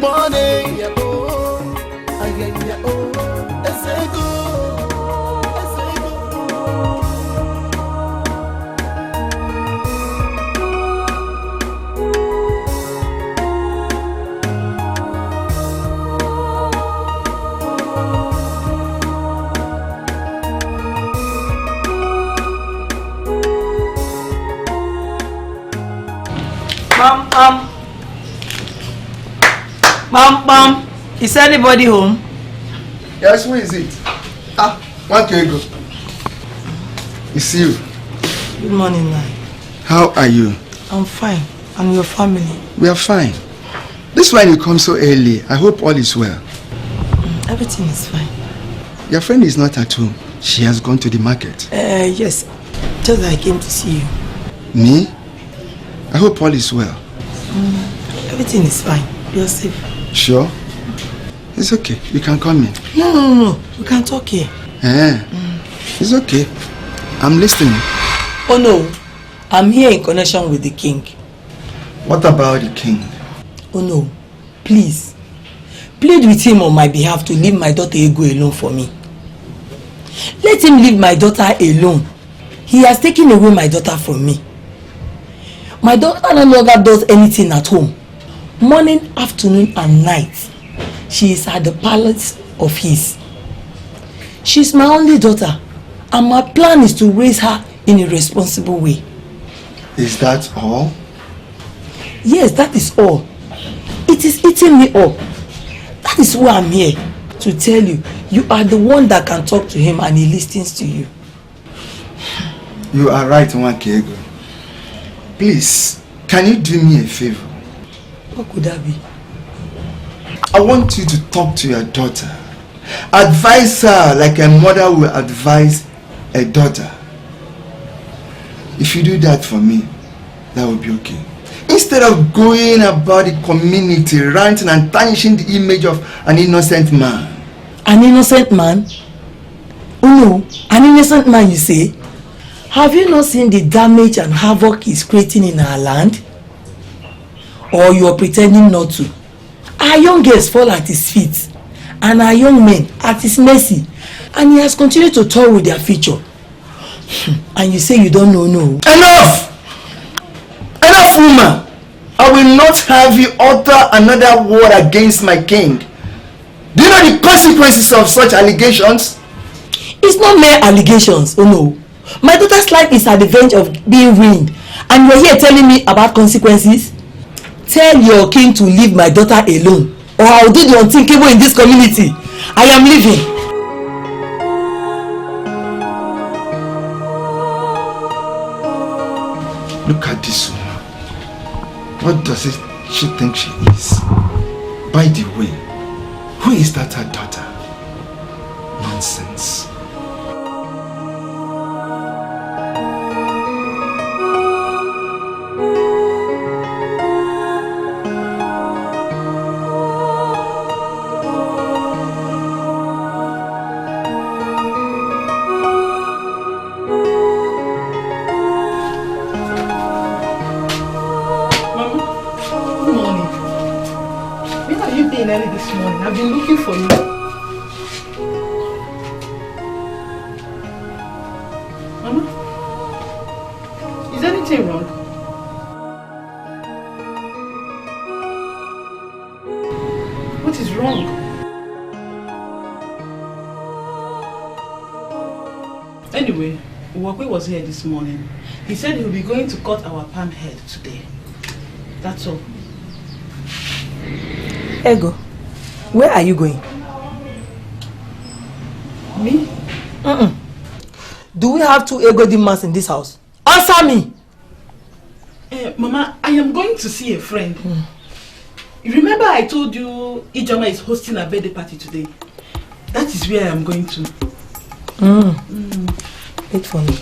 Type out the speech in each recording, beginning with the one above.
morning. Mom, is anybody home? Yes, who is it? One can go. It's you. Good morning, Nai. How are you? I'm fine. And your family? We are fine. This why you come so early. I hope all is well. Everything is fine. Your friend is not at home. She has gone to the market. Yes. Just I came to see you. Me? I hope all is well. Everything is fine. You're safe. Sure? It's okay. You can come in. No. We can talk here. It's okay. I'm listening. Oh no. I'm here in connection with the king. What about the king? Oh no. Please. Plead with him on my behalf to leave my daughter Ego alone for me. Let him leave my daughter alone. He has taken away my daughter from me. My daughter no longer does anything at home. Morning, afternoon and night, she is at the palace of his. She's my only daughter, and my plan is to raise her in a responsible way. Is that all? Yes, that is all. It is eating me up. That is why I'm here, to tell you, you are the one that can talk to him and he listens to you. You are right, Nwankego. Please, can you do me a favor? What could that be? I want you to talk to your daughter. Advise her like a mother will advise a daughter. If you do that for me, that will be okay. Instead of going about the community, ranting and tarnishing the image of an innocent man. An innocent man? Oh no, an innocent man you say? Have you not seen the damage and havoc he's creating in our land? Or you are pretending not to? Our young girls fall at his feet, and our young men at his mercy, and he has continued to toy with their future. And you say you don't know? No. Enough! Enough, woman! I will not have you utter another word against my king. Do you know the consequences of such allegations? It's not mere allegations, oh no. My daughter's life is at the verge of being ruined, and you're here telling me about consequences? Tell your king to leave my daughter alone, or I'll do the unthinkable in this community. I am leaving. Look at this woman. What does she think she is? By the way, who is that her daughter? Nonsense. This morning. I've been looking for you. Mama? Is anything wrong? What is wrong? Anyway, Uwakwe was here this morning. He said he'll be going to cut our palm head today. That's all. Ego, where are you going? Me? Do we have two ego demons in this house? Answer me! Mama, I am going to see a friend. You remember I told you Ijoma is hosting a birthday party today? That is where I am going to. Wait for me.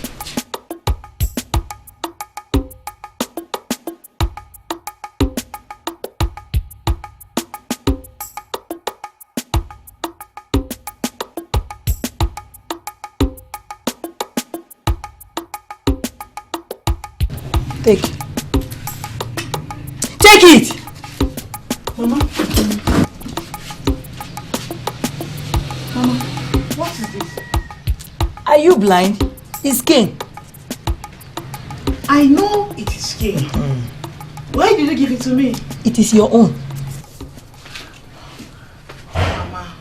Take it. Mama? you blind? It's cane. I know it is cane. Why did you give it to me? It is your own. Mama.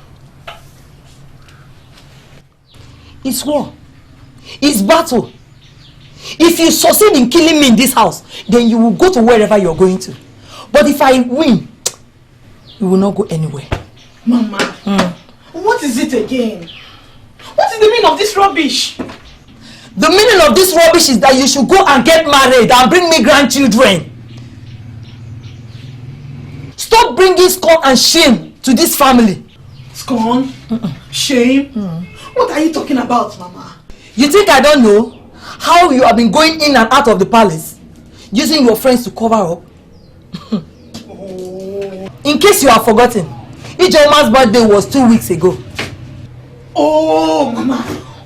It's war. It's battle. If you succeed in killing me in this house, then you will go to wherever you're going to. But if I win, you will not go anywhere. Mama, what is it again? What is the meaning of this rubbish? The meaning of this rubbish is that you should go and get married and bring me grandchildren. Stop bringing scorn and shame to this family. Scorn? Shame? What are you talking about, Mama? You think I don't know how you have been going in and out of the palace, using your friends to cover up? In case you have forgotten, Ijeoma's birthday was 2 weeks ago. Oh, Mama,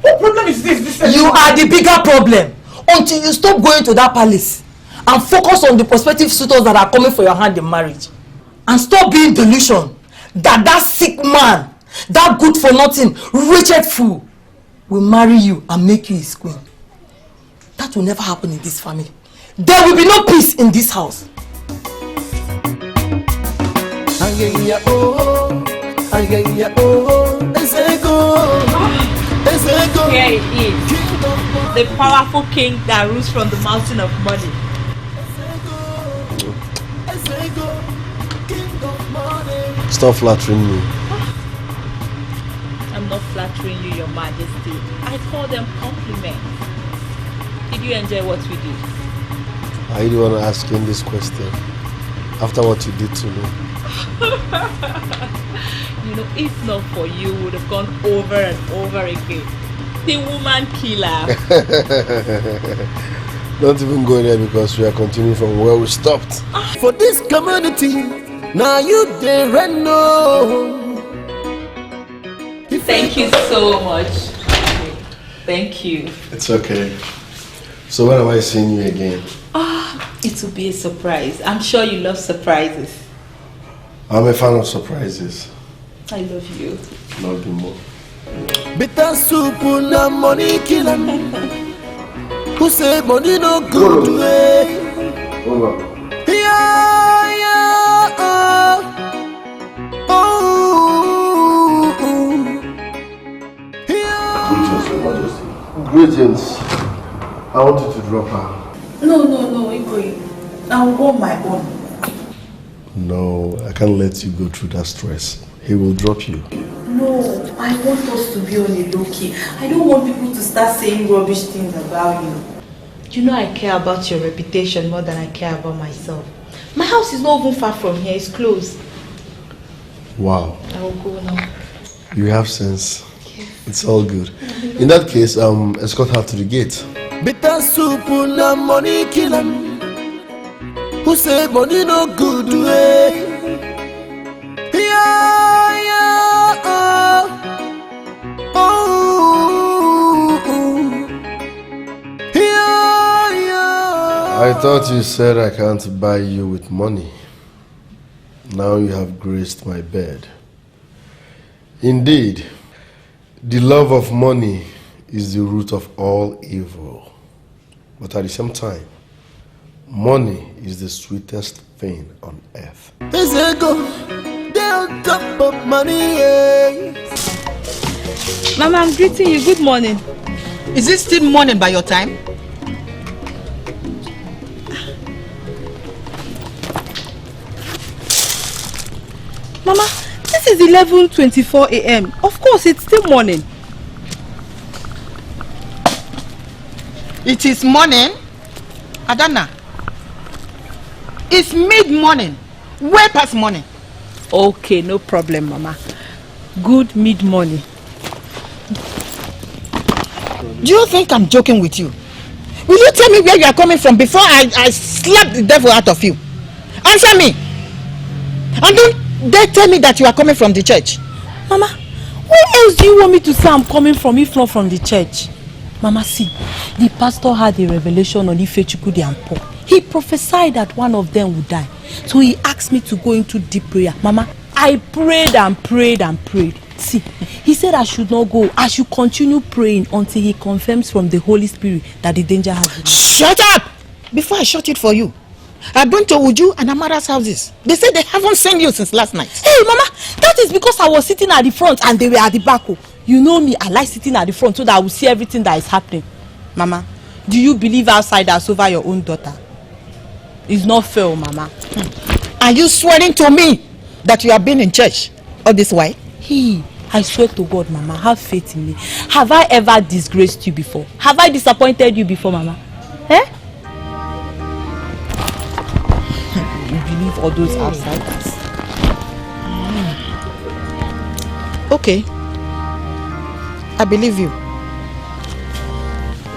what problem is this? You are the bigger problem until you stop going to that palace and focus on the prospective suitors that are coming for your hand in marriage. And stop being delusion that sick man, that good for nothing, wretched fool will marry you and make you his queen. That will never happen in this family. There will be no peace in this house. Here it is, the powerful king that rules from the mountain of money. Stop flattering me. I'm not flattering you, your majesty. I call them compliments. Did you enjoy what we did? I really want to ask him this question after what you did to me. You know, if not for you, we would have gone over and over again. The woman killer. Don't even go there because we are continuing from where we stopped. For this community, now you there know. Thank you so much. Thank you. It's okay. So when am I seeing you again? It will be a surprise. I'm sure you love surprises. I'm a fan of surprises. I love you. Love you more. Bitter soup na money killer. Who say money no good way? Greetings, Your Majesty. Greetings. I want you to drop her. No, Igwe. I want my own. No, I can't let you go through that stress. He will drop you. No, I want us to be on a low key. I don't want people to start saying rubbish things about you. You know I care about your reputation more than I care about myself. My house is not even far from here. It's close. Wow. I will go now. You have sense. Yes. It's all good. In that case, escort her to the gate. Bitter soup na money killer. Who say money no good way? I thought you said I can't buy you with money. Now you have graced my bed. Indeed, the love of money is the root of all evil. But at the same time, money is the sweetest thing on earth. They go, they on top of money. Mama, I'm greeting you. Good morning. Is it still morning by your time? Mama, this is 11:24 a.m. Of course, it's still morning. It is morning, Adana. It's mid-morning, way past morning. Okay, no problem, Mama. Good mid-morning. Do you think I'm joking with you? Will you tell me where you are coming from before I slap the devil out of you? Answer me. And don't dare tell me that you are coming from the church. Mama, where else do you want me to say I'm coming from if not from the church? Mama, see, the pastor had a revelation on Ifechukwu and Paul. He prophesied that one of them would die. So he asked me to go into deep prayer. Mama, I prayed and prayed and prayed. See, he said I should not go. I should continue praying until he confirms from the Holy Spirit that the danger has been. Shut up! Before I shut it for you. I've been to Uju and Amara's houses. They said they haven't seen you since last night. Hey, Mama, that is because I was sitting at the front and they were at the back. You know me, I like sitting at the front so that I will see everything that is happening. Mama, do you believe outsiders over your own daughter? It's not fair, Mama. Are you swearing to me that you have been in church all this while? Hey, I swear to God, Mama, have faith in me. Have I ever disgraced you before? Have I disappointed you before, Mama? Eh? You believe all those outsiders? Okay. I believe you.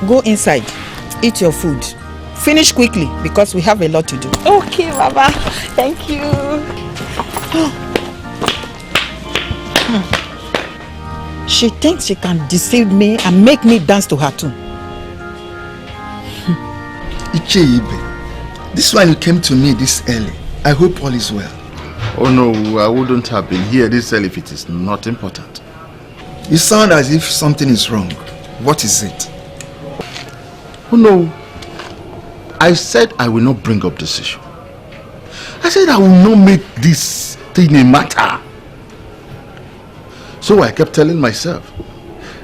Go inside. Eat your food. Finish quickly because we have a lot to do. Okay, Mama. Thank you. She thinks she can deceive me and make me dance to her tune. Icheibe, this one you came to me this early. I hope all is well. Oh no, I wouldn't have been here this early if it is not important. You sound as if something is wrong. What is it? Oh no, I said I will not bring up this issue. I said I will not make this thing a matter. So I kept telling myself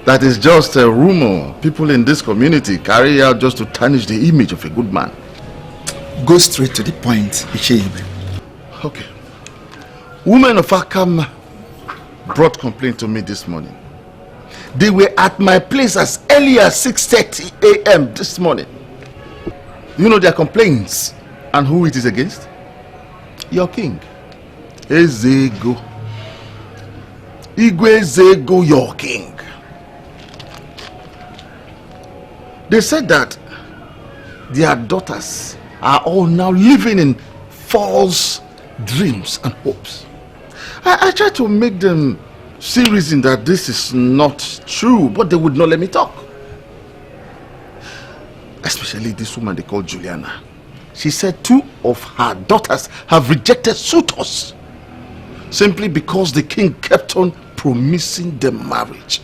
that it's just a rumor people in this community carry out just to tarnish the image of a good man. Go straight to the point, Icheibe. Okay. Women of Akam brought complaint to me this morning. They were at my place as early as 6:30 a.m. this morning. You know their complaints and who it is against? Your king, Ezego. UGEZE, your king. They said that their daughters are all now living in false dreams and hopes. I tried to make them see reason that this is not true, but they would not let me talk. Especially this woman they call Juliana. She said 2 of her daughters have rejected suitors simply because the king kept on promising them marriage.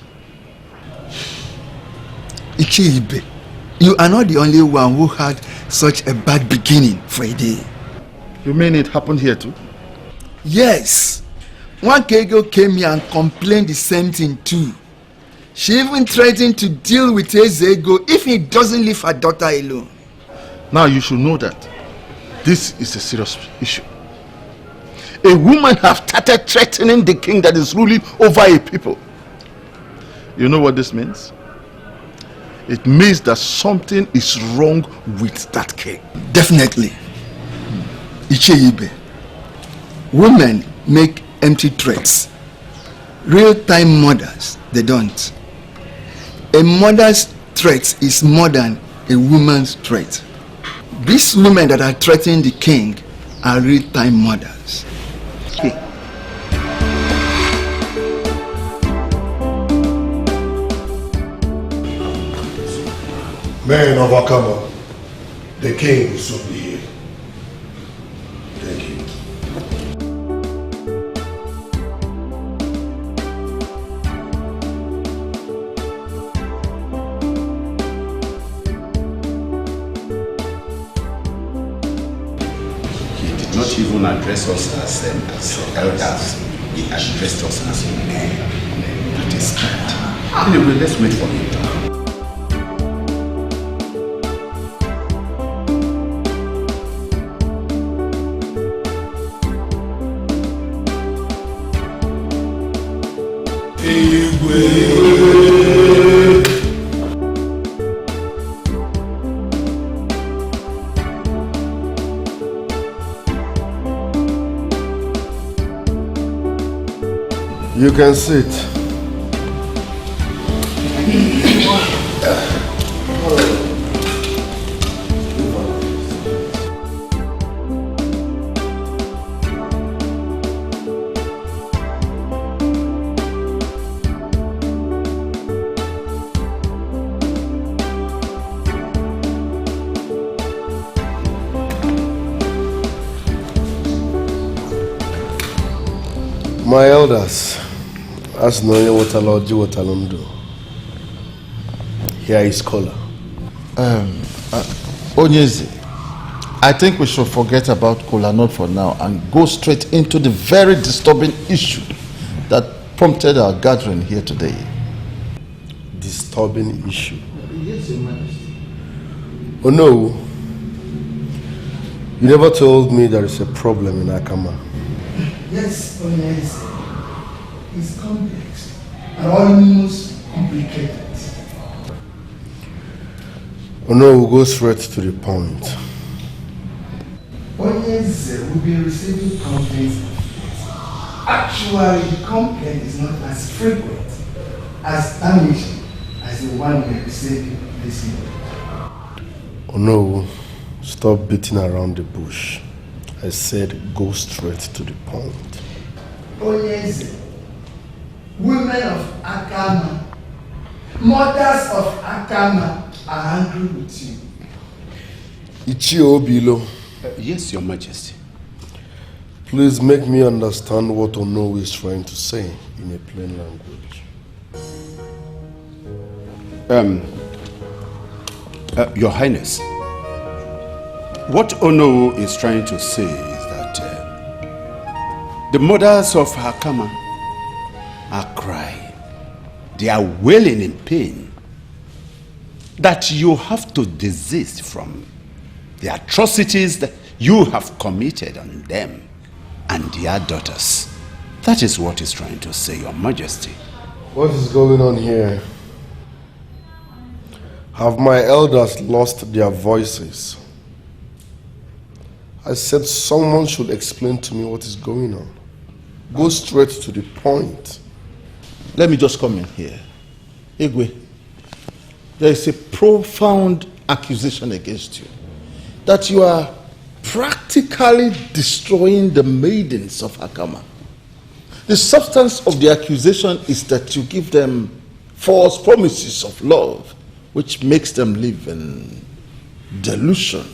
Icheibe, you are not the only one who had such a bad beginning for a day. You mean it happened here too? Yes. One Kego came here and complained the same thing too. She even threatened to deal with Ezego if he doesn't leave her daughter alone. Now you should know that this is a serious issue. A woman has started threatening the king that is ruling over a people. You know what this means? It means that something is wrong with that king. Definitely. Icheibe, women make empty threats. Real-time mothers, they don't. A mother's threat is more than a woman's threat. These women that are threatening the king are real-time mothers. Men of Akama, the king will soon be here. Thank you. He did not even address us as elders. He addressed us as men. That is kind. Anyway, let's wait for him. You can sit. My elders, As no watalondo. Here is Kola. UGEZE, I think we should forget about Kola Nut for now and go straight into the very disturbing issue that prompted our gathering here today. Disturbing issue? Yes, Your Majesty. Oh no. You never told me there is a problem in Akama. Yes, UGEZE. It's complex and almost complicated. Oh no, we'll go straight to the point. UGEZE will be receiving complaints. Actually, the complaint is not as frequent, as damaging as the one we received this year. Oh no, stop beating around the bush. I said go straight to the point. UGEZE, women of Akama, mothers of Akama are angry with you. Ichio Bilo. Yes, Your Majesty. Please make me understand what Ono is trying to say in a plain language. Your Highness, what Ono is trying to say is that the mothers of Hakama are crying. They are wailing in pain that you have to desist from the atrocities that you have committed on them and their daughters. That is what he's trying to say, Your Majesty. What is going on here? Have my elders lost their voices? I said someone should explain to me what is going on. Go straight to the point. Let me just come in here. Igwe, there is a profound accusation against you that you are practically destroying the maidens of Hakama. The substance of the accusation is that you give them false promises of love, which makes them live in delusion.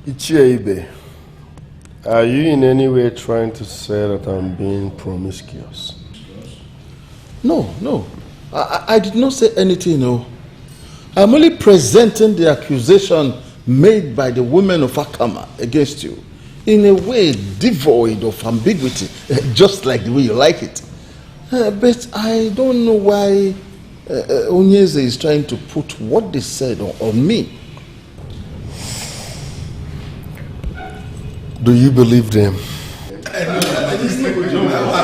Ichie, are you in any way trying to say that I'm being promiscuous? No. I did not say anything, no. I'm only presenting the accusation made by the women of Akama against you in a way devoid of ambiguity, just like the way you like it. But I don't know why UGEZE is trying to put what they said on me. Do you believe them? I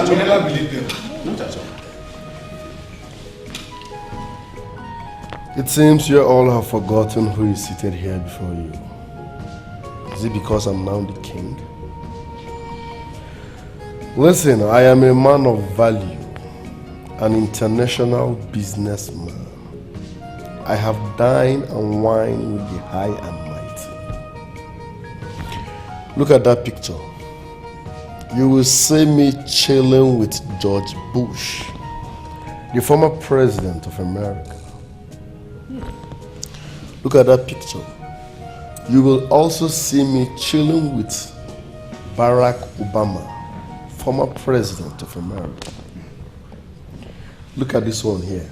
never believe them. Not at all. It seems you all have forgotten who is seated here before you. Is it because I'm now the king? Listen, I am a man of value, an international businessman. I have dined and wined with the high and mighty. Look at that picture. You will see me chilling with George Bush, the former president of America. Look at that picture. You will also see me chilling with Barack Obama, former president of America. Look at this one here.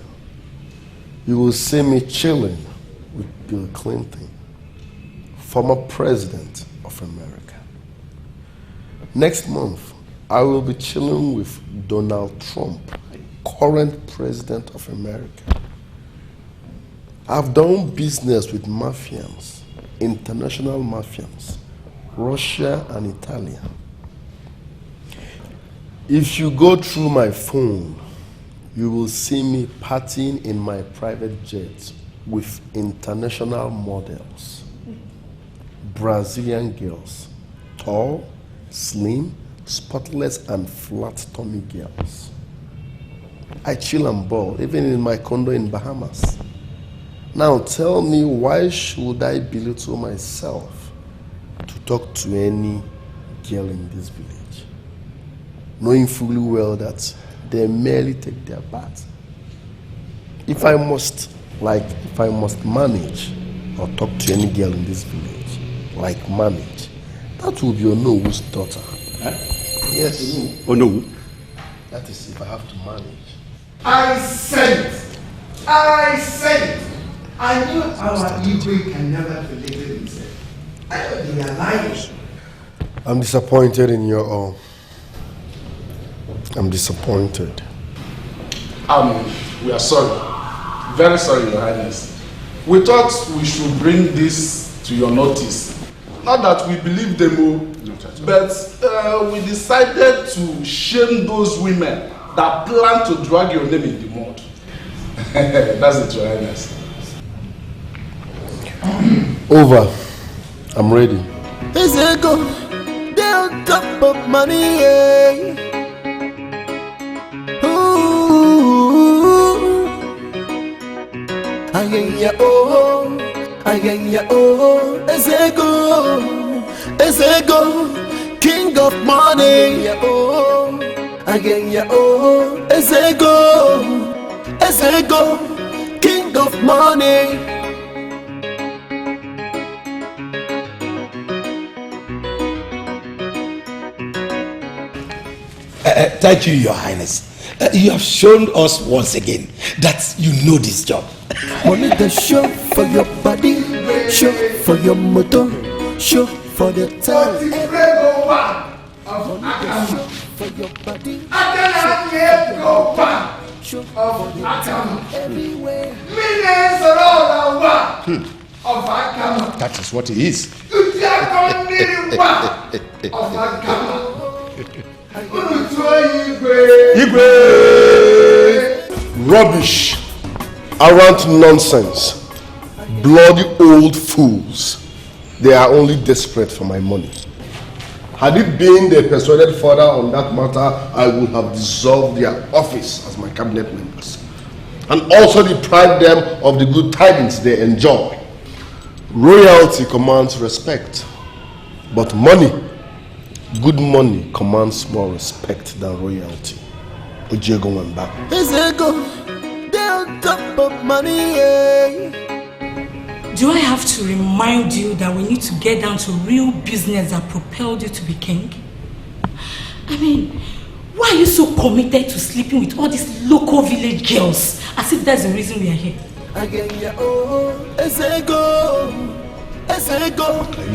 You will see me chilling with Bill Clinton, former president of America. Next month, I will be chilling with Donald Trump, current president of America. I've done business with mafians, international mafians, Russia and Italy. If you go through my phone, you will see me partying in my private jet with international models, Brazilian girls, tall, slim, spotless and flat tummy girls. I chill and ball, even in my condo in Bahamas. Now tell me, why should I belittle myself to talk to any girl in this village, knowing fully well that they merely take their bath? If I must manage or talk to any girl in this village, manage, that will be Onowo's daughter. Huh? Yes. Ono, That is if I have to manage. I said it. I said it. I knew our Igwe can never believe it himself. I know they are lying. I'm disappointed in your own. I'm disappointed. We are sorry. Very sorry, Your Highness. We thought we should bring this to your notice. Not that we believe them, but we decided to shame those women that plan to drag your name in the mud. That's it, Your Highness. Over. I'm ready. Is it go? They're on top of money, yeah. Ooh. Ayaya oh, ayaya oh. Is it go? Is it go? King of money, ayaya oh, ayaya oh. Is it go? Is it go? King of money. Thank you, Your Highness. You have shown us once again that you know this job. Money the show for your body, show for your motor, show for the time. For your body, show for the time everywhere. Millions are all of Akama. That is what it is. Of Akama. Igwe! Rubbish. Arrant nonsense. Bloody old fools. They are only desperate for my money. Had it been the persuaded father on that matter, I would have dissolved their office as my cabinet members. And also deprived them of the good tidings they enjoy. Royalty commands respect. But money, good money commands more respect than royalty. Ojego and back. They're on top of money, yeah. Do I have to remind you that we need to get down to real business that propelled you to be king? I mean, why are you so committed to sleeping with all these local village girls as if that's the reason we are here? Are you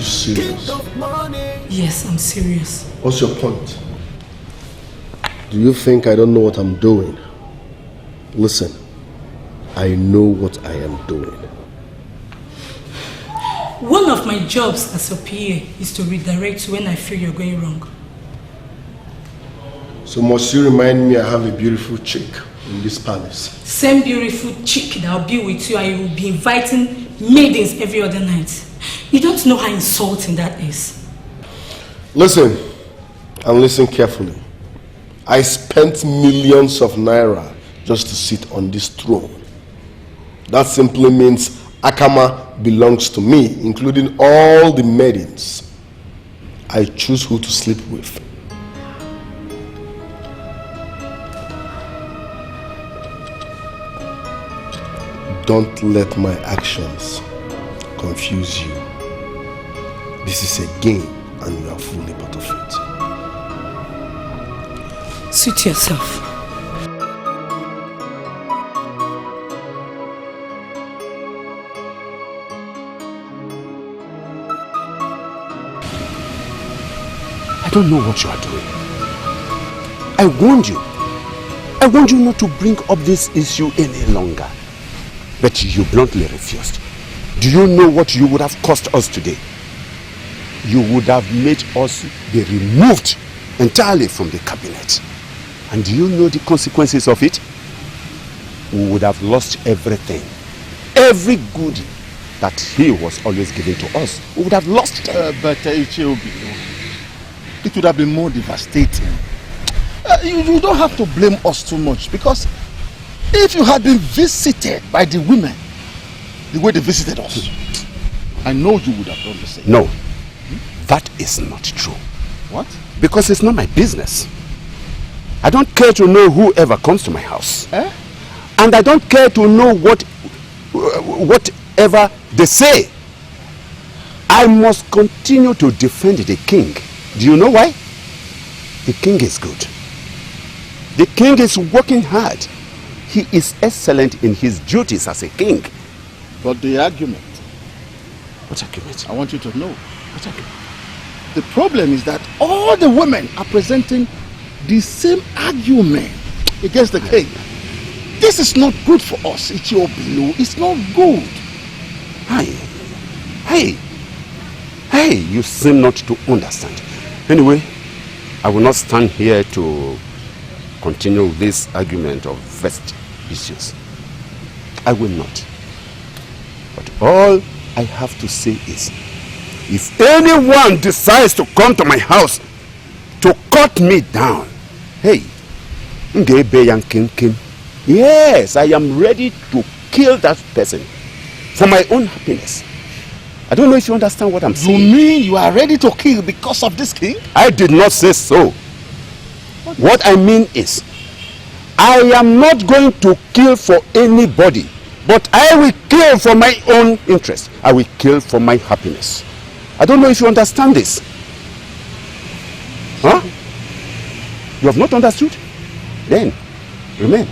serious? Yes, I'm serious. What's your point? Do you think I don't know what I'm doing? Listen, I know what I am doing. One of my jobs as a PA is to redirect you when I feel you're going wrong. So must you remind me I have a beautiful chick in this palace? Same beautiful chick that will be with you and you will be inviting maidens every other night. You don't know how insulting that is. Listen, and listen carefully. I spent millions of naira just to sit on this throne. That simply means Akama belongs to me, including all the maidens. I choose who to sleep with. Don't let my actions confuse you. This is a game and you are fully part of it. Suit yourself. I don't know what you are doing. I warned you. I warned you not to bring up this issue any longer. But you bluntly refused. Do you know what you would have cost us today? You would have made us be removed entirely from the cabinet. And do you know the consequences of it? We would have lost everything. Every goodie that he was always giving to us, we would have lost it. But Ichiobi, it would have been more devastating. You don't have to blame us too much, because if you had been visited by the women the way they visited us, I know you would have done the same. No, that is not true. What? Because it's not my business. I don't care to know whoever comes to my house. Eh? And I don't care to know whatever they say. I must continue to defend the king. Do you know why? The king is good. The king is working hard. He is excellent in his duties as a king. But the argument. What argument? I want you to know. What argument? The problem is that all the women are presenting the same argument against the king. This is not good for us. It's your blue. It's not good. Hey, you seem not to understand. Anyway, I will not stand here to continue this argument of vexed issues. I will not. But all I have to say is, if anyone decides to come to my house to cut me down, hey, yes, I am ready to kill that person for my own happiness. I don't know if you understand what I'm saying. You mean you are ready to kill because of this king? I did not say so. What I mean is, I am not going to kill for anybody, but I will kill for my own interest. I will kill for my happiness. I don't know if you understand this. Huh? You have not understood? Then, remain.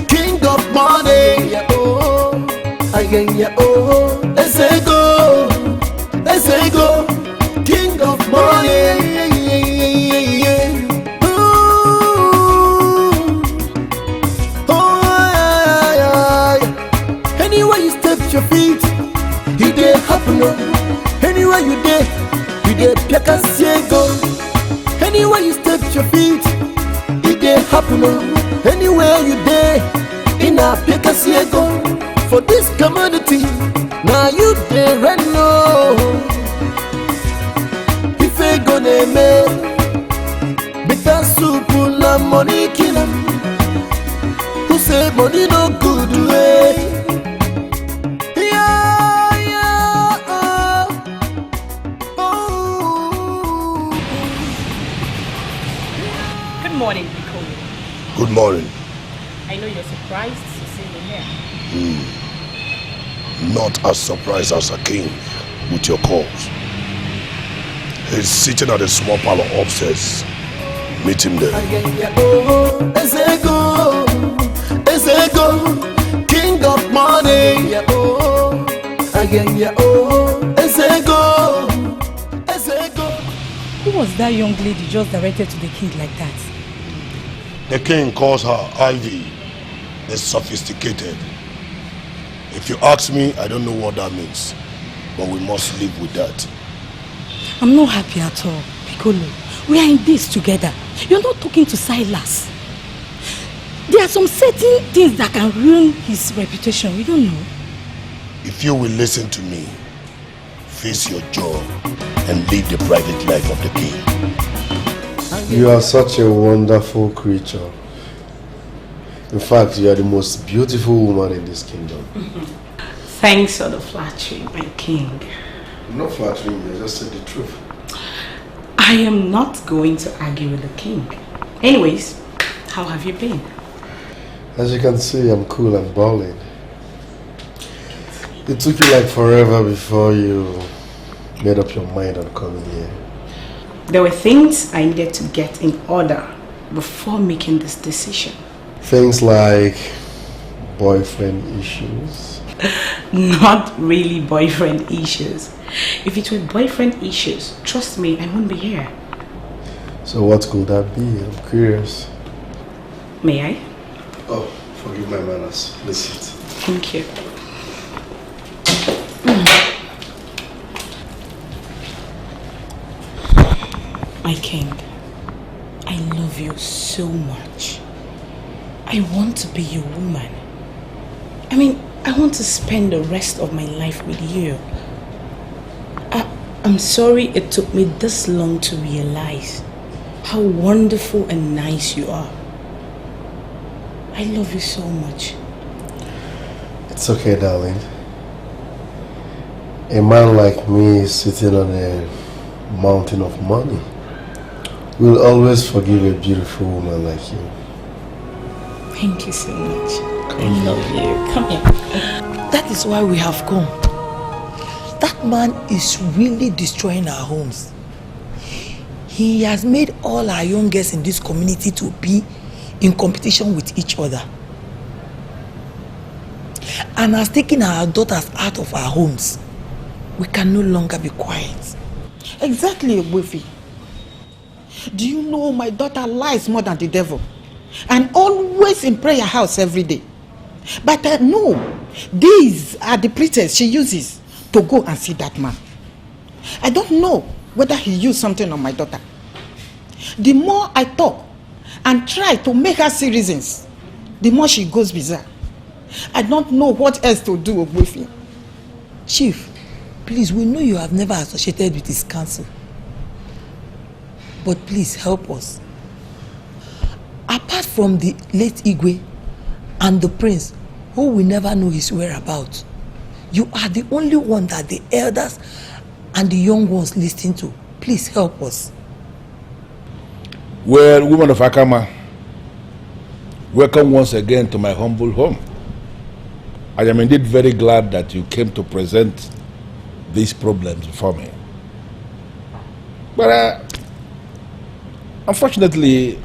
King of money. King of money. Anywhere you step your feet, he dey happen. Anywhere you dey pick a ciego. Anywhere you step your feet, it dey happen. Anywhere you dey, in a pick a ciego. For this community, now you dey rent no. If you gonna make bitter soup na money kill 'em. Who say money no good way? Good morning, Nicole. Good morning. I know you're surprised to see me here. Not as surprised as a king with your calls. He's sitting at a small parlor upstairs. Meet him there. King of money. Who was that young lady just directed to the king like that? The king calls her Ivy, the sophisticated. If you ask me, I don't know what that means, but we must live with that. I'm not happy at all, Piccolo. We are in this together. You're not talking to Silas. There are some certain things that can ruin his reputation. We don't know. If you will listen to me, face your job and live the private life of the king. You are such a wonderful creature. In fact, you are the most beautiful woman in this kingdom. Thanks for the flattery, my king. I'm not flattering you, I just said the truth. I am not going to argue with the king. Anyways, how have you been? As you can see, I'm cool and balling. It took you like forever before you made up your mind on coming here. There were things I needed to get in order before making this decision. Things like boyfriend issues? Not really boyfriend issues. If it were boyfriend issues, trust me, I wouldn't be here. So what could that be? I'm curious. May I? Oh, forgive my manners. Let's sit. Thank you. My king, I love you so much. I want to be your woman. I mean, I want to spend the rest of my life with you. I'm sorry it took me this long to realize how wonderful and nice you are. I love you so much. It's okay, darling. A man like me is sitting on a mountain of money. will always forgive a beautiful woman like you. Thank you so much. I love you. Come here. That is why we have come. That man is really destroying our homes. He has made all our young girls in this community to be in competition with each other. And has taken our daughters out of our homes. We can no longer be quiet. Exactly, Ogbuefi. Do you know my daughter lies more than the devil? And always in prayer house every day. But no, these are the pretexts she uses to go and see that man. I don't know whether he used something on my daughter. The more I talk and try to make her see reasons, the more she goes bizarre. I don't know what else to do, Ogbuefi. Chief, please, we know you have never associated with his council. But please help us. Apart from the late Igwe and the prince, who we never know his whereabouts, you are the only one that the elders and the young ones listen to. Please help us. Well, women of Akama, welcome once again to my humble home. I am indeed very glad that you came to present these problems before me. But unfortunately,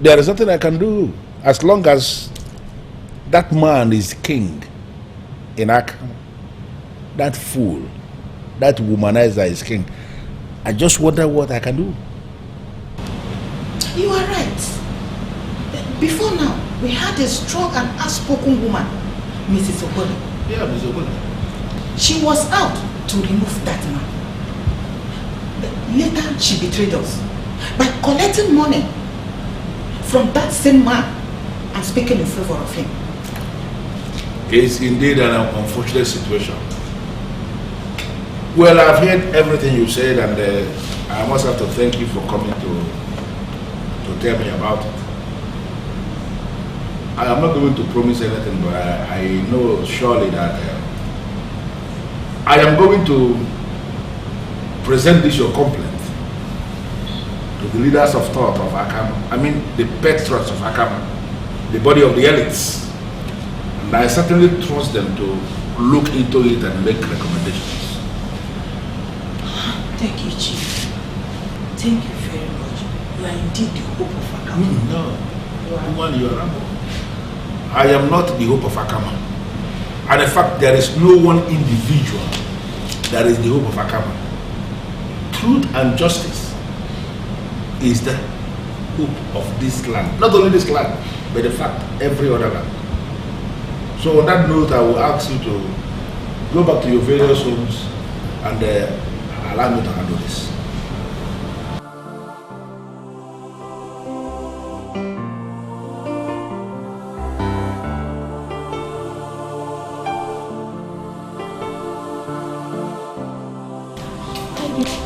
there is nothing I can do as long as that man is king in Akama. That fool, that womanizer is king. I just wonder what I can do. You are right. Before now, we had a strong and outspoken woman, Mrs. Ogboni. Yeah, Mrs. Ogboni. She was out to remove that man. Later, she betrayed us by collecting money from that same man and speaking in favor of him. It's indeed an unfortunate situation. Well, I've heard everything you said, and I must have to thank you for coming to tell me about it. I am not going to promise anything, but I know surely that I am going to present this your complaint to the leaders of thought of Akama. I mean, the patriots of Akama, the body of the elites. And I certainly trust them to look into it and make recommendations. Thank you, Chief. Thank you very much. You are indeed the hope of Akama. No, you are wrong. I am not the hope of Akama. And in fact, there is no one individual that is the hope of Akama. Truth and justice is the hope of this land. Not only this land, but in fact, every other land. So on that note, I will ask you to go back to your various homes and allow me to handle this.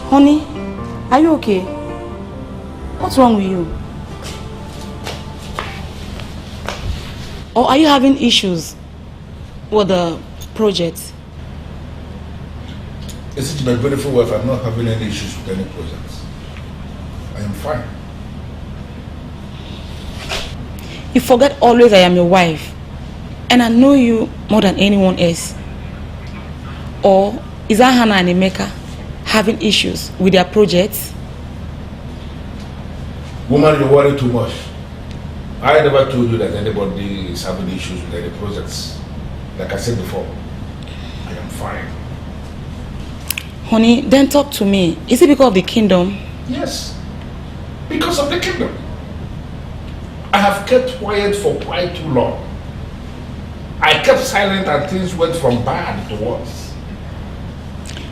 Honey, are you okay? What's wrong with you? Or are you having issues with the project? Is it my beautiful wife? I'm not having any issues with any projects. I am fine. You forget always I am your wife. And I know you more than anyone else. Or is that Hannah and Emeka having issues with their projects? Woman, you worry too much. I never told you that anybody is having issues with any projects. Like I said before, I am fine. Honey, then talk to me. Is it because of the kingdom? Yes, because of the kingdom. I have kept quiet for quite too long. I kept silent and things went from bad to worse.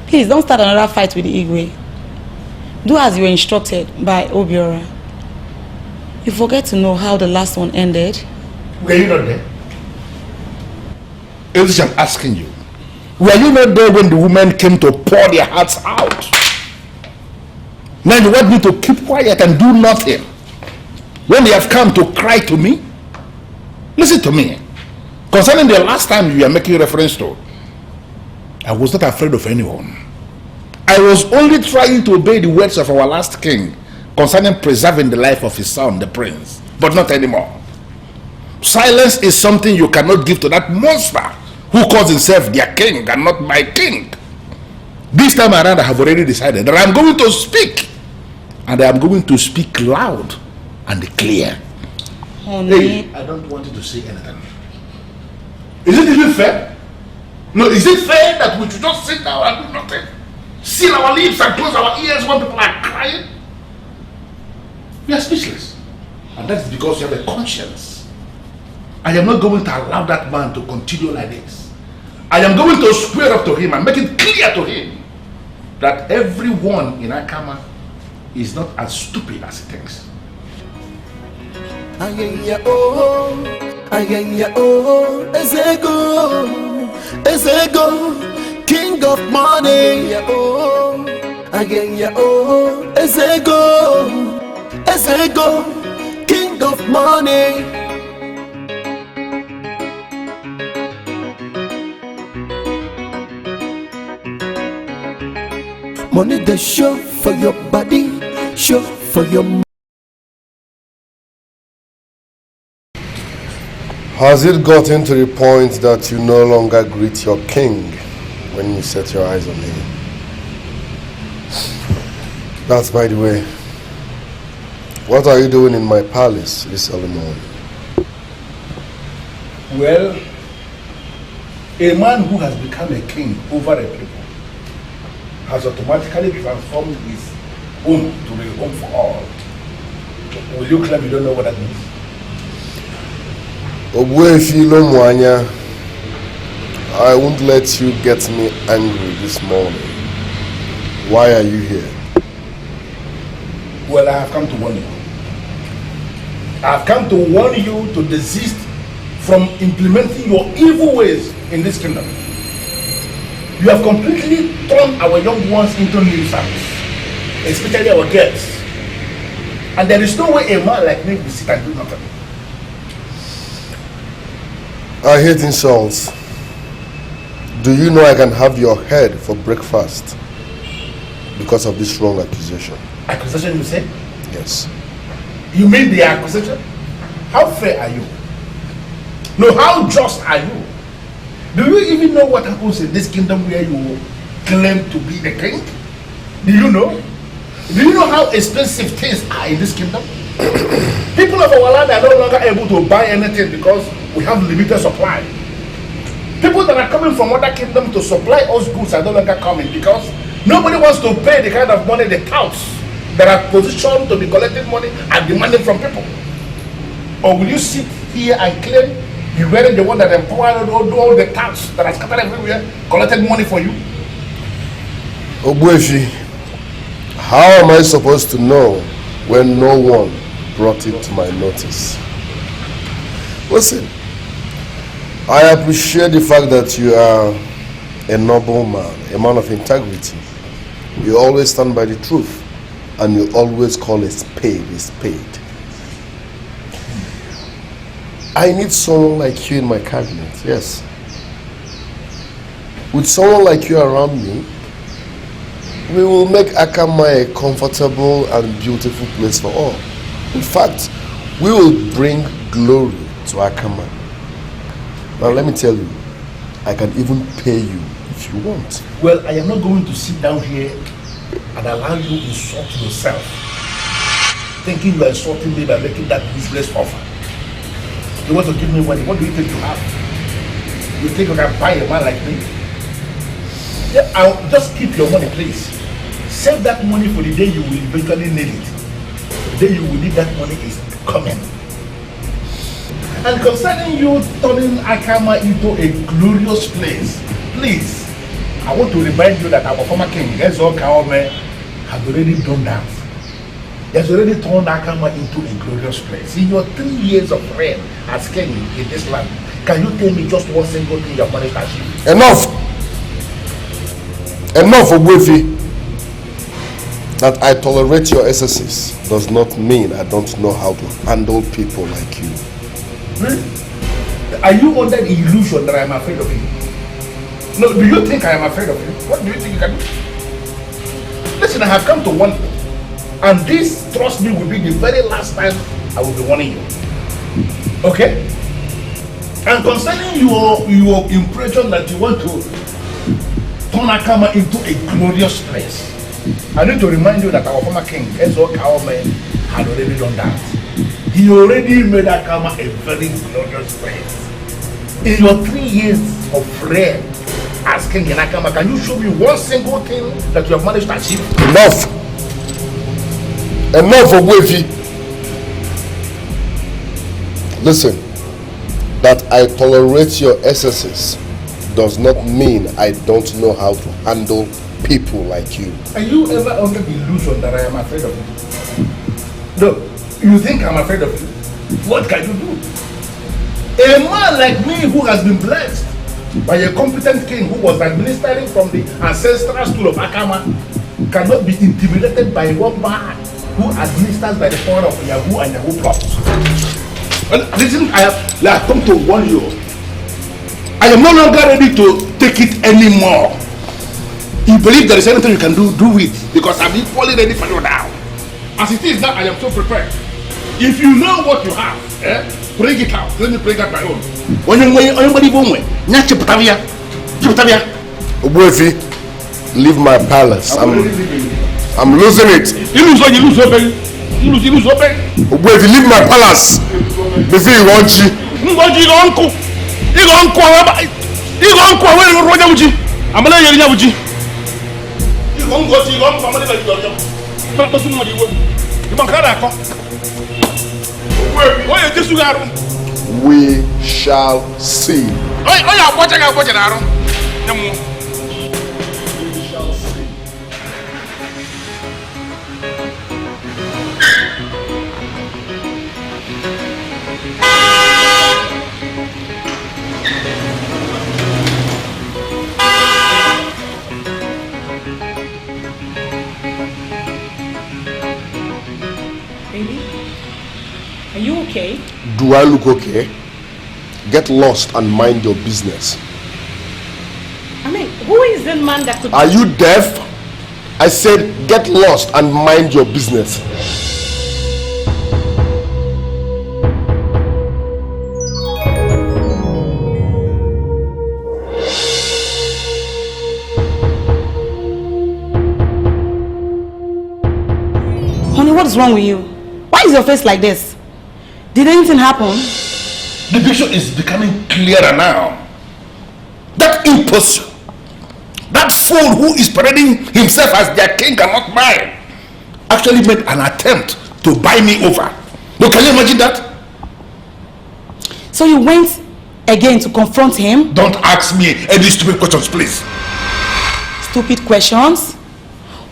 Please don't start another fight with the Igwe. Do as you were instructed by Obiora. You forget to know how the last one ended. Were you not there? Else I'm asking you. Were you not there when the women came to pour their hearts out? Now you want me to keep quiet and do nothing when they have come to cry to me? Listen to me. Concerning the last time you are making reference to, I was not afraid of anyone. I was only trying to obey the words of our last king, concerning preserving the life of his son, the prince, but not anymore. Silence is something you cannot give to that monster who calls himself their king and not my king. This time around, I have already decided that I am going to speak, and I am going to speak loud and clear. Honey, hey, I don't want you to say anything. Is it even fair? No, is it fair that we should just sit down and do nothing? Seal our lips and close our ears when people are crying? We are speechless. And that is because you have a conscience. I am not going to allow that man to continue like this. I am going to square up to him and make it clear to him that everyone in Akama is not as stupid as he thinks. Ezego, king of money. Ezego, king of money. Money they show for your body, show for your money. Has it gotten to the point that you no longer greet your king when you set your eyes on him? That's by the way. What are you doing in my palace this early morning? Well, a man who has become a king over a people has automatically transformed his home to a home for all. Will you claim you don't know what that means? I won't let you get me angry this morning. Why are you here? Well, I have come to warn you. I have come to warn you to desist from implementing your evil ways in this kingdom. You have completely turned our young ones into nuisance, especially our girls. And there is no way a man like me will sit and do nothing. I hate insults. Do you know I can have your head for breakfast because of this wrong accusation? Accusation, you say? Yes. You mean the accusation? How fair are you? No, how just are you? Do you even know what happens in this kingdom where you claim to be the king? Do you know? Do you know how expensive things are in this kingdom? People of our land are no longer able to buy anything because we have limited supply. People that are coming from other kingdoms to supply us goods are no longer coming because nobody wants to pay the kind of money the touts that are positioned to be collecting money and demanding from people. Or will you sit here and claim you were the one that empowered all the touts that are scattered everywhere, collected money for you? Ogbuefi, how am I supposed to know when no one brought it to my notice? Listen, I appreciate the fact that you are a noble man, a man of integrity. You always stand by the truth, and you always call a spade a spade. I need someone like you in my cabinet, yes. With someone like you around me, we will make Akama a comfortable and beautiful place for all. In fact, we will bring glory to Akama. Now let me tell you, I can even pay you if you want. Well, I am not going to sit down here and allow you to insult yourself, thinking you are insulting me by making that useless offer. You want to give me money? What do you think you have? You think you can buy a man like me? Yeah, I'll just keep your money, please. Save that money for the day you will eventually need it. The day you will need that money is coming. And concerning you turning Akama into a glorious place, please, I want to remind you that our former king, Ezo Kaome, has already done that. He has already turned Akama into a glorious place. In your 3 years of reign as king in this land, can you tell me just one single thing you have managed to achieve? Enough! Enough, Ogbuefi! That I tolerate your excesses does not mean I don't know how to handle people like you. Really? Are you under the illusion that I am afraid of you? No, do you think I am afraid of you? What do you think you can do? Listen, I have come to warn you. And this, trust me, will be the very last time I will be warning you. Okay? And concerning your impression that you want to turn Akama into a glorious place, I need to remind you that our former king, Enzo Kaome, had already done that. He already made Akama a very glorious place. In your 3 years of reign as king in Akama, can you show me one single thing that you have managed to achieve? Enough! Enough of Wavy! Listen, that I tolerate your excesses does not mean I don't know how to handle people like you. Are you ever under the illusion that I am afraid of you? No, you think I'm afraid of you? What can you do? A man like me who has been blessed by a competent king who was administering from the ancestral stool of Akama cannot be intimidated by one man who administers by the power of Yahoo and Yahoo Plus. Well, listen, I have come to warn you. I am no longer ready to take it anymore. You believe there is anything you can do it, because I'm equally ready for you now. As it is now, I am so prepared. If you know what you have, bring it out. Let me bring out my own. Leave my palace. I'm losing it. You lose open. Leave my palace before you want you. We shall see. Are you okay? Do I look okay? Get lost and mind your business. I mean, who is the man that could... Are you deaf? I said get lost and mind your business. Honey, what is wrong with you? Why is your face like this? Did anything happen? The picture is becoming clearer now. That impostor, that fool who is parading himself as their king and not mine, actually made an attempt to buy me over. Now, can you imagine that? So you went again to confront him? Don't ask me any stupid questions, please. Stupid questions?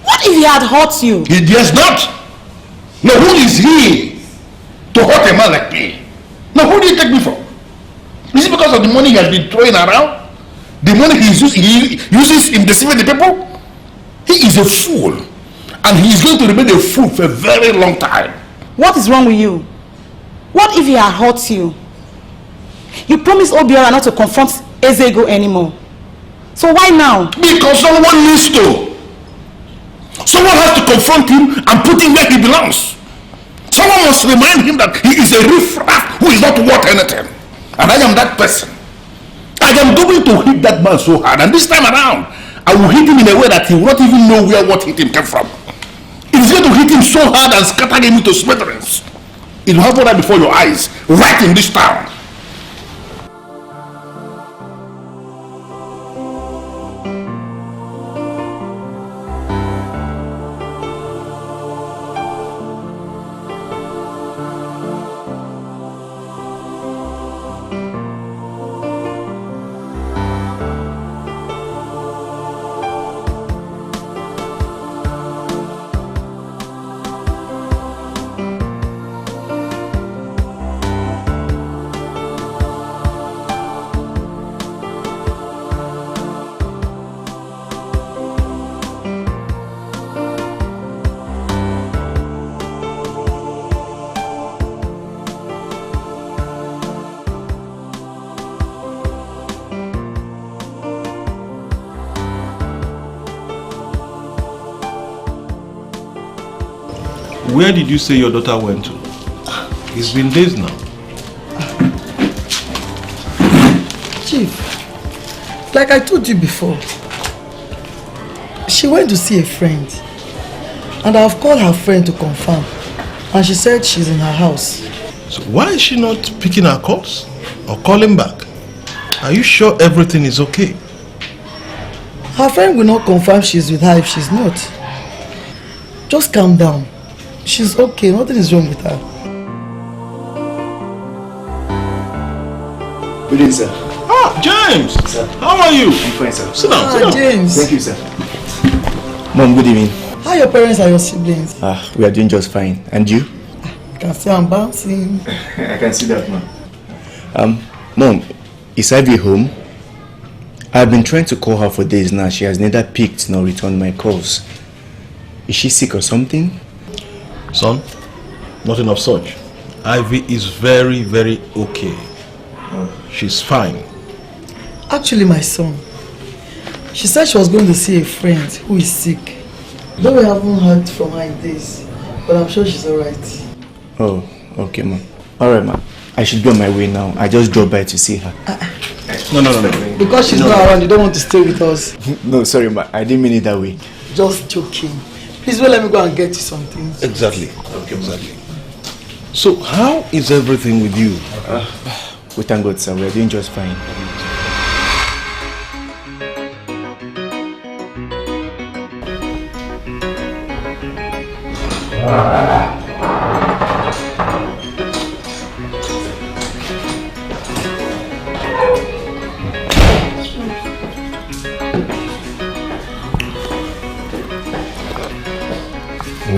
What if he had hurt you? He dares not. Now, who is he to hurt a man like me? Now, who do you take me for? Is it because of the money he has been throwing around? The money he uses in deceiving the people? He is a fool. And he is going to remain a fool for a very long time. What is wrong with you? What if he had hurt you? You promised Obiora not to confront Ezego anymore. So why now? Because someone needs to. Someone has to confront him and put him where he belongs. Someone must remind him that he is a riffraff who is not worth anything. And I am that person. I am going to hit that man so hard, and this time around, I will hit him in a way that he will not even know where what hit him came from. It is going to hit him so hard and scatter him into smithereens. It will happen right before your eyes, right in this town. Where did you say your daughter went to? It's been days now. Chief, like I told you before, she went to see a friend. And I've called her friend to confirm. And she said she's in her house. So why is she not picking her calls or calling back? Are you sure everything is okay? Her friend will not confirm she's with her if she's not. Just calm down. She's okay. Nothing is wrong with her. Good evening, sir. Ah, James! Sir. How are you? I'm fine, sir. Sit down, sit down. James. Thank you, sir. Mom, good evening. How are your parents and your siblings? We are doing just fine. And you? I can see I'm bouncing. I can see that, Mom. Mom, is Ivy home? I've been trying to call her for days now. She has neither picked nor returned my calls. Is she sick or something? Son, nothing of such. Ivy is very, very okay. She's fine. Actually, my son, she said she was going to see a friend who is sick. Though we haven't heard from her in days, but I'm sure she's alright. Oh, okay, Mom. Alright, Mom. I should be on my way now. I just drove by to see her. No. Because she's not around, you don't want to stay with us. No, sorry, Ma. I didn't mean it that way. Just joking. Please let me go and get you something. Exactly. Okay, exactly. So, how is everything with you? We thank God, sir. We are doing just fine.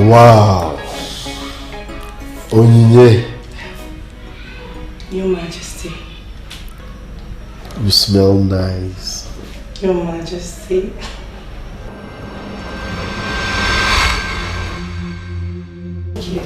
Wow. Onyinye. Your Majesty. You smell nice. Your Majesty. Thank you.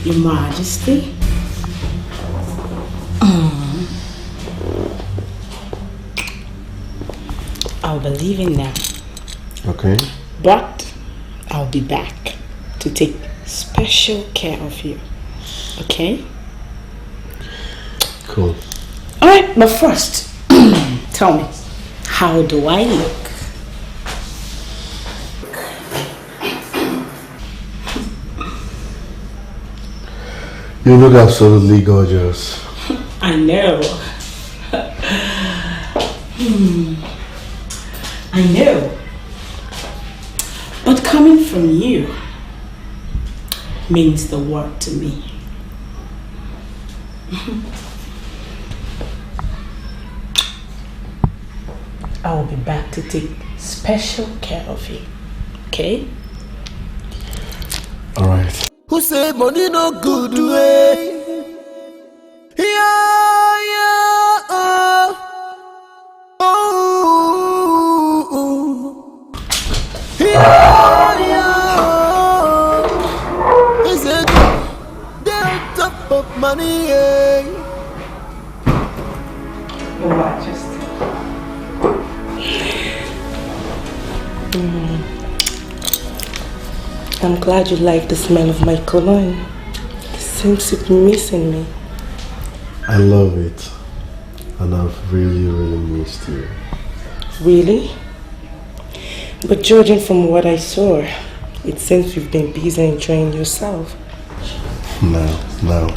Your Majesty. I'll be leaving now. Okay. But I'll be back to take special care of you. Okay? Cool. Alright, but first, tell me, how do I look? You look absolutely gorgeous. I know. I know. But coming from you means the world to me. I will be back to take special care of you. Okay? All right. Who say money no good way? Is it they're top of money? Your Majesty. I'm glad you like the smell of my cologne. It seems to be missing me. I love it. And I've really, really missed you. Really? But judging from what I saw, it seems you've been busy enjoying yourself. No.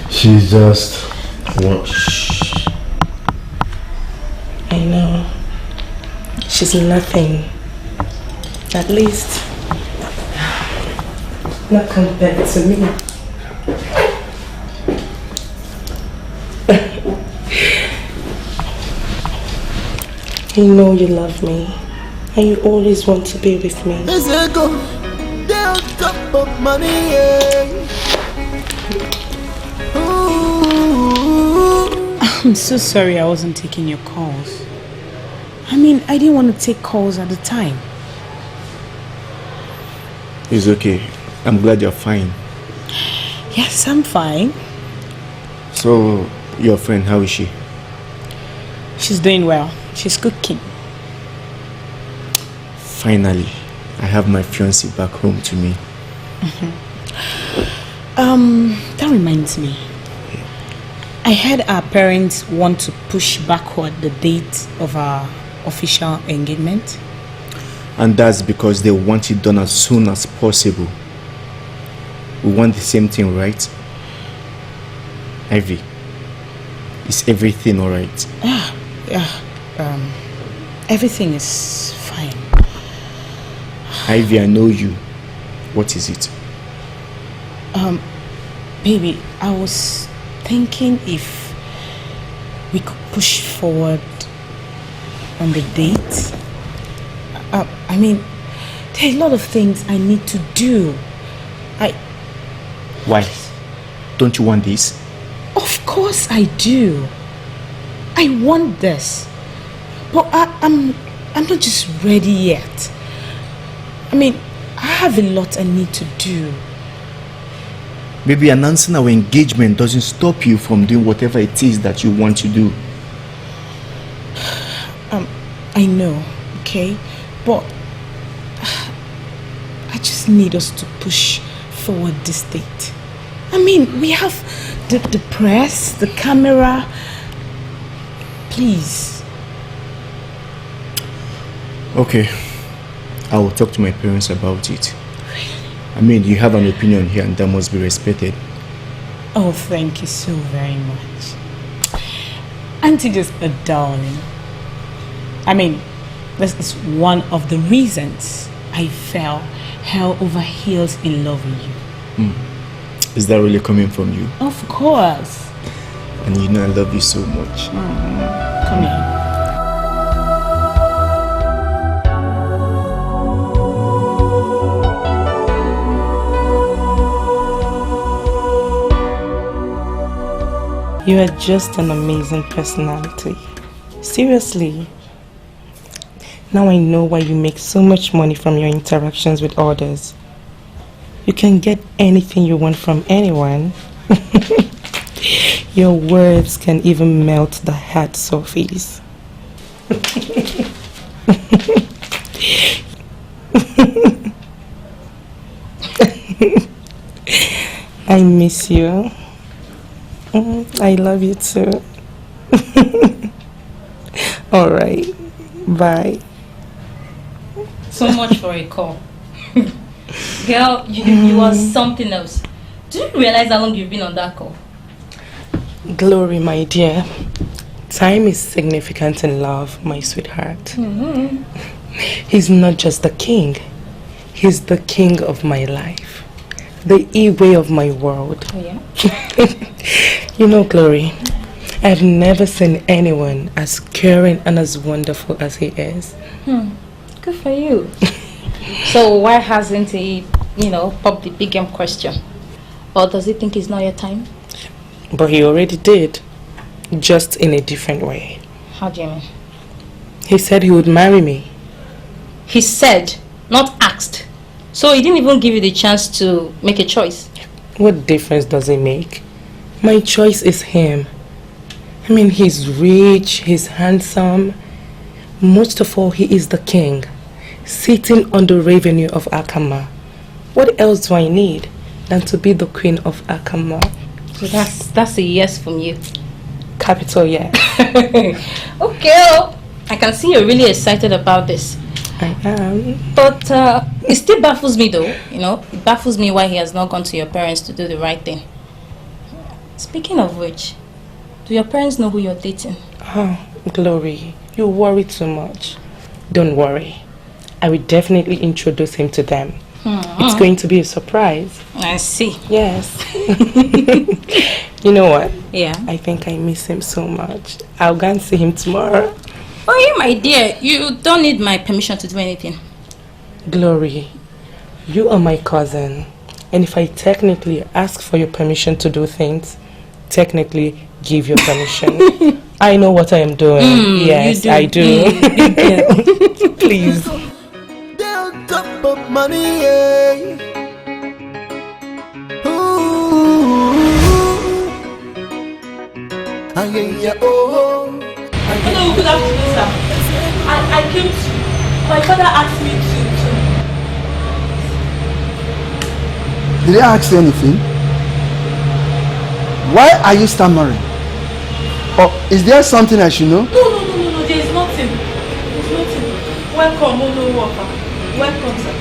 She's just... What? I know. She's nothing. At least, not compared to me. You know you love me, and you always want to be with me. Is it good? They're top of money. I'm so sorry I wasn't taking your calls. I mean, I didn't want to take calls at the time. It's okay. I'm glad you're fine. Yes, I'm fine. So, your friend, how is she? She's doing well. She's cooking. Finally, I have my fiancé back home to me. That reminds me. I heard our parents want to push backward the date of our official engagement. And that's because they want it done as soon as possible. We want the same thing, right? Ivy, is everything alright? Yeah. Everything is fine. Ivy, I know you. What is it? Baby, I was thinking if we could push forward on the date. I mean, there are a lot of things I need to do. Why? Don't you want this? Of course I do. I want this. But I'm not just ready yet. I mean, I have a lot I need to do. Maybe announcing our engagement doesn't stop you from doing whatever it is that you want to do. I know, okay? But I just need us to push forward this date. I mean, we have the press, the camera. Please. Okay. I will talk to my parents about it. I mean, you have an opinion here and that must be respected. Oh, thank you so very much. Auntie just a darling. I mean, this is one of the reasons I fell hell over heels in love with you. Is that really coming from you? Of course. And you know I love you so much. Come here. You are just an amazing personality. Seriously. Now I know why you make so much money from your interactions with others. You can get anything you want from anyone. Your words can even melt the hard surface. I miss you. I love you too. Alright, bye. So much for a call. Girl, you are something else. Do you realize how long you've been on that call? Glory, my dear. Time is significant in love, my sweetheart. He's not just the king. He's the king of my life. The E-way of my world. Oh, yeah? You know, Glory, I've never seen anyone as caring and as wonderful as he is. Good for you. So why hasn't he, popped the big game question? Or does he think it's not your time? But he already did, just in a different way. How do you mean? He said he would marry me. He said, not asked. So he didn't even give you the chance to make a choice. What difference does it make? My choice is him. I mean, he's rich, he's handsome. Most of all, he is the king, sitting on the revenue of Akama. What else do I need than to be the queen of Akama? So that's a yes from you. Capital yes. Okay, I can see you're really excited about this. I am. But it still baffles me though, It baffles me why he has not gone to your parents to do the right thing. Speaking of which, do your parents know who you're dating? Oh, Glory, you worry too much. Don't worry. I will definitely introduce him to them. It's going to be a surprise. I see. Yes. You know what? Yeah. I think I miss him so much. I'll go and see him tomorrow. Oh, yeah, my dear. You don't need my permission to do anything. Glory, you are my cousin. And if I technically ask for your permission to do things, technically give your permission. I know what I am doing. Yes, I do. Please. They're on top of money, yeah. Ooh. oh. Hello, good afternoon, sir. I came to. My father asked me to. Did I ask you anything? Why are you stammering? Or is there something I should know? No, there is nothing. There's nothing. Welcome, welcome, sir.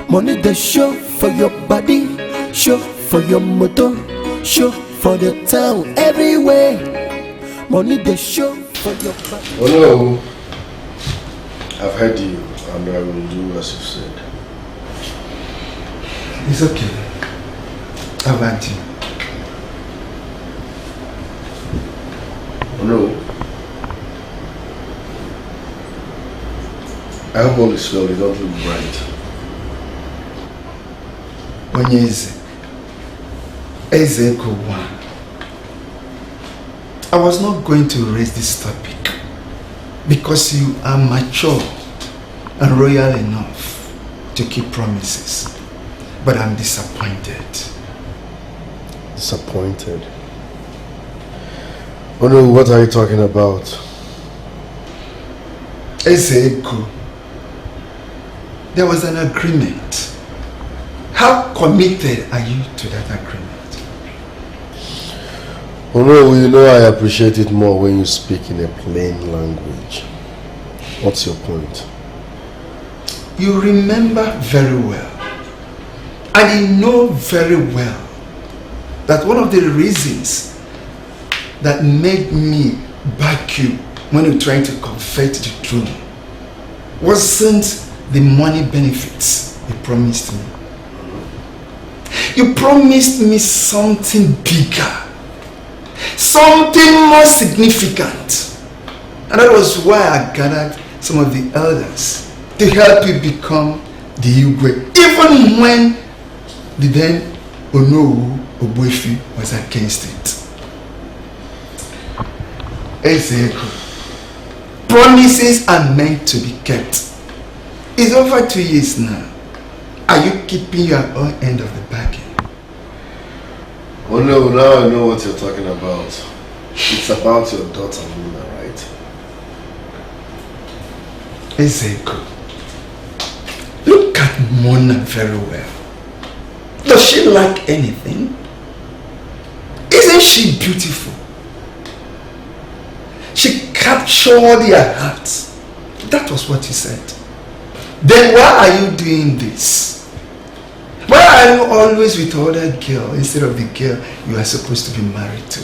Money the show for your body, show for your motor, show for the town, everywhere. Money the show for your body. Oh no, I've heard you and I will do as you said. It's okay. Avanti. Oh no. I hope all is well, you don't look bright. UGEZE. Ezeko 1. I was not going to raise this topic because you are mature and royal enough to keep promises. But I'm disappointed. Disappointed? Oh no, what are you talking about? Ezeko. There was an agreement. How committed are you to that agreement? Oh no, you know I appreciate it more when you speak in a plain language. What's your point? You remember very well, and you know very well, that one of the reasons that made me back you when you were trying to covet the throne wasn't the money benefits you promised me. You promised me something bigger, something more significant. And that was why I gathered some of the elders to help you become the Igwe, even when the then Onowu Ogbuefi was against it. Ezeko, promises are meant to be kept. It's over 2 years now. Are you keeping your own end of the bargain? Oh no, now I know what you're talking about. It's about your daughter, Muna, right? Ezeko, look at Mona very well. Does she lack anything? Isn't she beautiful? She captured your heart. That was what you said. Then why are you doing this? Why are you always with other girl instead of the girl you are supposed to be married to?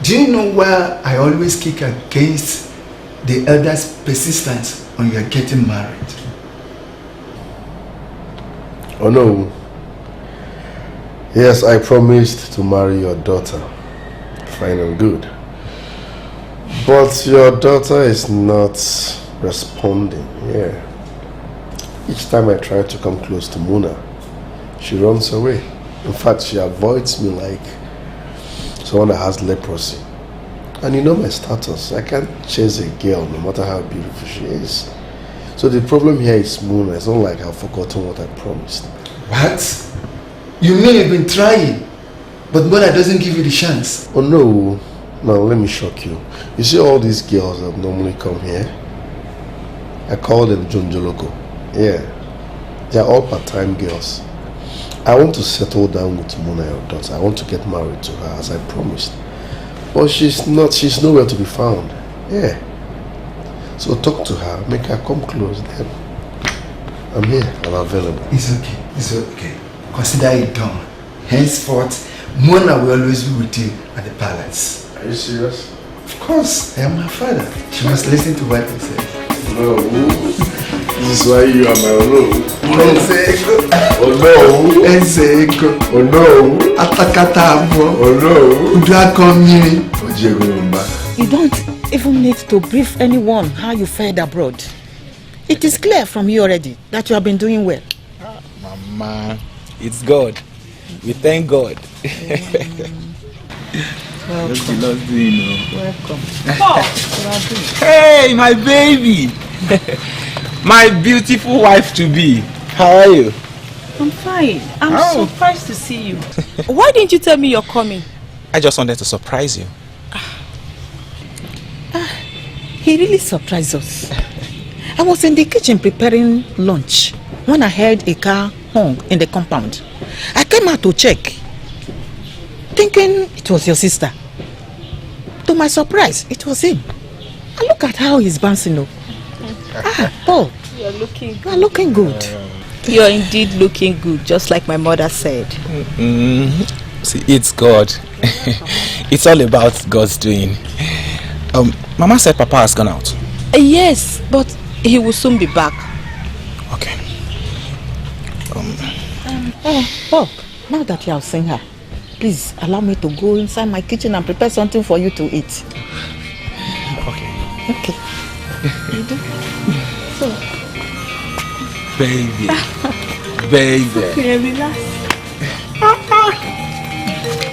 Do you know why I always kick against the elders' persistence on your getting married? Oh no. Yes, I promised to marry your daughter. Fine and good. But your daughter is not responding. Yeah. Each time I try to come close to Muna, she runs away. In fact, she avoids me like someone that has leprosy. And you know my status. I can't chase a girl no matter how beautiful she is. So the problem here is Muna. It's not like I've forgotten what I promised. What? You mean you've been trying, but Muna doesn't give you the chance? Oh no. Now let me shock you. You see all these girls that normally come here? I call them Jonjoloko. Yeah. They are all part-time girls. I want to settle down with Muna, your daughter. I want to get married to her as I promised. But she's nowhere to be found. Yeah. So talk to her, make her come close then. I'm here and available. It's okay. It's okay. Consider it done. Henceforth, Mona will always be with you at the palace. Are you serious? Of course, I am her father. She must listen to what I say. No. This is why you are my own. Ezeko. Oh no. Ezeko. Oh no. Atakata abo. Oh no. Udakomiri. You don't even need to brief anyone how you fared abroad. It is clear from you already that you have been doing well. Mama, it's God. We thank God. Welcome. Welcome. Hey, my baby. My beautiful wife to be. How are you? I'm fine. I'm surprised to see you. Why didn't you tell me you're coming? I just wanted to surprise you. He really surprised us. I was in the kitchen preparing lunch when I heard a car honk in the compound. I came out to check, thinking it was your sister. To my surprise, it was him. And look at how he's bouncing up. Paul, You're looking good. You are looking good. You're indeed looking good, just like my mother said. See, it's God. It's all about God's doing. Mama said Papa has gone out. Yes, but he will soon be back. Okay. Bob, now that you have seen her, please allow me to go inside my kitchen and prepare something for you to eat. Okay. Okay. You do? So. Baby. Baby. Okay, relax.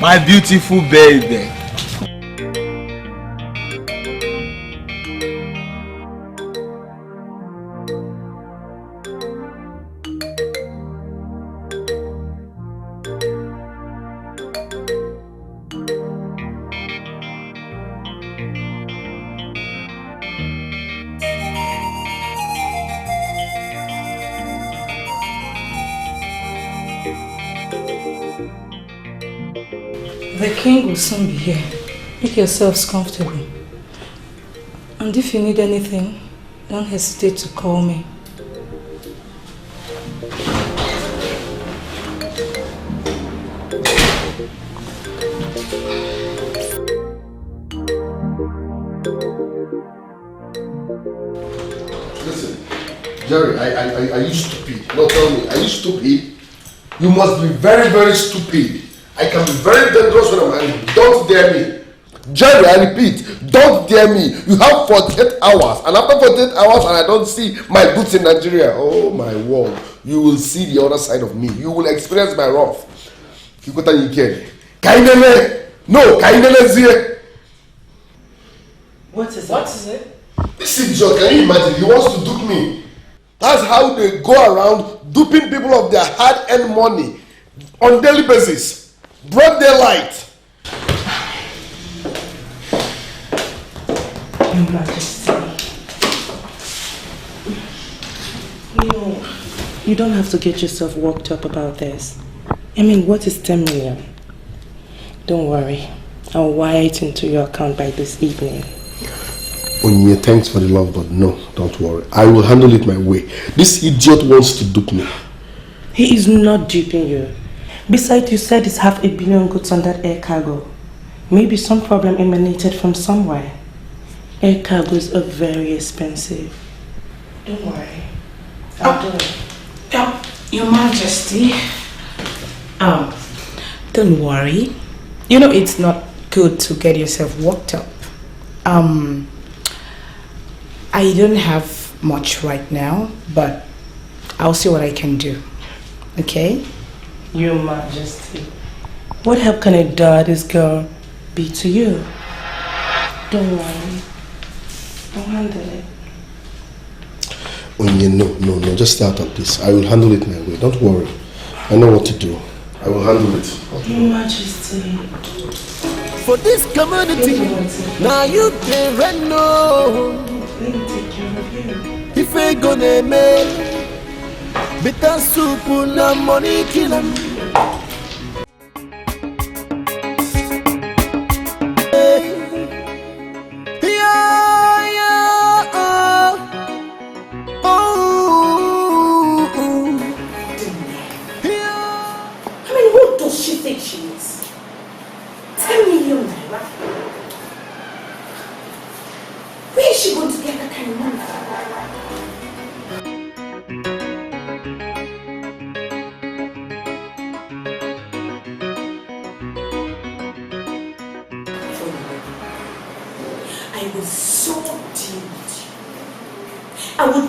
My beautiful baby. The king will soon be here. Make yourselves comfortable. And if you need anything, don't hesitate to call me. Listen, Jerry, are you stupid? No, tell me, are you stupid? You must be very, very stupid. I can be very dangerous when I'm angry. Don't dare me. Jerry, I repeat, don't dare me. You have 48 hours. And after 48 hours and I don't see my boots in Nigeria, oh my word, you will see the other side of me. You will experience my wrath. Kikota Yikere. Kainele! No, Kainele Zie! What is it? This idiot, can you imagine? He wants to dupe me. That's how they go around duping people of their hard-earned money on daily basis. Broad daylight. Your Majesty. No, you don't have to get yourself worked up about this. I mean, what is 10 million? Don't worry. I'll wire it into your account by this evening. Onye, thanks for the love, but no, don't worry. I will handle it my way. This idiot wants to dupe me. He is not duping you. Besides, you said it's 500 million goods on that air cargo. Maybe some problem emanated from somewhere. Air cargos are very expensive. Don't worry. I'll do it. Your Majesty. Don't worry. You know it's not good to get yourself worked up. I don't have much right now, but I'll see what I can do. Okay? Your Majesty. What help can a daughter's girl be to you? Don't worry. I'll handle it. Onye, no, just start up this. I will handle it my way. Don't worry. I know what to do. I will handle it. Your Majesty. For this community, now you can run no. If I gonna make bitter soup na money kill 'em.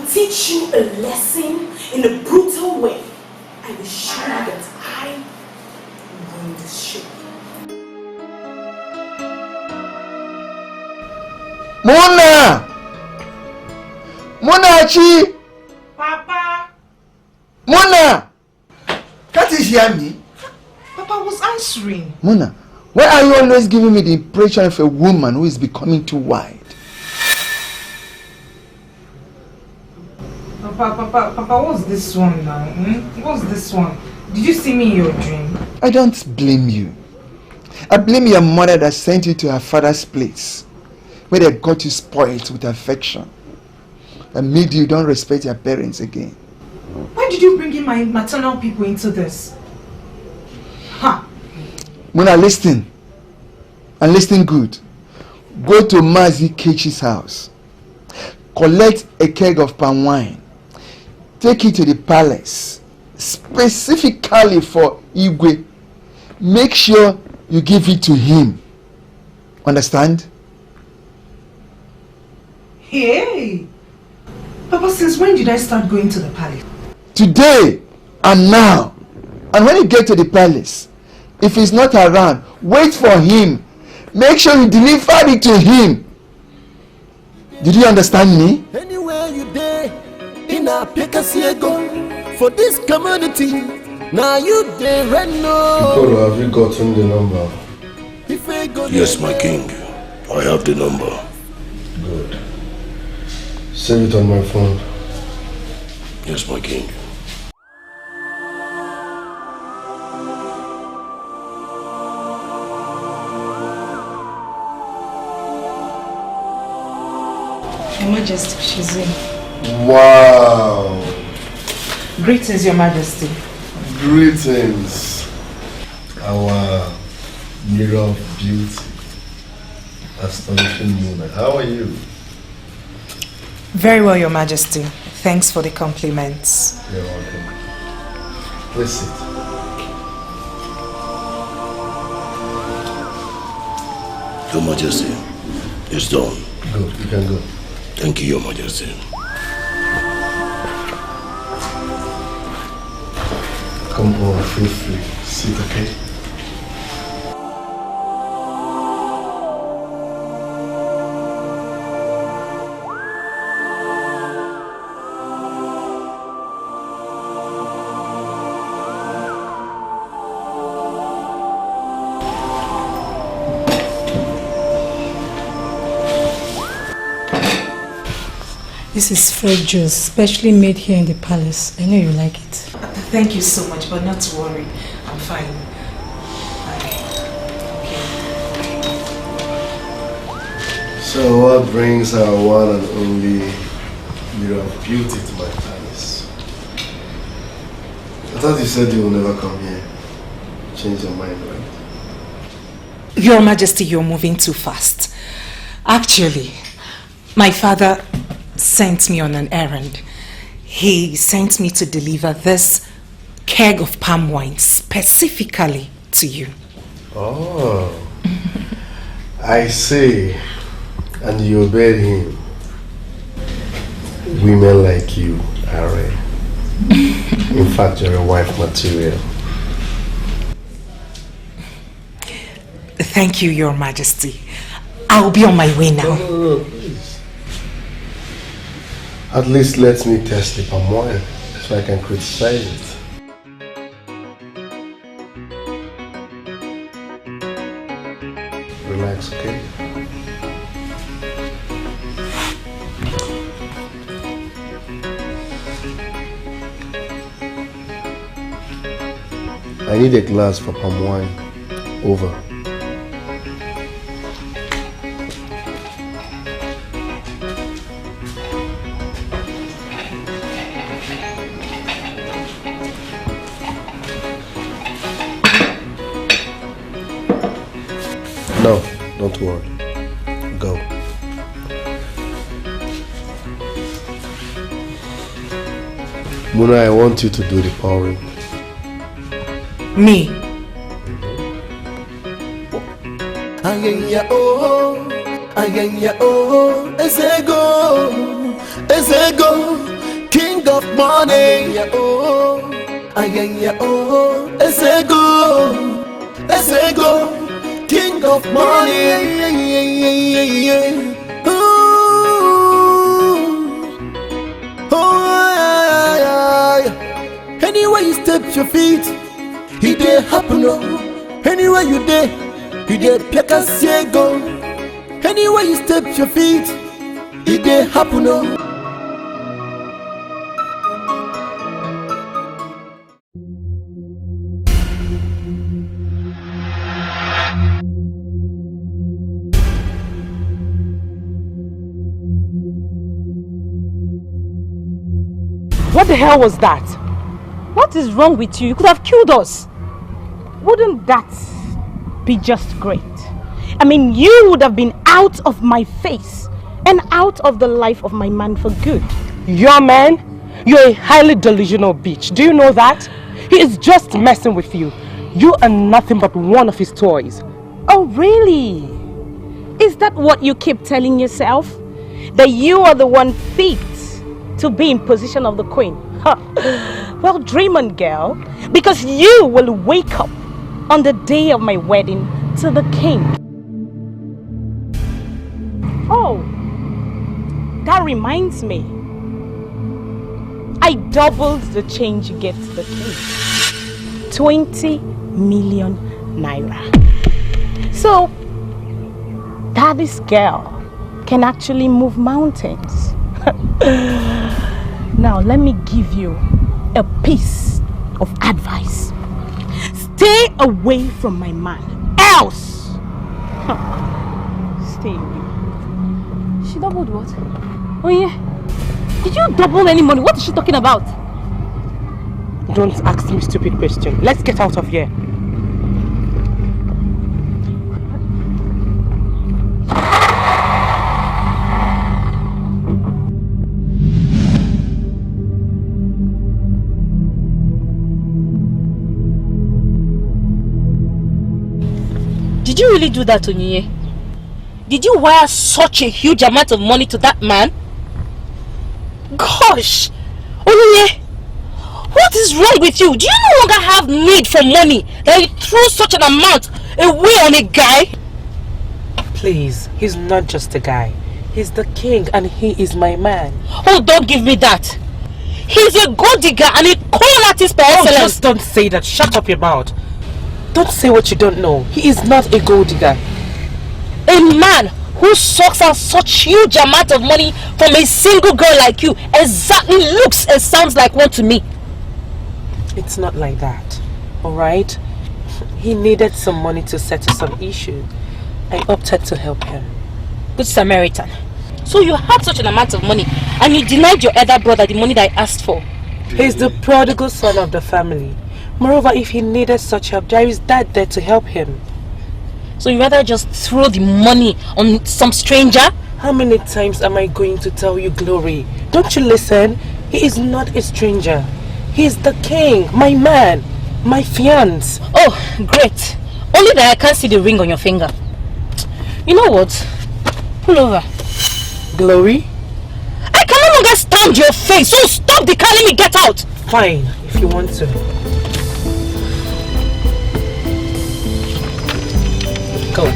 Teach you a lesson in a brutal way. I will show you that I run this show. Munachi! Papa! Muna! Can't you hear me? Papa was answering. Muna, Why are you always giving me the impression of a woman who is becoming too wide? Papa, what's this one now? What's this one? Did you see me in your dream? I don't blame you. I blame your mother that sent you to her father's place, where they got you spoiled with affection and made you don't respect your parents again. Why did you bring in my maternal people into this? Ha! Mona, listen. And listen good. Go to Mazi Kechi's house. Collect a keg of palm wine. Take it to the palace. Specifically for Igwe. Make sure you give it to him. Understand? Hey! Papa, since when did I start going to the palace? Today and now. And when you get to the palace, if he's not around, wait for him. Make sure you deliver it to him. Did you understand me? Anywhere you there, in a Pekasiego, for this community, now you there and no. Nicolo, have you gotten the number? Yes, my king. I have the number. Good. Save it on my phone. Yes, my king. Your Majesty, she's in. Wow. Greetings, Your Majesty. Greetings. Our mirror of beauty. Astonishing moment. How are you? Very well, Your Majesty. Thanks for the compliments. You're welcome. Please sit. Your Majesty, it's done. Good, you can go. Thank you, Your Majesty. Come on, feel free. Sit, okay? This is fruit juice, specially made here in the palace. I know you like it. Thank you so much, but not to worry. I'm fine. So what brings our one and only mirror of beauty to my palace? I thought you said you will never come here. Change your mind, right? Your Majesty, you're moving too fast. Actually, my father sent me on an errand. He sent me to deliver this keg of palm wine specifically to you. Oh, I see. And you obeyed him. Women like you are rare. In fact, you're a wife material. Thank you, Your Majesty. I'll be on my way now. No, please. At least let me test the palm wine so I can criticize it. Relax, okay? I need a glass for palm wine. Over. No, don't worry. Go. Muna, I want you to do the pouring. Me? Ayaya oh, Ezego, king of money. Ayaya oh, Ezego, king of money. Anywhere you step your feet, it dey happen. Anywhere you dey, You dey pick a go. Anywhere you step your feet, it dey happen. Oh. What the hell was that? What is wrong with you? You could have killed us. Wouldn't that be just great? I mean, you would have been out of my face and out of the life of my man for good. Your man? You're a highly delusional bitch. Do you know that? He is just messing with you. You are nothing but one of his toys. Oh, really? Is that what you keep telling yourself? That you are the one fit to be in position of the queen? Huh. Well, dream on, girl, because you will wake up on the day of my wedding to the king. Oh, that reminds me. I doubled the change you get to the king. 20 million naira. So, daddy's girl can actually move mountains. Now, let me give you a piece of advice. Stay away from my man, else. Stay away. She doubled what? Oh yeah. Did you double any money? What is she talking about? Don't ask me stupid question. Let's get out of here. Did you really do that, Onyinye? Did you wire such a huge amount of money to that man? Gosh! Onyinye! What is wrong with you? Do you no longer have need for money that you throw such an amount away on a guy? Please, he's not just a guy. He's the king and he is my man. Oh, don't give me that. He's a gold digger and a con artist by excellence. Just don't say that. Shut up your mouth. Don't say what you don't know. He is not a gold digger. A man who sucks out such huge amount of money from a single girl like you exactly looks and sounds like one to me. It's not like that, alright? He needed some money to settle some issue. I opted to help him. Good Samaritan. So you had such an amount of money and you denied your elder brother the money that I asked for? He's the prodigal son of the family. Moreover, if he needed such help, there is dad there to help him. So you rather just throw the money on some stranger? How many times am I going to tell you, Glory? Don't you listen? He is not a stranger. He is the king, my man, my fiancé. Oh, great. Only that I can't see the ring on your finger. You know what? Pull over. Glory? I can no longer stand your face, so stop declaring me, get out! Fine, if you want to. Go.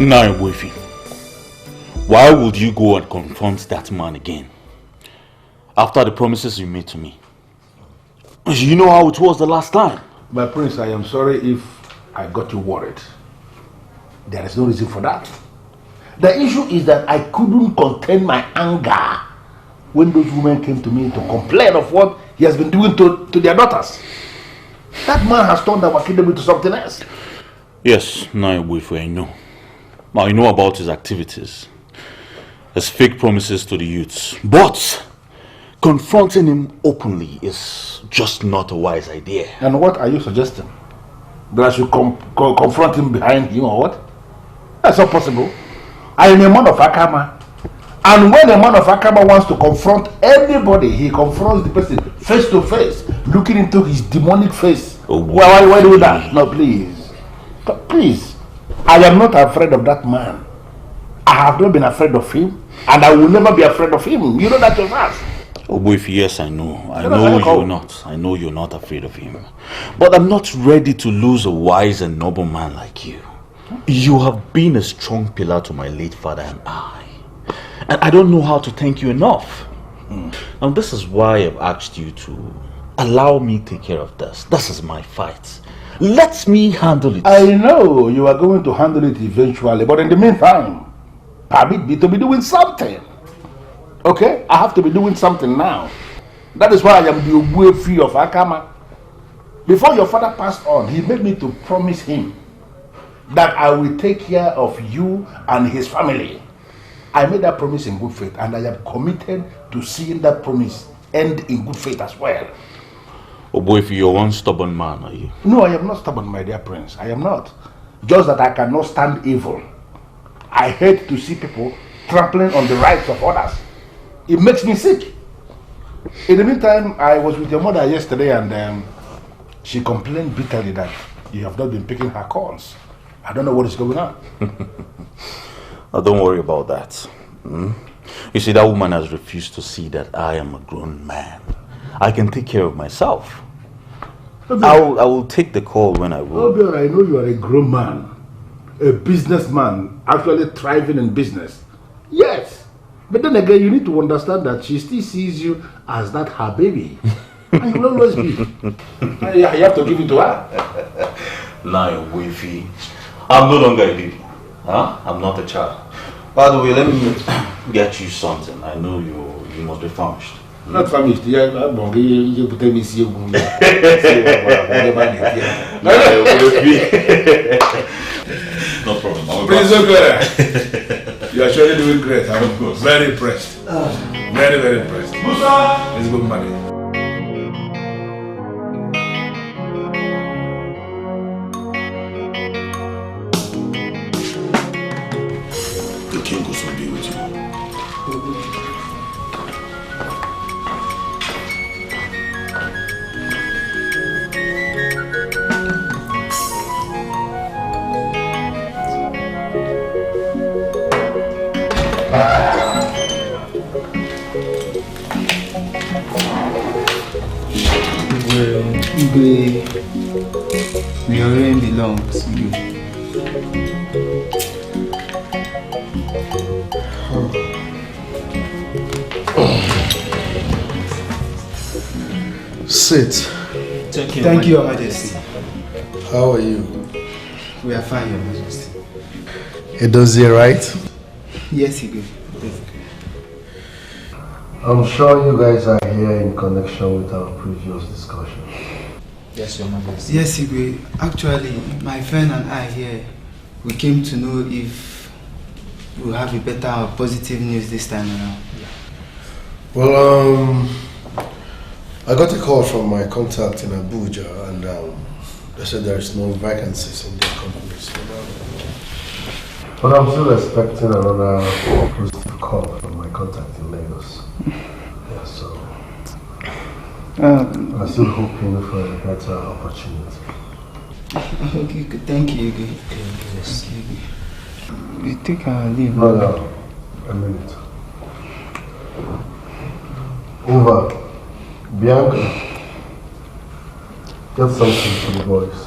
Now, Wifi, why would you go and confront that man again? After the promises you made to me. You know how it was the last time. My prince, I am sorry if I got you worried. There is no reason for that. The issue is that I couldn't contain my anger when those women came to me to complain of what he has been doing to their daughters. That man has turned our kingdom into something else. Yes, now Wifi, I know. I know about his activities, his fake promises to the youths, but confronting him openly is just not a wise idea. And what are you suggesting? That I should confront him behind him or what? That's not possible. I am a man of Akama, and when a man of Akama wants to confront anybody, he confronts the person face to face, looking into his demonic face. Oh, why do that? No, please. Please. I am not afraid of that man. I have not been afraid of him, and I will never be afraid of him. You know that yourself. Oh boy, yes, I know. I know you're not. I know you're not afraid of him. But I'm not ready to lose a wise and noble man like you. You have been a strong pillar to my late father and I. And I don't know how to thank you enough. And this is why I've asked you to allow me to take care of this. This is my fight. Let me handle it. I know you are going to handle it eventually, but in the meantime, permit me to be doing something. Okay? I have to be doing something now. That is why I am the Ogbuefi of Akama. Before your father passed on, he made me to promise him that I will take care of you and his family. I made that promise in good faith, and I am committed to seeing that promise end in good faith as well. Oh boy, if you're one stubborn man, are you? No, I am not stubborn, my dear prince. I am not. Just that I cannot stand evil. I hate to see people trampling on the rights of others. It makes me sick. In the meantime, I was with your mother yesterday, and she complained bitterly that you have not been picking her calls. I don't know what is going on. Oh, don't worry about that. You see, that woman has refused to see that I am a grown man. I can take care of myself. I will take the call when I will. Obiora, I know you are a grown man, a businessman, actually thriving in business. Yes, but then again, you need to understand that she still sees you as that her baby. And you will always be. You have to give it to her. Now, Wifi, I'm no longer a baby. Huh? I'm not a child. By the way, let me get you something. I know you must be famished. Not famished. No problem. Please don't go. You are surely doing great. I'm very impressed. Very, very impressed. It's good money. The king will soon be with you. Your rain belongs to you. Sit. Thank you, Your Majesty. How are you? We are fine, Your Majesty. Edozie, right? Yes, you do. I'm sure you guys are here in connection with our previous discussion. Yes, Your Majesty. Yes, Igwe. Actually, my friend and I here, we came to know if we'll have a better or positive news this time around. Well, I got a call from my contact in Abuja, and they said there is no vacancies in their companies. But I'm still expecting another positive call from my contact in Lagos. Yeah, so I'm still hoping for a better opportunity. Okay, good. Thank you, Igwe. Yes. We take our leave. No, a minute. Over. Bianca, get something for the boys.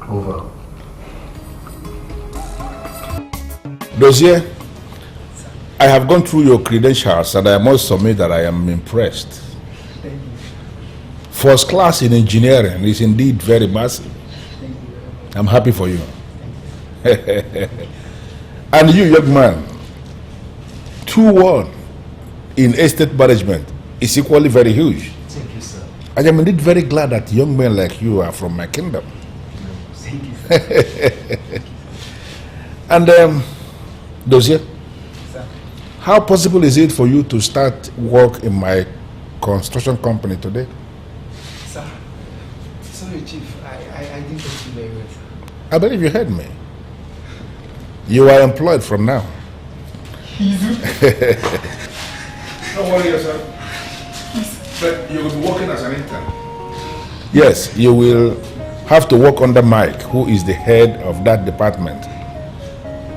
Over. Dozier, I have gone through your credentials and I must submit that I am impressed. First class in engineering is indeed very massive. I'm happy for you. And you, young man, 2-1 in estate management is equally very huge. Thank you, sir. I am indeed very glad that young men like you are from my kingdom. Thank you, sir. And Dozier, how possible is it for you to start work in my construction company today? Sir, sorry, Chief. I didn't get you very well, sir. I believe you heard me. You are employed from now. Don't worry yourself. But you will be working as an intern. Yes, you will have to work under Mike, who is the head of that department.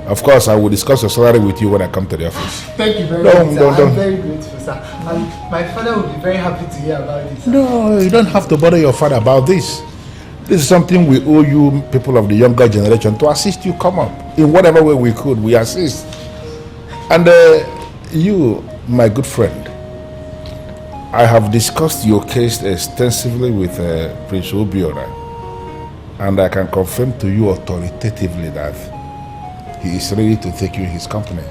Of course, I will discuss your salary with you when I come to the office. Thank you very much, sir. I'm very grateful, sir. And my father will be very happy to hear about this. No, you don't have to bother your father about this. This is something we owe you, people of the younger generation, to assist you come up. In whatever way we could, we assist. And you, my good friend, I have discussed your case extensively with Prince Obiora, and I can confirm to you authoritatively that he is ready to take you in his company.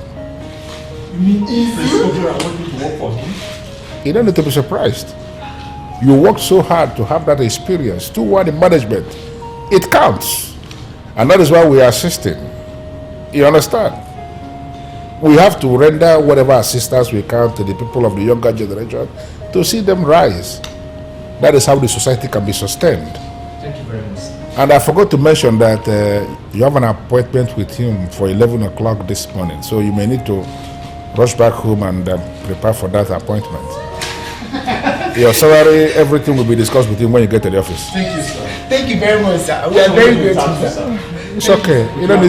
You mean Prince Obiora wants me to work for him? You don't need to be surprised. You worked so hard to have that experience toward the management. It counts. And that is why we are assisting. You understand? We have to render whatever assistance we can to the people of the younger generation to see them rise. That is how the society can be sustained. Thank you very much. And I forgot to mention that you have an appointment with him for 11 o'clock this morning. So you may need to rush back home and prepare for that appointment. Your salary, everything will be discussed with him when you get to the office. Thank you, sir. Thank you very much, sir. We are very grateful, sir. It's okay. You don't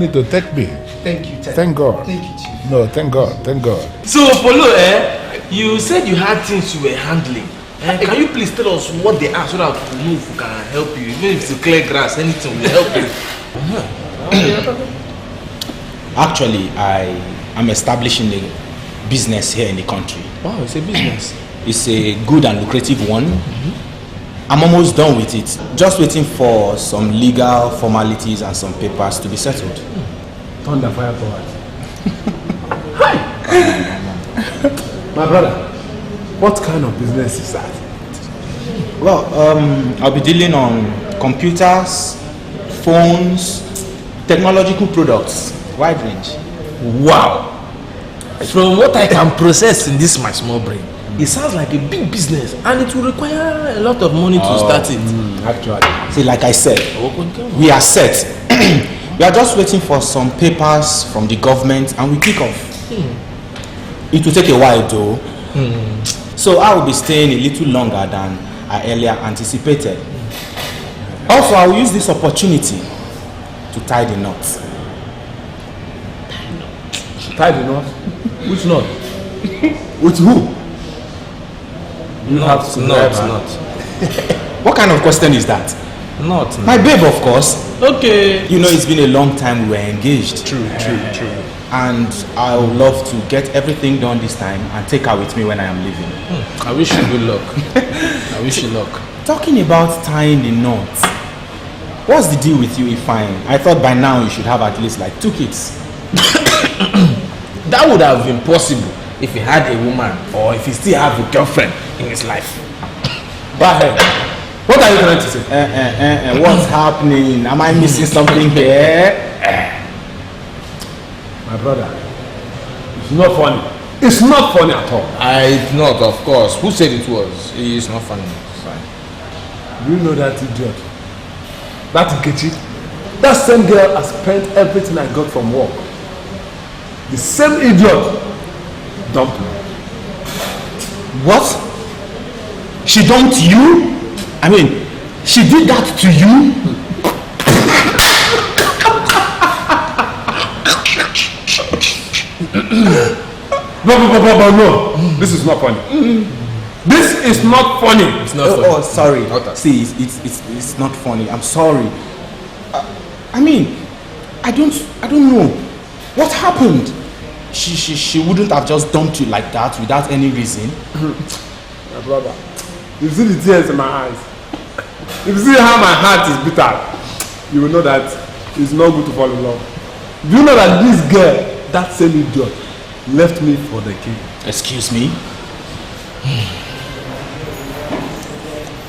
need to take me. Thank you, Chief. Thank God. Thank you, Chief. No, thank God. Thank God. So, Polo, you said you had things you were handling. Can you please tell us what they are so that we know if we can help you? Even if it's to clear grass, anything will help you. Actually, I am establishing a business here in the country. Wow, it's a business. It's a good and lucrative one. I'm almost done with it. Just waiting for some legal formalities and some papers to be settled. Thunder fire forward. Hi! My brother, what kind of business is that? Well, I'll be dealing on computers, phones, technological products, wide range. Wow! From what I can process in this my small brain, it sounds like a big business and it will require a lot of money to start it. Actually. See, like I said, we are set. We are just waiting for some papers from the government and we kick off. It will take a while though. So I will be staying a little longer than I earlier anticipated. Also, I will use this opportunity to tie the knot. Tie the knot? Which knot? With who? You have to not. What kind of question is that? Not. My babe, of course. Okay. You know, it's been a long time we were engaged. True. And I would love to get everything done this time and take her with me when I am leaving. I wish you good luck. I wish you luck. Talking about tying the knot, what's the deal with you, Ifeanyi? I thought by now you should have at least like 2 kids. That would have been possible if he had a woman or if he still have a girlfriend in his life. But what are you trying to say? What's happening? Am I missing something here? My brother, it's not funny. It's not funny at all. It's not, of course. Who said it was? It's not funny. Do you know that idiot? That Nkechi? That same girl has spent everything I got from work. The same idiot dumped me. What? She dumped you? I mean, she did that to you? No. This is not funny. This is not funny. It's not funny. Oh, sorry. See, it's not funny. I'm sorry. I mean, I don't know. What happened? She wouldn't have just dumped you like that without any reason. My brother, you see the tears in my eyes. If you see how my heart is bitter, you will know that it's not good to fall in love. Do you know that this girl, that same idiot, left me for the king? Excuse me?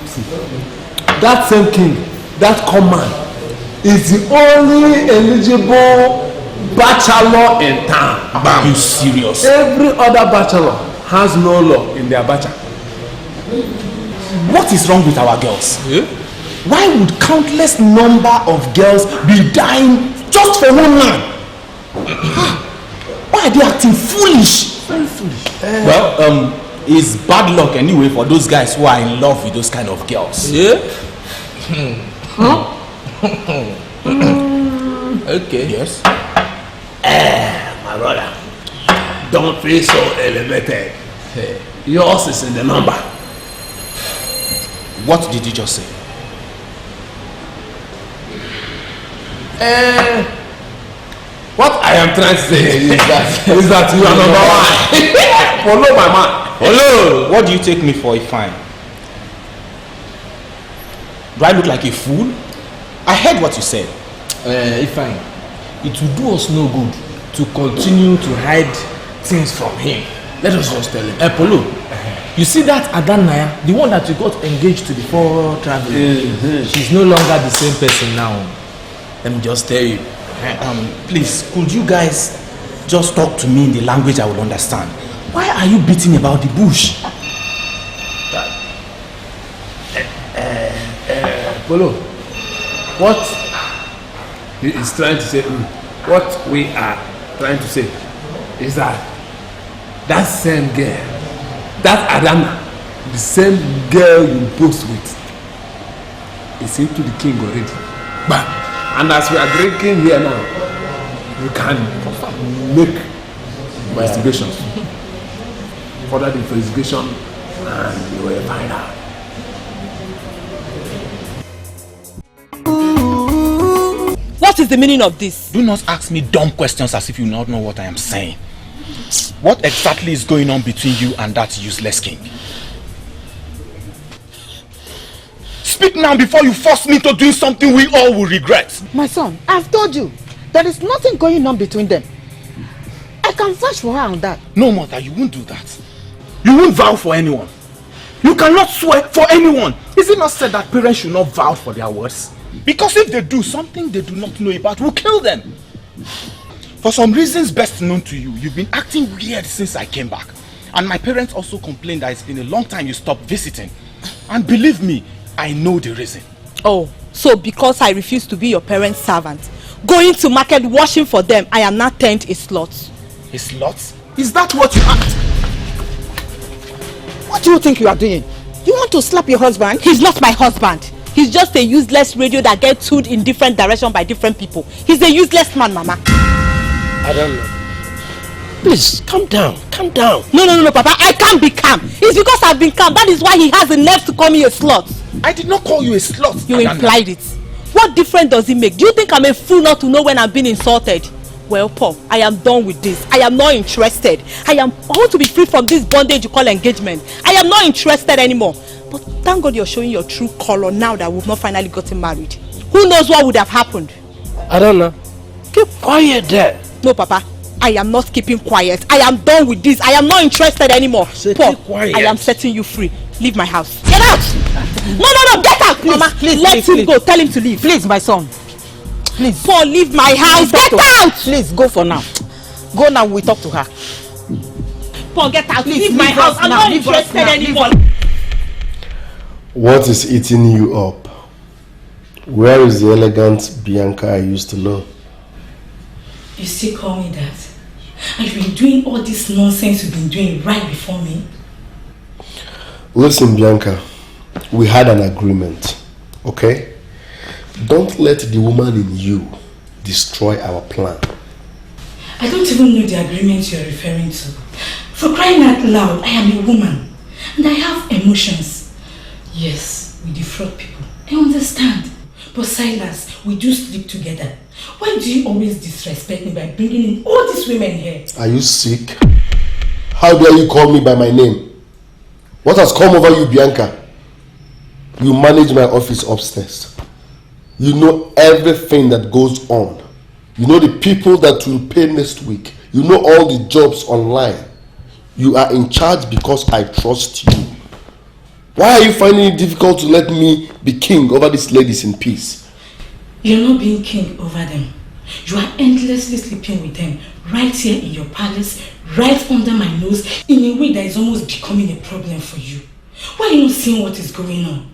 See, that same king, that command, is the only eligible bachelor in town. Are you serious? Every other bachelor has no law in their bachelor. What is wrong with our girls? Why would countless number of girls be dying just for one man? Why are they acting foolish? Very foolish. Well, it's bad luck anyway for those guys who are in love with those kind of girls. Yeah? Okay. Yes? My brother, don't feel so elevated. Yours is in the number. What did you just say? What I am trying to say is that you are number one. Follow my man. Hello! What do you take me for a fine? Do I look like a fool? I heard what you said. Fine. It will do us no good to continue to hide things from him. Let us just tell him. Polo, you see that Adanaya, the one that you got engaged to before traveling, she's no longer the same person now. Let me just tell you. Please, could you guys just talk to me in the language I will understand? Why are you beating about the bush? Polo, what he is trying to say, what we are trying to say is that that same girl, that Adana, the same girl you post with, is into the king already. But, and as we are drinking here now, you can make investigations. Further the investigation, and you will find out. What is the meaning of this? Do not ask me dumb questions as if you not know what I am saying. What exactly is going on between you and that useless king? Speak now before you force me to do something we all will regret. My son, I've told you, there is nothing going on between them. I can vouch for her on that. No, mother, you won't do that. You won't vow for anyone. You cannot swear for anyone. Is it not said that parents should not vow for their words? Because if they do, something they do not know about will kill them. For some reasons best known to you, you've been acting weird since I came back. And my parents also complained that it's been a long time you stopped visiting. And believe me, I know the reason. Oh, so because I refuse to be your parents' servant, going to market washing for them, I am not turned a slut. A slut? Is that what you act? What do you think you are doing? You want to slap your husband? He's not my husband. He's just a useless radio that gets tuned in different directions by different people. He's a useless man, Mama. I don't know. Please, calm down. Calm down. No, Papa. I can't be calm. It's because I've been calm. That is why he has the nerve to call me a slut. I did not call you a slut. You implied it. What difference does it make? Do you think I'm a fool not to know when I'm being insulted? Well, Paul, I am done with this. I am not interested. I want to be free from this bondage you call engagement. I am not interested anymore. But thank God you're showing your true color now that we've not finally gotten married. Who knows what would have happened? I don't know. Keep quiet there. No, Papa. I am not keeping quiet. I am done with this. I am not interested anymore. Paul, I am setting you free. Leave my house. Get out! No, get out, please, Mama. Please, let him go. Tell him to leave. Please, my son. Please. Paul, leave my house. Get out! Please, go for now. Go now, we talk to her. Paul, get out. Please, leave my house. I'm not interested anymore. What is eating you up? Where is the elegant Bianca I used to know? You still call me that? And you've been doing all this nonsense you've been doing right before me? Listen, Bianca, we had an agreement, okay? Don't let the woman in you destroy our plan. I don't even know the agreement you're referring to. For crying out loud, I am a woman. And I have emotions. Yes, we defraud people. I understand. But Silas, we do sleep together. Why do you always disrespect me by bringing in all these women here? Are you sick? How dare you call me by my name? What has come over you, Bianca? You manage my office upstairs. You know everything that goes on. You know the people that will pay next week. You know all the jobs online. You are in charge because I trust you. Why are you finding it difficult to let me be king over these ladies in peace? You're not being king over them. You are endlessly sleeping with them right here in your palace, right under my nose, in a way that is almost becoming a problem for you. Why are you not seeing what is going on?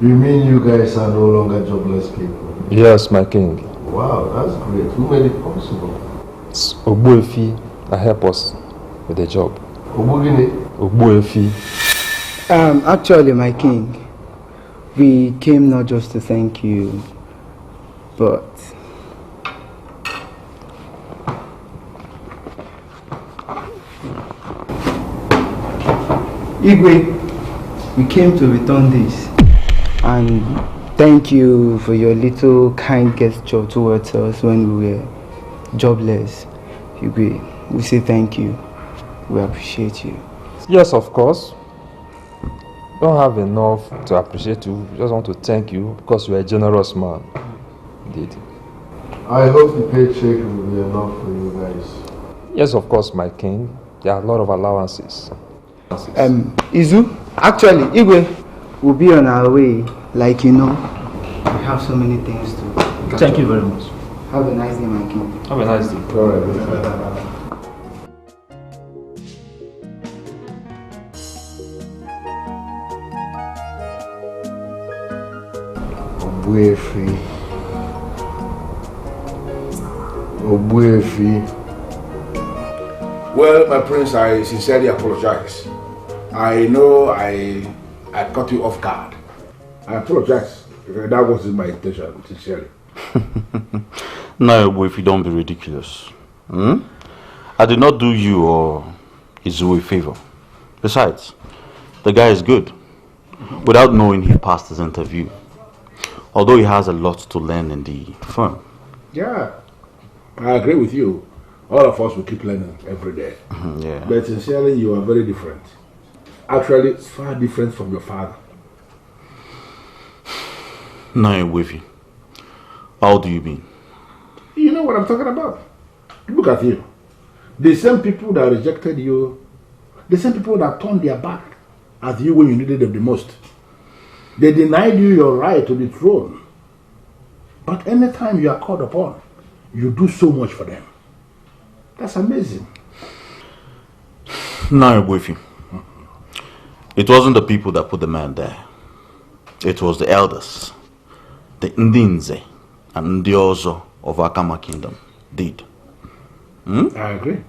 You mean you guys are no longer jobless people? Yes, my king. Wow, that's great. Who made it possible? It's Ogbuefi that helped us with the job. Ogbuegini? Ogbuefi. Actually, my king, we came not just to thank you, but Igwe, we came to return this and thank you for your little kind gesture towards us when we were jobless. Igwe, we say thank you. We appreciate you. Yes, of course. Don't have enough to appreciate you. We just want to thank you because you're a generous man. Indeed. I hope the paycheck will be enough for you guys. Yes, of course, my king. There are a lot of allowances. Izu, actually, Igwe will be on our way. Like you know, we have so many things to. Thank you very much. Have a nice day, my king. Have a nice day. All right. Ogbuefi. Well, my prince, I sincerely apologize. I know I caught you off guard. I apologize. That wasn't my intention, sincerely. No, if you don't be ridiculous. I did not do you or Izu a favor. Besides, the guy is good. Without knowing he passed his interview. Although he has a lot to learn in the firm. Yeah, I agree with you. All of us will keep learning every day. Yeah. But sincerely, you are very different. Actually, it's far different from your father. No, Wavy. How do you mean? You know what I'm talking about. Look at you. The same people that rejected you, the same people that turned their back at you when you needed them the most. They denied you your right to the throne. But anytime you are called upon, you do so much for them. That's amazing. No, Wavy. It wasn't the people that put the man there. It was the elders, the Ndinze and Ndiozo of Akama Kingdom did. I agree.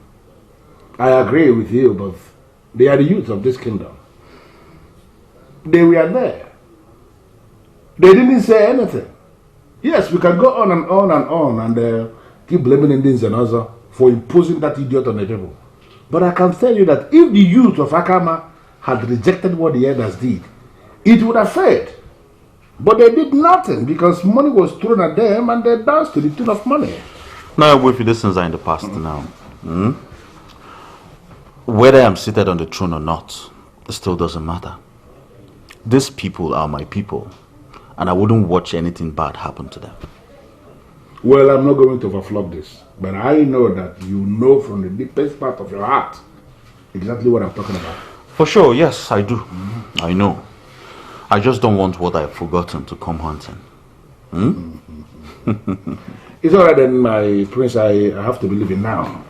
I agree with you, but they are the youth of this kingdom. They were there. They didn't say anything. Yes, we can go on and on and on and keep blaming Indians and others for imposing that idiot on the people. But I can tell you that if the youth of Akama had rejected what the elders did, it would have failed. But they did nothing because money was thrown at them and they danced to the tune of money. Now, if these things are in the past now, whether I'm seated on the throne or not, it still doesn't matter. These people are my people, and I wouldn't watch anything bad happen to them. Well, I'm not going to overflog this, but I know that you know from the deepest part of your heart exactly what I'm talking about. For sure, yes, I do. I know. I just don't want what I've forgotten to come hunting. It's all right then, my prince. I have to be leaving now.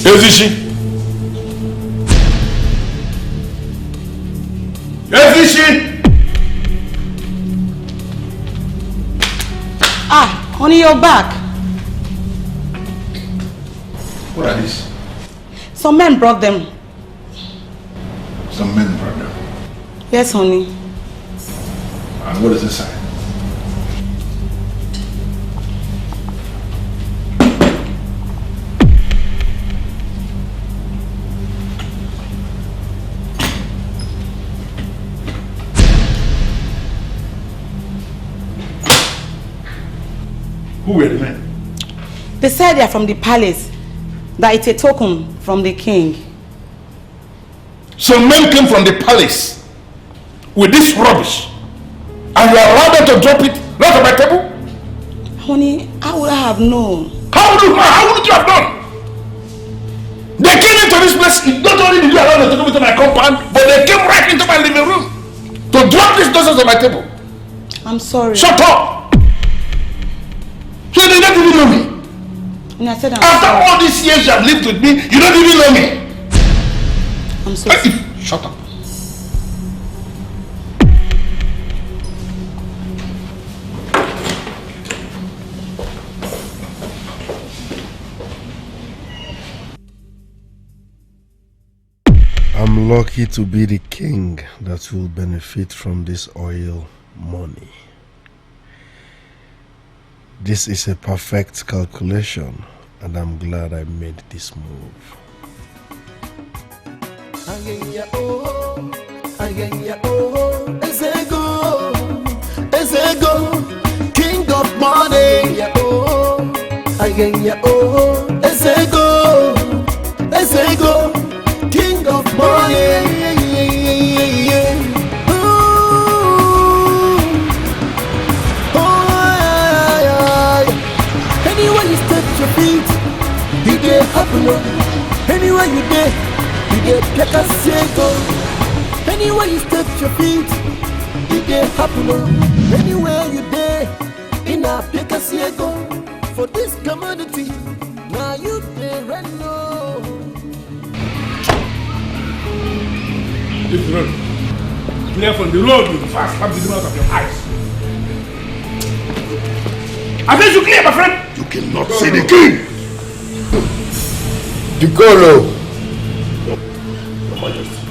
Ezishi! Ezishi! Ah, honey, you're back. What are these? Some men brought them. Some men brought them. Yes, honey. And what is inside? Who were the men? They said they are from the palace, that it's a token from the king. Some men came from the palace with this rubbish, and you allowed them to drop it right on my table? Honey, how would I have known? How would you have known? They came into this place, not only did you allow them to come into my compound, but they came right into my living room to drop this nonsense on my table. I'm sorry. Shut up! So you don't even know me. And I said I'm After sorry. all these years you have lived with me, you don't even know me. I'm sorry. Shut up. I'm lucky to be the king that will benefit from this oil money. This is a perfect calculation, and I'm glad I made this move. Ezego, king of money. Ezego, king of money. Anywhere you step your feet, you get happen. Anywhere you get, you get Epicmaxtv. Anywhere you step your feet, you get happen. Anywhere you there, in Epicmaxtv. For this community, now you there and know. This road. Clear from the road with fast, have the out of your eyes. I said you clear, my friend. You cannot see the king. Piccolo. Your Majesty.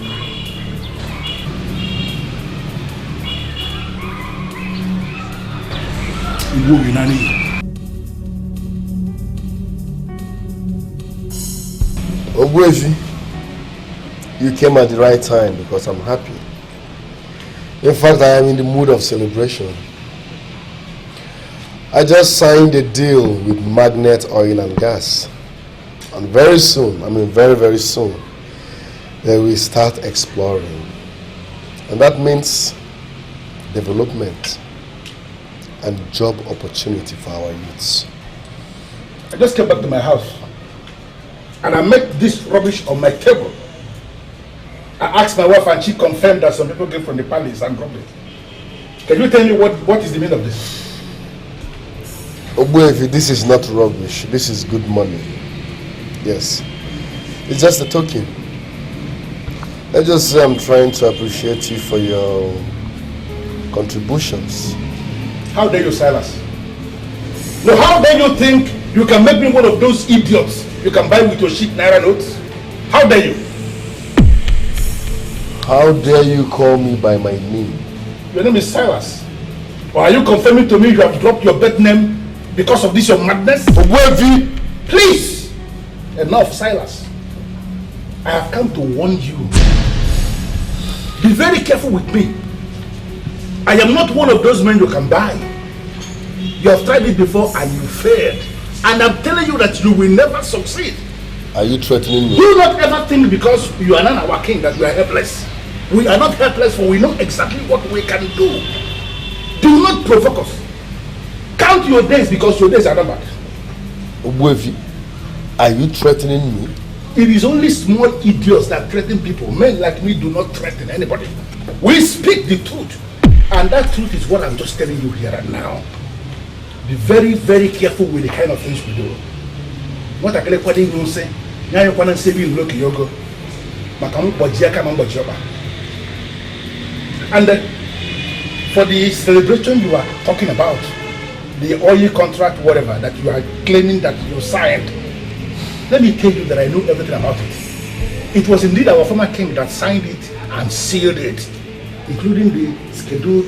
Ogwezi, you came at the right time because I'm happy. In fact, I am in the mood of celebration. I just signed a deal with Magnet Oil and Gas. And very soon, very, very soon, they will start exploring. And that means development and job opportunity for our youths. I just came back to my house and I met this rubbish on my table. I asked my wife and she confirmed that some people came from the palace and dropped it. Can you tell me what is the meaning of this? Ogbuefi, this is not rubbish. This is good money. Yes. It's just a token. Let's just say I'm trying to appreciate you for your contributions. How dare you, Silas? No, how dare you think you can make me one of those idiots you can buy with your shit naira notes? How dare you? How dare you call me by my name? Your name is Silas. Or are you confirming to me you have dropped your birth name because of this your madness? Ogbuefi! Please! Enough, Silas. I have come to warn you. Be very careful with me. I am not one of those men you can buy. You have tried it before and you failed. And I'm telling you that you will never succeed. Are you threatening me? Do not ever think because you are not our king that we are helpless. We are not helpless, for we know exactly what we can do. Do not provoke us. Count your days because your days are numbered. Ogbuefi, are you threatening me? It is only small idiots that threaten people. Men like me do not threaten anybody. We speak the truth. And that truth is what I'm just telling you here and now. Be very, very careful with the kind of things we do. What I can say, now you can say we look yoga. And for the celebration you are talking about, the oil contract, whatever, that you are claiming that you signed, let me tell you that I know everything about it. It was indeed our former king that signed it and sealed it, including the scheduled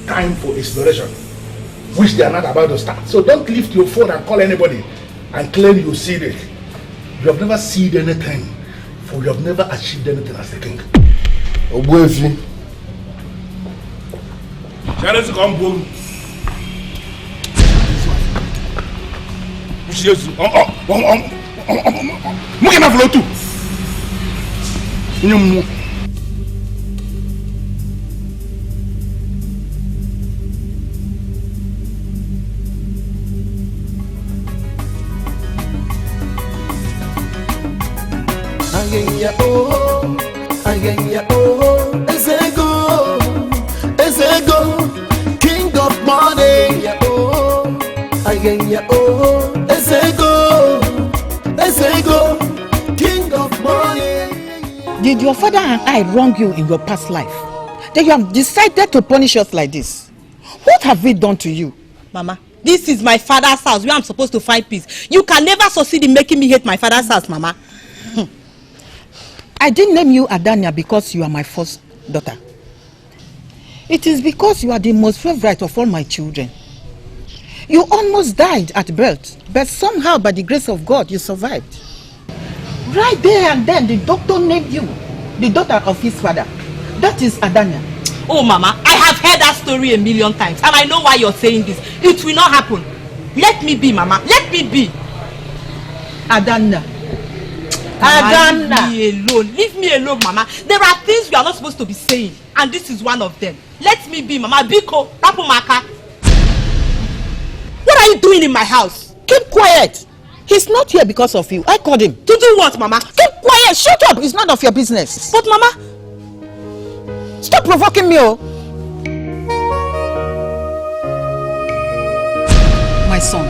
time for exploration, which they are not about to start. So don't lift your phone and call anybody and claim you sealed it. You have never sealed anything, for you have never achieved anything as the king. Ogbuefi. Charles Gombo. Look at flow too. Ezego, money. Ezego, king of money. Did your father and I wrong you in your past life? That you have decided to punish us like this? What have we done to you? Mama, this is my father's house where I'm supposed to find peace. You can never succeed in making me hate my father's house, Mama. I didn't name you Adania because you are my first daughter. It is because you are the most favorite of all my children. You almost died at birth, but somehow by the grace of God you survived. Right there and then the doctor named you the daughter of his father. That is Adania. Oh Mama, I have heard that story a million times and I know why you're saying this. It will not happen. Let me be, Mama. Let me be. Adana. Adana. Leave me alone. Leave me alone, Mama. There are things we are not supposed to be saying and this is one of them. Let me be, Mama. Biko, Rapumaka. What are you doing in my house? Keep quiet. He's not here because of you. I called him. To do what, Mama? Keep quiet. Shut up. It's none of your business. But Mama, stop provoking me, oh. My son,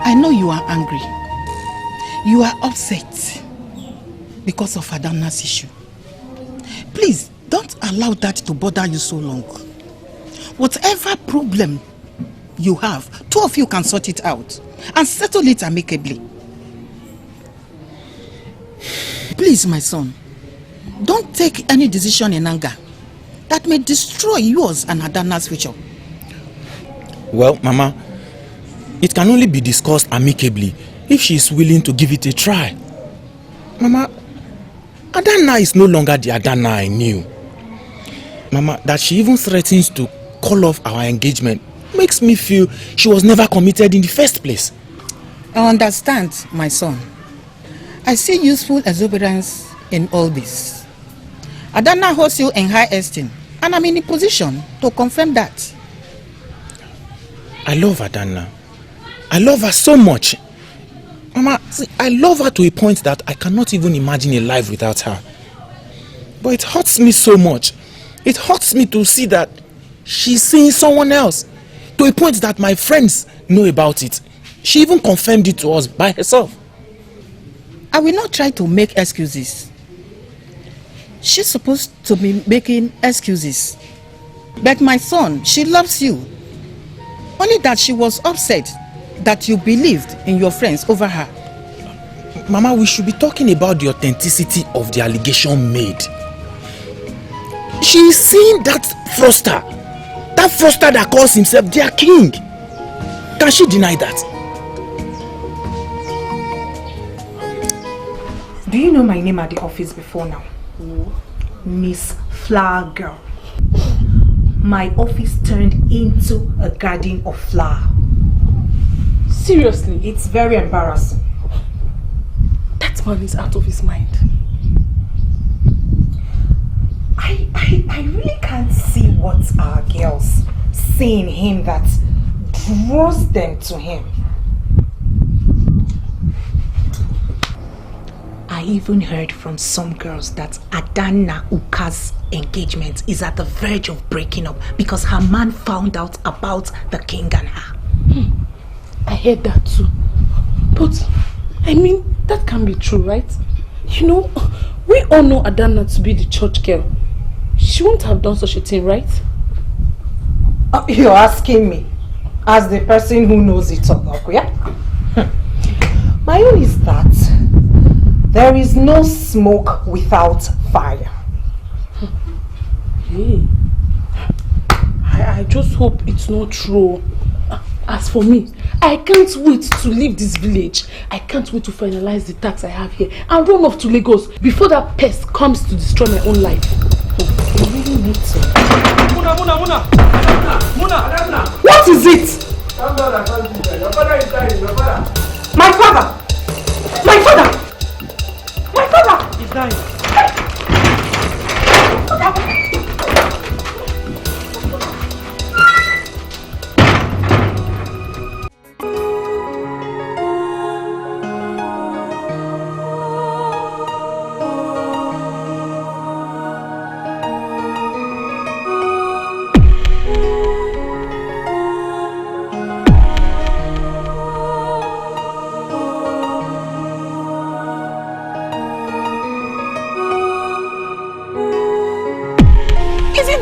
I know you are angry. You are upset because of Adana's issue. Please, don't allow that to bother you so long. Whatever problem you have, two of you can sort it out and settle it amicably. Please, my son, don't take any decision in anger that may destroy yours and Adana's future. Well, Mama, it can only be discussed amicably if she is willing to give it a try. Mama, Adana is no longer the Adana I knew. Mama, that she even threatens to call off our engagement makes me feel she was never committed in the first place. I understand, my son. I see useful exuberance in all this. Adana holds you in high esteem, and I'm in a position to confirm that. I love Adana. I love her so much. Mama, see, I love her to a point that I cannot even imagine a life without her. But it hurts me so much. It hurts me to see that she's seeing someone else. To a point that my friends know about it. She even confirmed it to us by herself. I will not try to make excuses. She's supposed to be making excuses. But my son, she loves you. Only that she was upset that you believed in your friends over her. Mama, we should be talking about the authenticity of the allegation made. She is seeing that froster. That froster that calls himself their king. Can she deny that? Do you know my name at the office before now? Miss Flower Girl. My office turned into a garden of flower. Seriously? It's very embarrassing. That man is out of his mind. I really can't see what our girls see in him that draws them to him. I even heard from some girls that Adana Uka's engagement is at the verge of breaking up because her man found out about the king and her. I heard that too. But, I mean, that can be true, right? You know, we all know Adana to be the church girl. She won't have done such a thing, right? You're asking me, as the person who knows it all, okay? My own is that there is no smoke without fire. Hey. I just hope it's not true. As for me, I can't wait to leave this village. I can't wait to finalize the tax I have here and run off to Lagos before that pest comes to destroy my own life. I really need to. Muna! What is it? Your father is dying. Your father. My father! My father! My father! He's dying.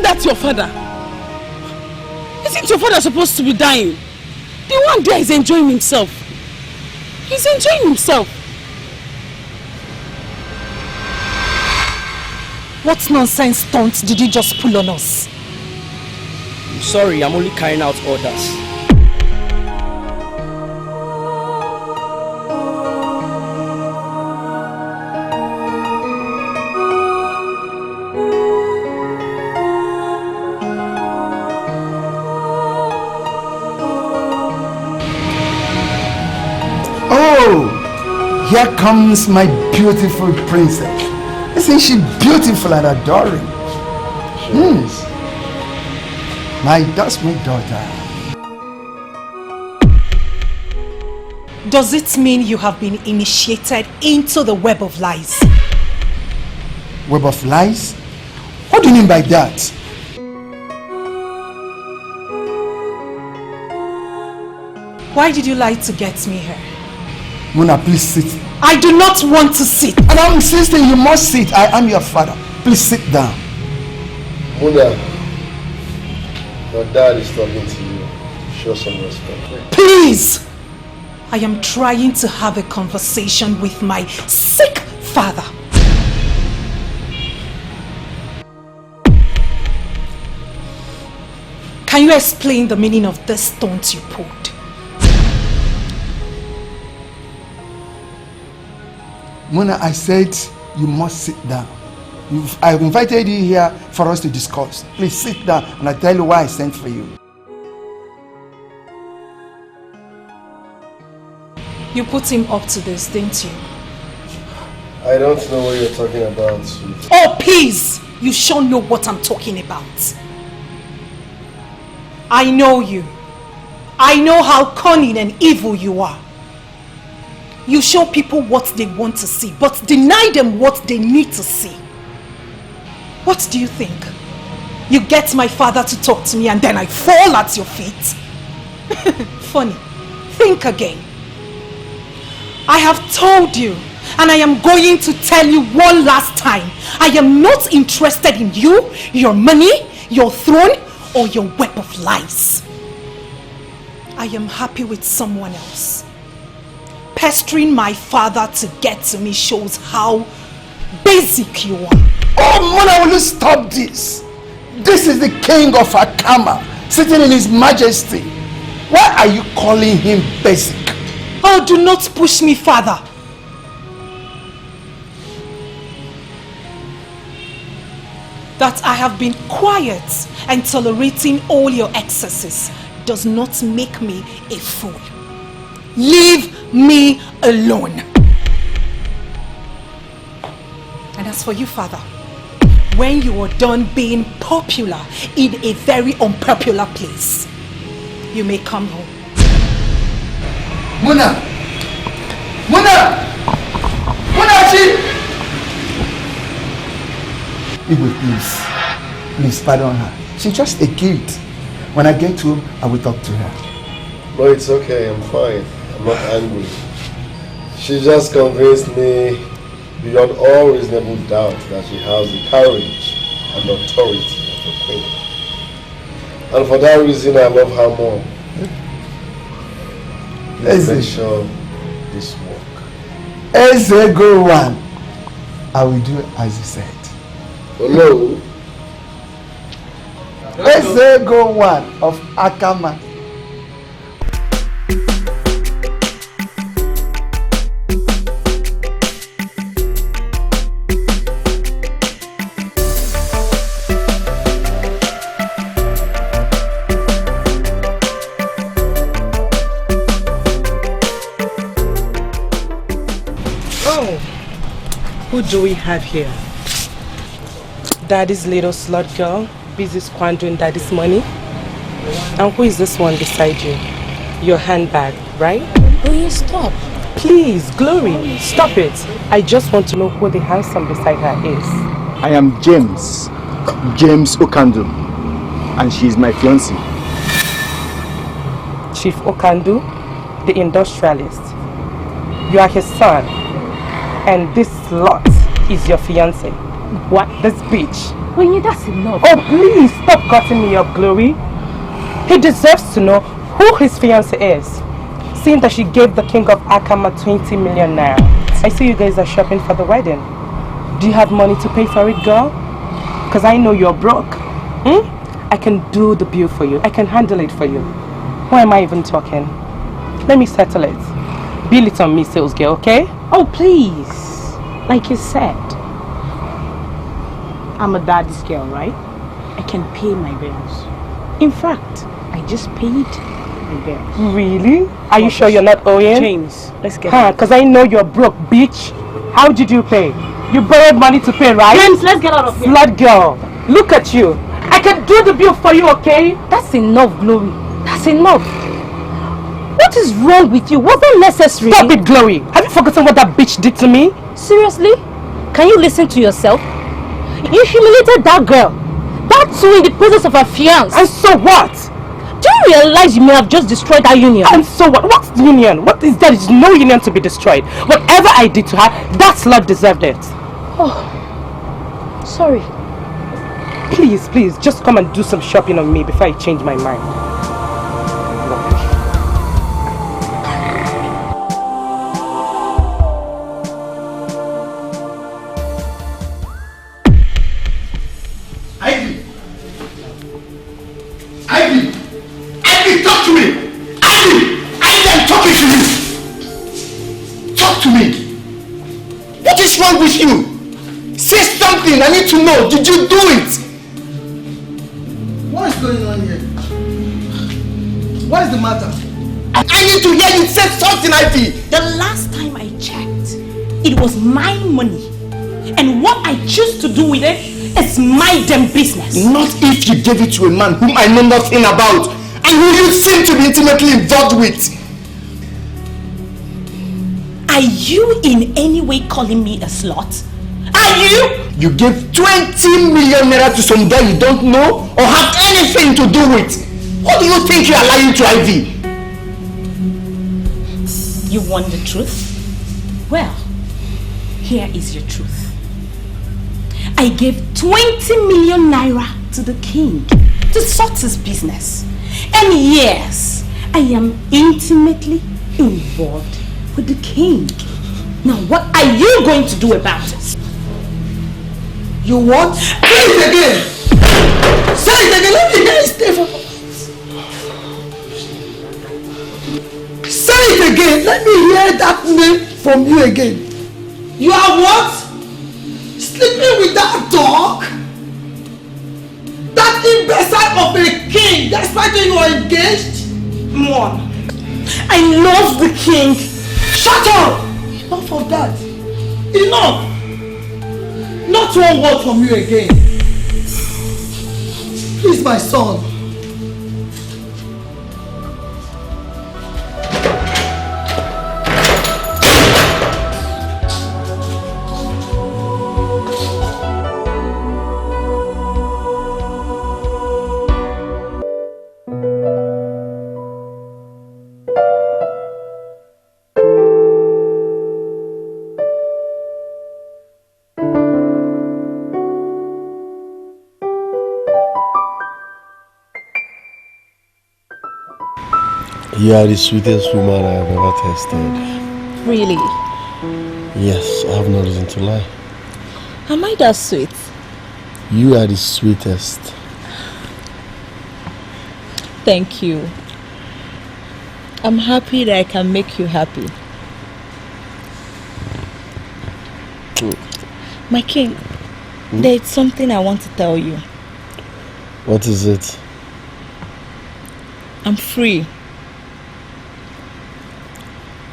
that your father? Isn't your father supposed to be dying? The one there is enjoying himself. He's enjoying himself. What nonsense stunt did you just pull on us? I'm sorry, I'm only carrying out orders. Oh, here comes my beautiful princess. Isn't she beautiful and adoring? Yes. That's my daughter. Does it mean you have been initiated into the web of lies? Web of lies? What do you mean by that? Why did you lie to get me here? Mona, please sit. I do not want to sit. And I'm insisting you must sit. I am your father. Please sit down. Mona, your dad is talking to you. Show some respect. Please! I am trying to have a conversation with my sick father. Can you explain the meaning of this stunt you pulled? Mona, I said you must sit down. I invited you here for us to discuss. Please sit down and I'll tell you why I sent for you. You put him up to this, didn't you? I don't know what you're talking about, sweet. Oh, please! You sure know what I'm talking about. I know you. I know how cunning and evil you are. You show people what they want to see, but deny them what they need to see. What do you think? You get my father to talk to me and then I fall at your feet? Funny. Think again. I have told you, and I am going to tell you one last time, I am not interested in you, your money, your throne, or your web of lies. I am happy with someone else. Pestering my father to get to me shows how basic you are. Oh, Mona, will you stop this? This is the king of Akama, sitting in his majesty. Why are you calling him basic? Oh, do not push me, father. That I have been quiet and tolerating all your excesses does not make me a fool. Leave me alone. And as for you, father, when you are done being popular in a very unpopular place, you may come home. Mona! Mona! Munachi! Igwe, please. Please pardon her. She's just a kid. When I get home, I will talk to her. No, it's okay. I'm fine. I'm not angry. She just convinced me beyond all reasonable doubt that she has the courage and authority of a queen. And for that reason, I love her more. Please make sure this work. Eze go one. I will do as you said. Hello? Eze go one of Akama. Who do we have here? Daddy's little slut girl, busy squandering daddy's money. And who is this one beside you? Your handbag, right? Will you stop? Please, Glory, stop it. I just want to know who the handsome beside her is. I am James Okandu, and she is my fiancée. Chief Okandu, the industrialist. You are his son, and this slut is your fiancé. What? This bitch? When that's enough. Oh, please stop cutting me up, Glory. He deserves to know who his fiancée is, seeing that she gave the king of Akama 20 million naira. I see you guys are shopping for the wedding. Do you have money to pay for it, girl? Because I know you're broke. I can do the bill for you. I can handle it for you. Why am I even talking? Let me settle it. Bill it on me, sales girl, okay? Oh, please. Like you said, I'm a daddy's girl, right? I can pay my bills. In fact, I just paid my bills. Really? Are you sure you're not owing? James, let's get it. Because I know you're broke, bitch. How did you pay? You borrowed money to pay, right? James, let's get out of here. Slut girl, look at you. I can do the bill for you, okay? That's enough, Glory. That's enough. What is wrong with you? Was that necessary? Stop it, Glory. Have you forgotten what that bitch did to me? Seriously? Can you listen to yourself? You humiliated that girl. That too in the presence of her fiancé. And so what? Do you realize you may have just destroyed that union? And so what? What's the union? What is there? Is no union to be destroyed. Whatever I did to her, that slut deserved it. Oh, sorry. Please, please, just come and do some shopping on me before I change my mind. With you, say something. I need to know. Did you do it? What is going on here? What is the matter? I need to hear you say something, Ivy. The last time I checked, it was my money, and what I choose to do with it is my damn business. Not if you gave it to a man whom I know nothing about and who you seem to be intimately involved with. Are you in any way calling me a slut? Are you? You gave 20 million naira to some guy you don't know or have anything to do with. What do you think you are lying to, Ivy? You want the truth? Well, here is your truth. I gave 20 million naira to the king to sort his business. And yes, I am intimately involved with the king. Now what are you going to do about it? You what? Say it again! Say it again! Let me hear it stay for say it again! Let me hear that name from you again. You are what? Sleeping with that dog? That imbecile of a king despite you are engaged? Mom, I love the king. Shut up! Enough of that. Enough! Not one word from you again. Please, my son. You are the sweetest woman I have ever tasted. Really? Yes, I have no reason to lie. Am I that sweet? You are the sweetest. Thank you. I'm happy that I can make you happy. My king, there is something I want to tell you. What is it? I'm free.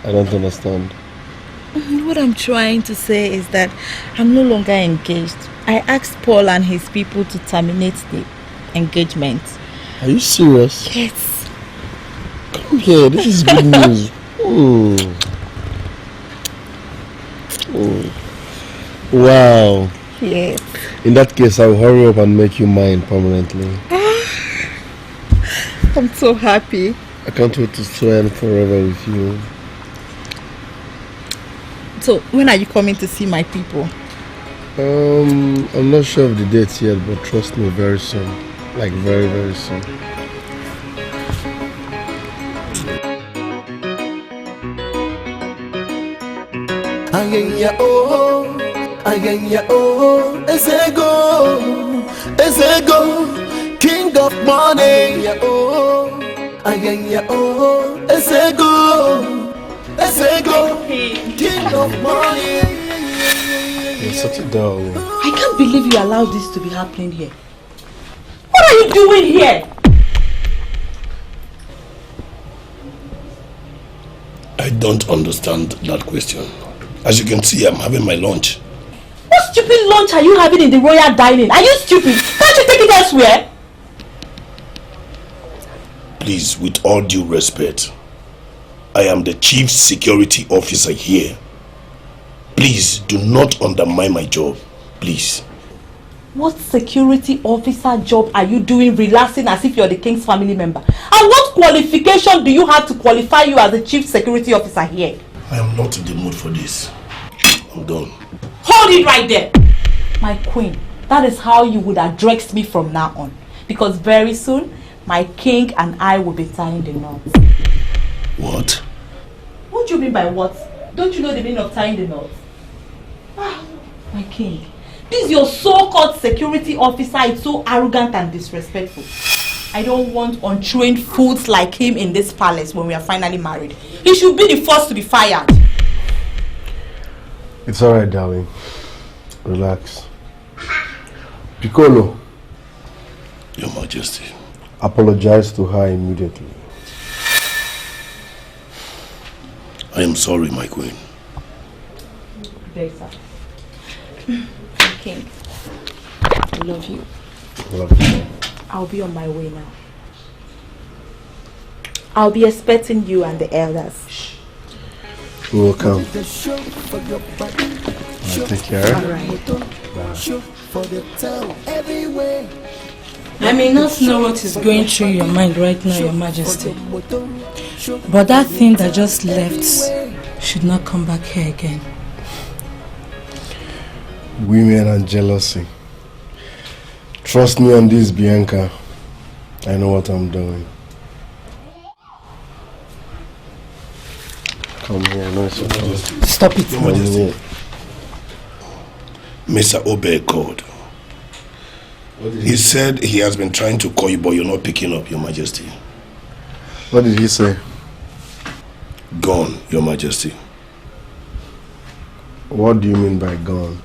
I don't understand. What I'm trying to say is that I'm no longer engaged. I asked Paul and his people to terminate the engagement. Are you serious? Yes. Come here, this is good news. Wow. Yes. In that case, I'll hurry up and make you mine permanently. I'm so happy. I can't wait to spend forever with you. So, when are you coming to see my people? I'm not sure of the date yet, but trust me, very soon. Like very, very soon. Ayaya oh, Ezego, king of money. Ayaya oh, Ezego, king of money. You're such a darling. I can't believe you allowed this to be happening here. What are you doing here? I don't understand that question. As you can see, I'm having my lunch. What stupid lunch are you having in the royal dining? Are you stupid? Can't you take it elsewhere? Please, with all due respect, I am the chief security officer here. Please, do not undermine my job. Please. What security officer job are you doing relaxing as if you're the king's family member? And what qualification do you have to qualify you as the chief security officer here? I am not in the mood for this. I'm done. Hold it right there! My queen, that is how you would address me from now on. Because very soon, my king and I will be tying the knots. What? What do you mean by what? Don't you know the meaning of tying the knots? Ah, my king. This your so-called security officer is so arrogant and disrespectful. I don't want untrained fools like him in this palace when we are finally married. He should be the first to be fired. It's alright, darling. Relax. Piccolo. Your Majesty. Apologize to her immediately. I am sorry, my queen. Very sorry. King, I love you. Love you. I'll be on my way now. I'll be expecting you and the elders. We will come. Take care. Alright. I may not know what is going through your mind right now, Your Majesty. But that thing that just left should not come back here again. Women and jealousy. Trust me on this, Bianca. I know what I'm doing. Come here, no, stop it. Your Majesty. Mr. Obey called. He said he has been trying to call you, but you're not picking up, Your Majesty. What did he say? Gone, Your Majesty. What do you mean by gone?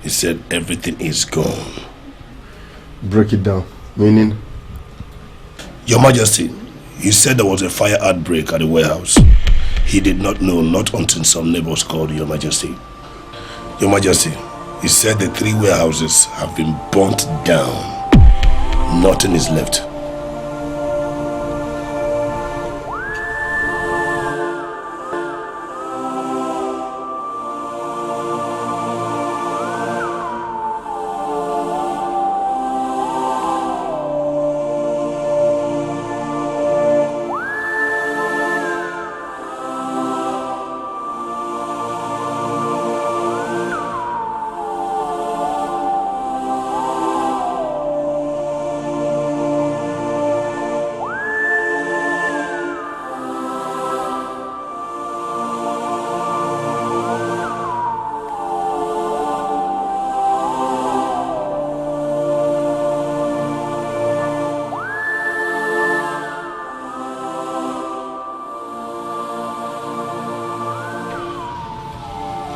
He said everything is gone. Break it down. Meaning? Your Majesty, he said there was a fire outbreak at the warehouse. He did not know, not until some neighbors called, Your Majesty. Your Majesty, he said the 3 warehouses have been burnt down. Nothing is left.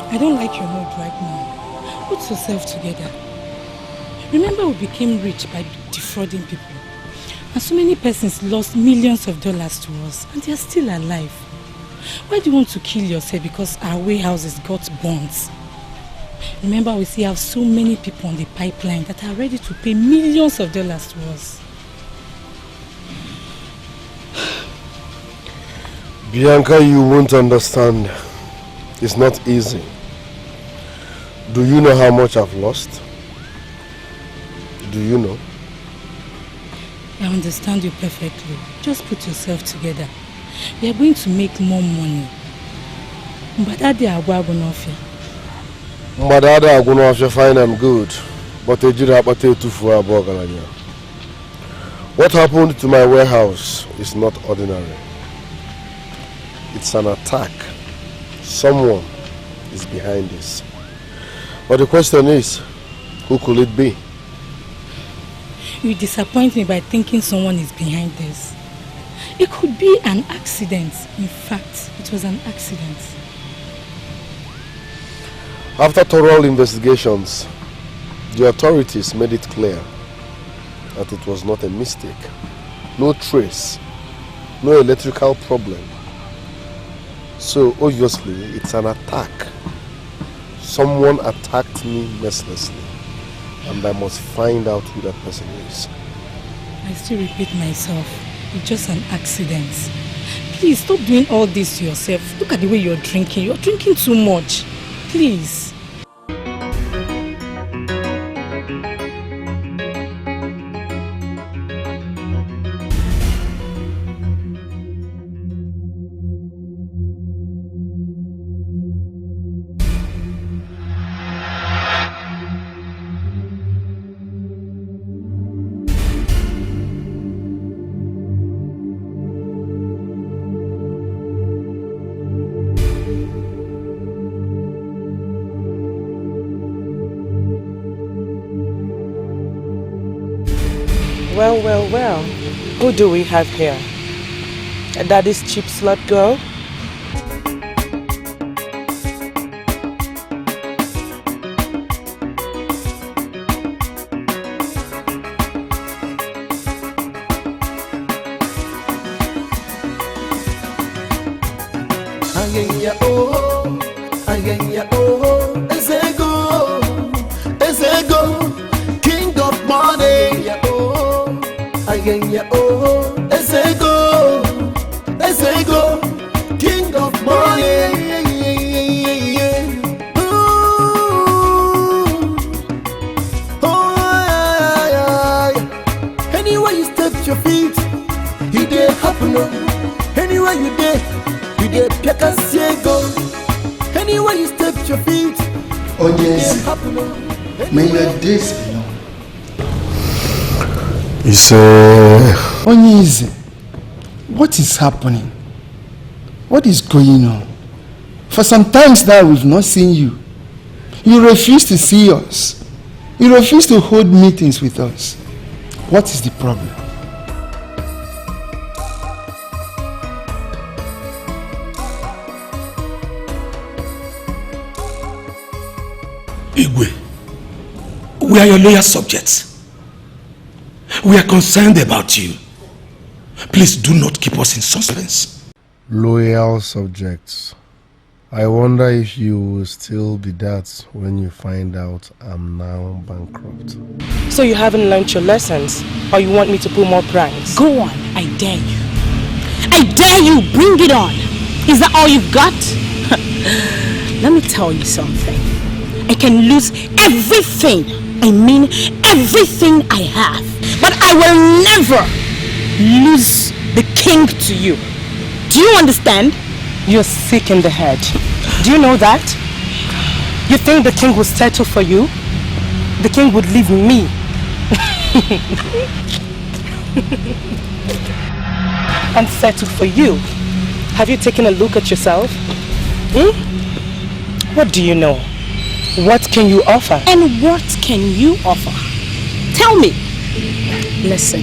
I don't like your mood right now. Put yourself together. Remember, we became rich by defrauding people. And so many persons lost millions of dollars to us, and they are still alive. Why do you want to kill yourself because our warehouses got burnt? Remember, we still have so many people on the pipeline that are ready to pay millions of dollars to us. Bianca, you won't understand. It's not easy. Do you know how much I've lost? Do you know? I understand you perfectly. Just put yourself together. We are going to make more money. But that day I will not feel. Madada Aguno after fine and good, but they did have too for a bogalanya. What happened to my warehouse is not ordinary. It's an attack. Someone is behind this. But the question is, who could it be? You disappoint me by thinking someone is behind this. It could be an accident. In fact, it was an accident. After thorough investigations, the authorities made it clear that it was not a mistake. No trace, no electrical problem. So obviously it's an attack. Someone attacked me mercilessly, and I must find out who that person is. I still repeat myself. It's just an accident. Please stop doing all this to yourself. Look at the way you're drinking. You're drinking too much. Please. Well. Who do we have here? Daddy's cheap slut girl? King of money. Ezego, king of money. Anywhere you step your feet, he dey happen. Anywhere you dey pick a ciego. Anywhere you step your feet, UGEZE, may your days be long. It's UGEZE, what is happening? What is going on? For some times now we've not seen you. You refuse to see us. You refuse to hold meetings with us. What is the problem? Igwe, we are your loyal subjects. We are concerned about you. Please do not keep us in suspense. Loyal subjects. I wonder if you will still be that when you find out I'm now bankrupt. So you haven't learned your lessons, or you want me to pull more pranks? Go on, I dare you. I dare you, bring it on. Is that all you've got? Let me tell you something. I can lose everything. I mean everything I have. But I will never lose the king to you. Do you understand? You're sick in the head. Do you know that? You think the king will settle for you? The king would leave me. And settle for you. Have you taken a look at yourself? What do you know? What can you offer? And what can you offer? Tell me. Listen,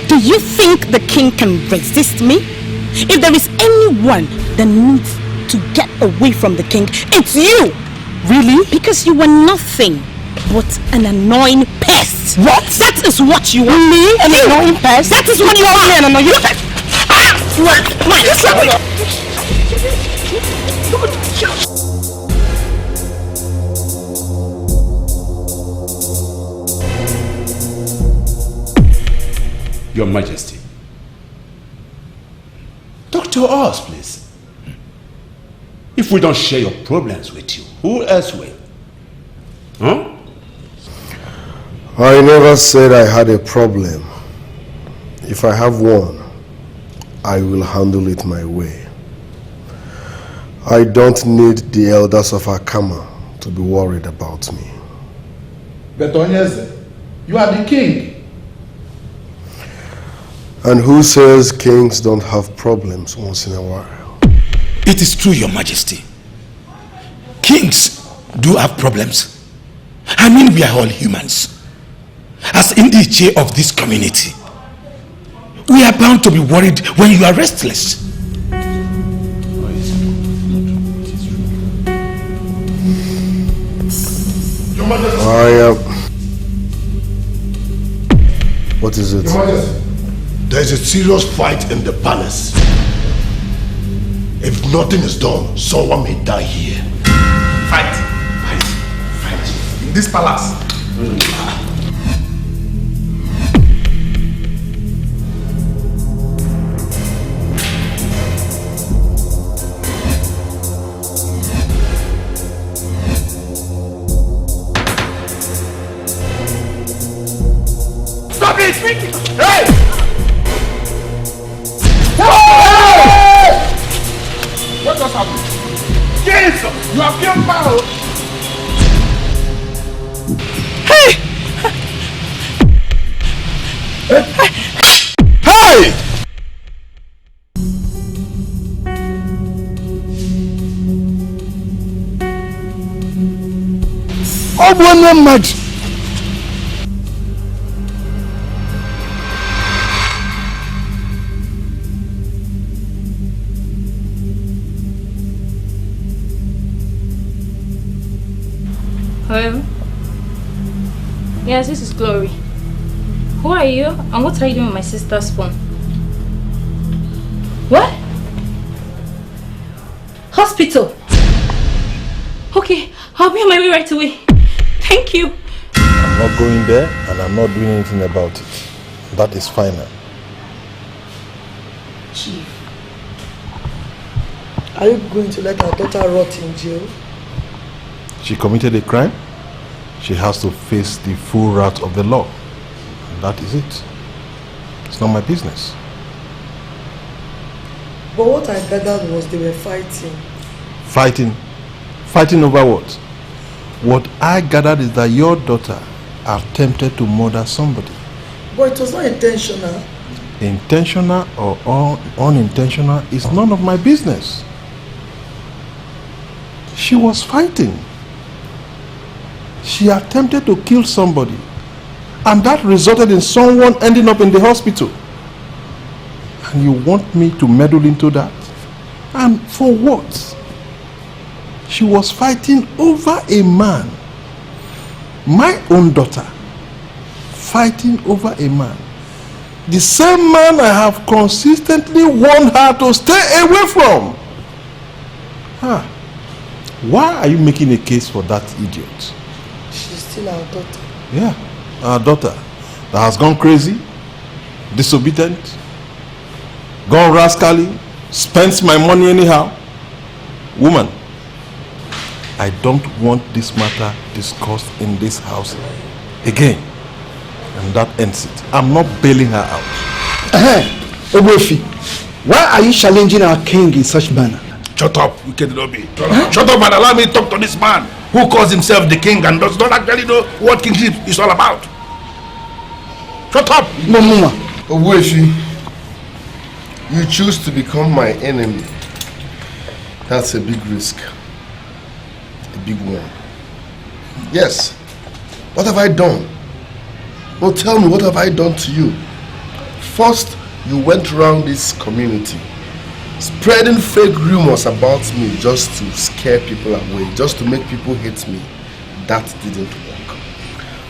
do you think the king can resist me? If there is anyone that needs to get away from the king, it's you! Really? Because you are nothing but an annoying pest. What? That is what you are. Me? An annoying pest? That is what you are. An annoying pest? Your Majesty, talk to us, please. If we don't share your problems with you, who else will? Huh? I never said I had a problem. If I have one, I will handle it my way. I don't need the elders of Akama to to be worried about me. But UGEZE, you are the king. And who says kings don't have problems once in a while? It is true, Your Majesty. Kings do have problems. I mean, we are all humans. As in the chair of this community, we are bound to be worried when you are restless. What is it? There is a serious fight in the palace. If nothing is done, someone may die here. Fight. In this palace. Stop it! Hey! What just happened? Jesus! You have killed Paro! Hey! Hey! Oh, one mad. Hello? Yes, this is Glory. Who are you and what are you doing with my sister's phone? What? Hospital? Okay, I'll be on my way right away. Thank you. I'm not going there and I'm not doing anything about it. That is final. Chief, are you going to let our daughter rot in jail? She committed a crime. She has to face the full wrath of the law. And that is it. It's not my business. But what I gathered was they were fighting. Fighting? Fighting over what? What I gathered is that your daughter attempted to murder somebody. But it was not intentional. Intentional or unintentional is none of my business. She was fighting. She attempted to kill somebody, and that resulted in someone ending up in the hospital. And you want me to meddle into that? And for what? She was fighting over a man. My own daughter fighting over a man. The same man I have consistently warned her to stay away from. Why are you making a case for that idiot? She's still our daughter. Yeah, our daughter that has gone crazy, disobedient, gone rascally, spends my money anyhow. Woman, I don't want this matter discussed in this house again. And that ends it. I'm not bailing her out. Obofi, why are you challenging our king in such manner? Shut up, wicked lobby. Shut up and allow me to talk to this man who calls himself the king and does not actually know what kingship is all about. Shut up! Mama. Obofi, you choose to become my enemy. That's a big risk. A big one. Yes. What have I done? Well, tell me, what have I done to you? First, you went around this community spreading fake rumors about me just to scare people away, just to make people hate me. That didn't work.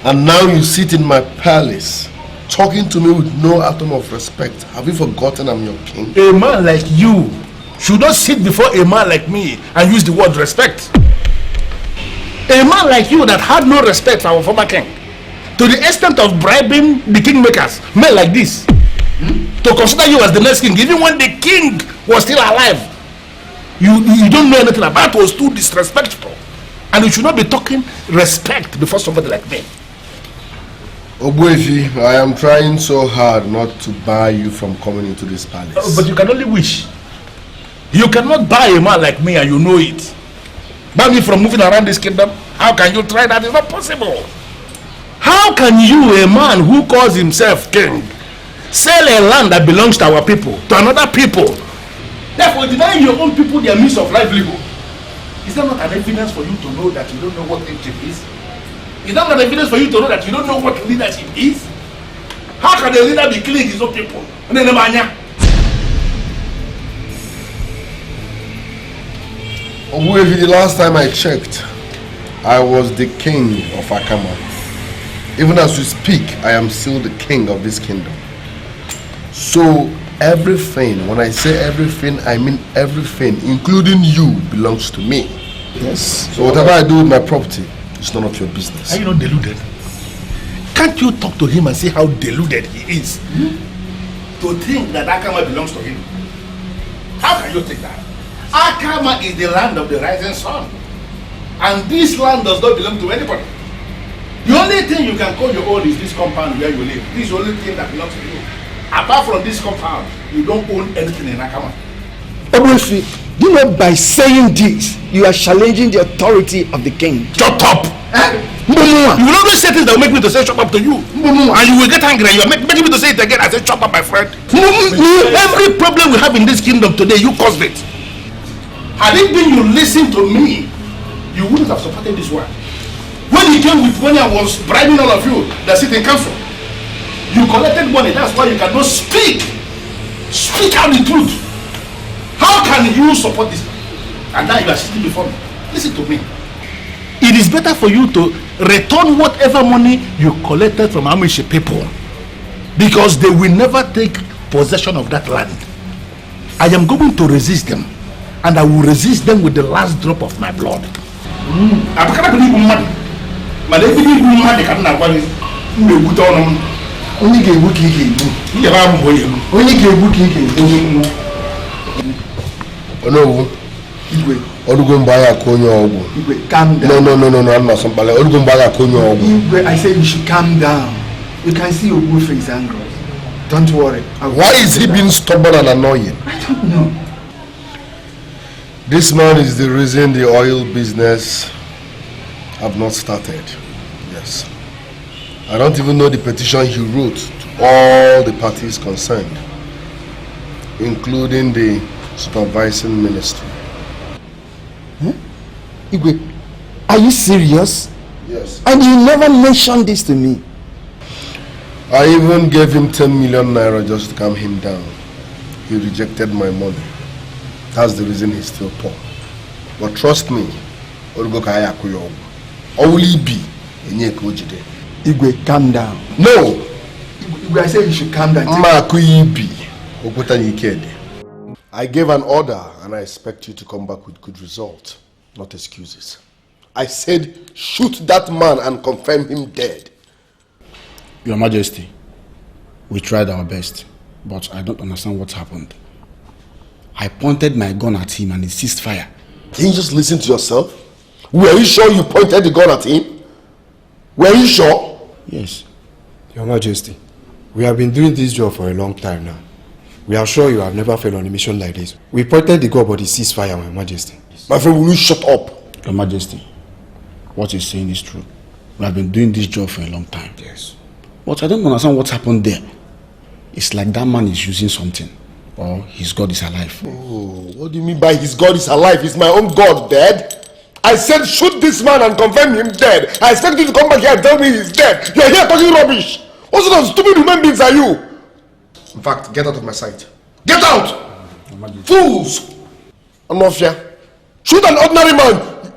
And now you sit in my palace talking to me with no atom of respect. Have you forgotten I'm your king? A man like you should not sit before a man like me and use the word respect. A man like you that had no respect for our former king, to the extent of bribing the kingmakers, men like this, to consider you as the next king, even when the king was still alive. You don't know anything about it, was too disrespectful. And you should not be talking respect before somebody like me. Obuefi, I am trying so hard not to bar you from coming into this palace. But you can only wish. You cannot buy a man like me and you know it. Bar me from moving around this kingdom. How can you try that? It's not possible. How can you, a man who calls himself king, sell a land that belongs to our people to another people? Therefore, denying your own people their means of livelihood. Is that not an evidence for you to know that you don't know what leadership is? Is that not evidence for you to know that you don't know what leadership is? How can a leader be killing his own people? The last time I checked, I was the king of Akama. Even as we speak, I am still the king of this kingdom. So everything, when I say everything, I mean everything, including you, belongs to me. Yes. So whatever I do with my property, it's none of your business. Are you not deluded? Can't you talk to him and see how deluded he is? To think that Akama belongs to him. How can you think that? Akama is the land of the rising sun. And this land does not belong to anybody. The only thing you can call your own is this compound where you live. This is the only thing that belongs to you. Apart from this compound, you don't own anything in Akama. Obviously, you know, by saying this, you are challenging the authority of the king. Shut up! You will always say things that will make me to say shut up to you. And you will get angry and you are making me to say it again. I say shut up, my friend. Every problem we have in this kingdom today, you caused it. Had it been you listened to me, you wouldn't have supported this one. When you came with money, I was bribing all of you that sit in council. You collected money, that's why you cannot speak. Speak out the truth. How can you support this? And now you are sitting before me. Listen to me. It is better for you to return whatever money you collected from Amish people, because they will never take possession of that land. I am going to resist them, and I will resist them with the last drop of my blood. Calm down. No, I'm not somebody. I said you should calm down. You can see your wolf is angry. Don't worry. Why is he being stubborn and annoying? I don't know. This man is the reason the oil business have not started. Yes. I don't even know the petition he wrote to all the parties concerned, including the supervising ministry. Huh? Igwe, are you serious? Yes. And you never mentioned this to me. I even gave him 10 million naira just to calm him down. He rejected my money. That's the reason he's still poor. But trust me, only be Igwe, calm down. No! Igwe, I said you should calm down. I gave an order and I expect you to come back with good results, not excuses. I said shoot that man and confirm him dead. Your Majesty, we tried our best, but I don't understand what happened. I pointed my gun at him and he ceased fire. Can you just listen to yourself? Were you sure you pointed the gun at him? Were you sure? Yes. Your Majesty, we have been doing this job for a long time now. We are sure you have never failed on a mission like this. We pointed the gun but he ceased fire, my Majesty. My friend, will you shut up? Your Majesty, what you're saying is true. We have been doing this job for a long time. Yes. But I don't understand what happened there. It's like that man is using something. Or his God is alive. Oh, what do you mean by his God is alive? Is my own God dead? I said shoot this man and confirm him dead. I expect you to come back here and tell me he's dead. You're here talking rubbish. What sort of stupid human beings are you? In fact, get out of my sight. Get out! Fools! Anofia, shoot an ordinary man.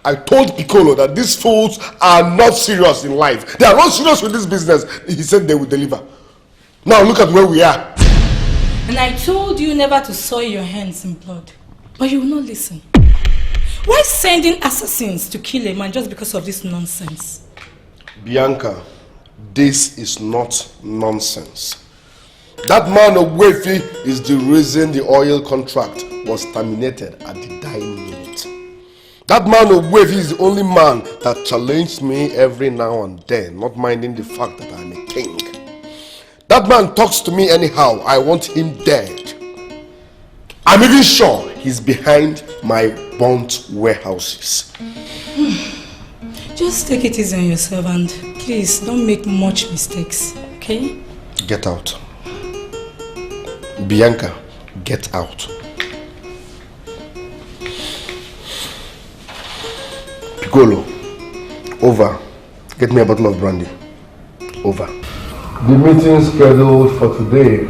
I told Piccolo that these fools are not serious in life. They are not serious with this business. He said they will deliver. Now look at where we are. And I told you never to soil your hands in blood. But you will not listen. Why sending assassins to kill a man just because of this nonsense? Bianca, this is not nonsense. That man Ogwefi is the reason the oil contract was terminated at the dying minute. That man Ogwefi is the only man that challenged me every now and then, not minding the fact that I'm a king. That man talks to me anyhow. I want him dead. I'm even sure He's behind my burnt warehouses. Just take it easy on yourself and please don't make much mistakes, okay? Get out. Bianca, get out. Piccolo, over. Get me a bottle of brandy. Over. The meeting scheduled for today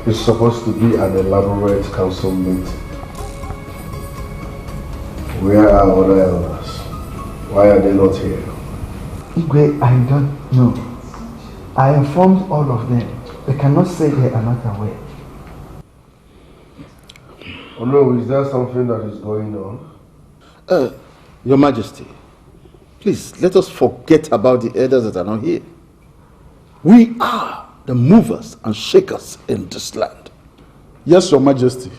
is supposed to be an elaborate council meeting. Where are other elders? Why are they not here? Igwe, I don't know. I informed all of them. They cannot say they are not aware. Oh no, is there something that is going on? Your Majesty, please let us forget about the elders that are not here. We are the movers and shakers in this land. Yes, Your Majesty.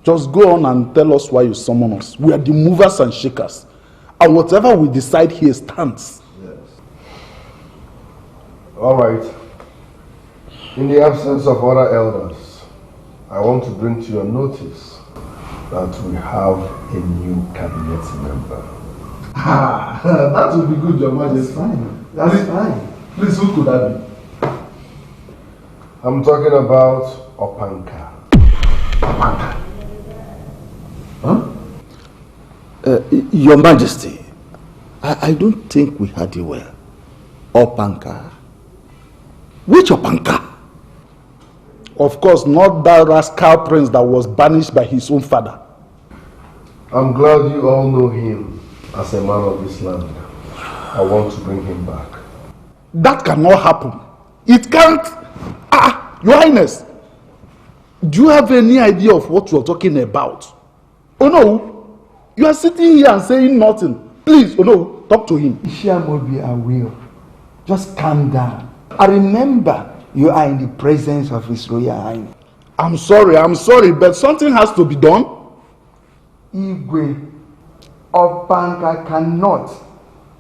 Just go on and tell us why you summon us. We are the movers and shakers. And whatever we decide here stands. Yes. All right. In the absence of other elders, I want to bring to your notice that we have a new cabinet member. That would be good, Your Majesty. That's fine. Please, who could that be? I'm talking about Opanka. Opanka? Huh? Your Majesty, I don't think we heard you well. Opanka? Which Opanka? Of course, not that rascal prince that was banished by his own father. I'm glad you all know him as a man of this land. I want to bring him back. That cannot happen. It can't. Your Highness, do you have any idea of what you're talking about? Oh no, you are sitting here and saying nothing. Please, oh no, talk to him. Ishiamobi, I will. Just calm down. I remember you are in the presence of His Royal Highness. I'm sorry, but something has to be done. Igwe, Opanka cannot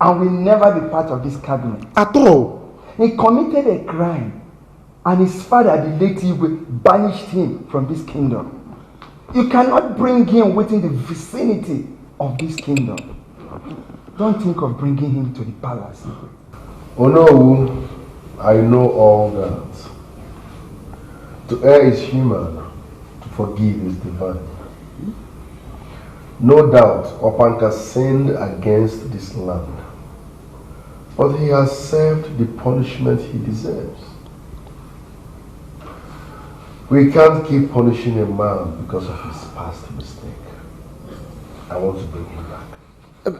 and will never be part of this cabinet. At all. He committed a crime and his father, the late Igwe, banished him from this kingdom. You cannot bring him within the vicinity of this kingdom. Don't think of bringing him to the palace, Igwe. Oh no, I know all that. To err is human, to forgive is divine. No doubt, Opanka sinned against this land, but he has served the punishment he deserves. We can't keep punishing a man because of his past mistake. I want to bring him back.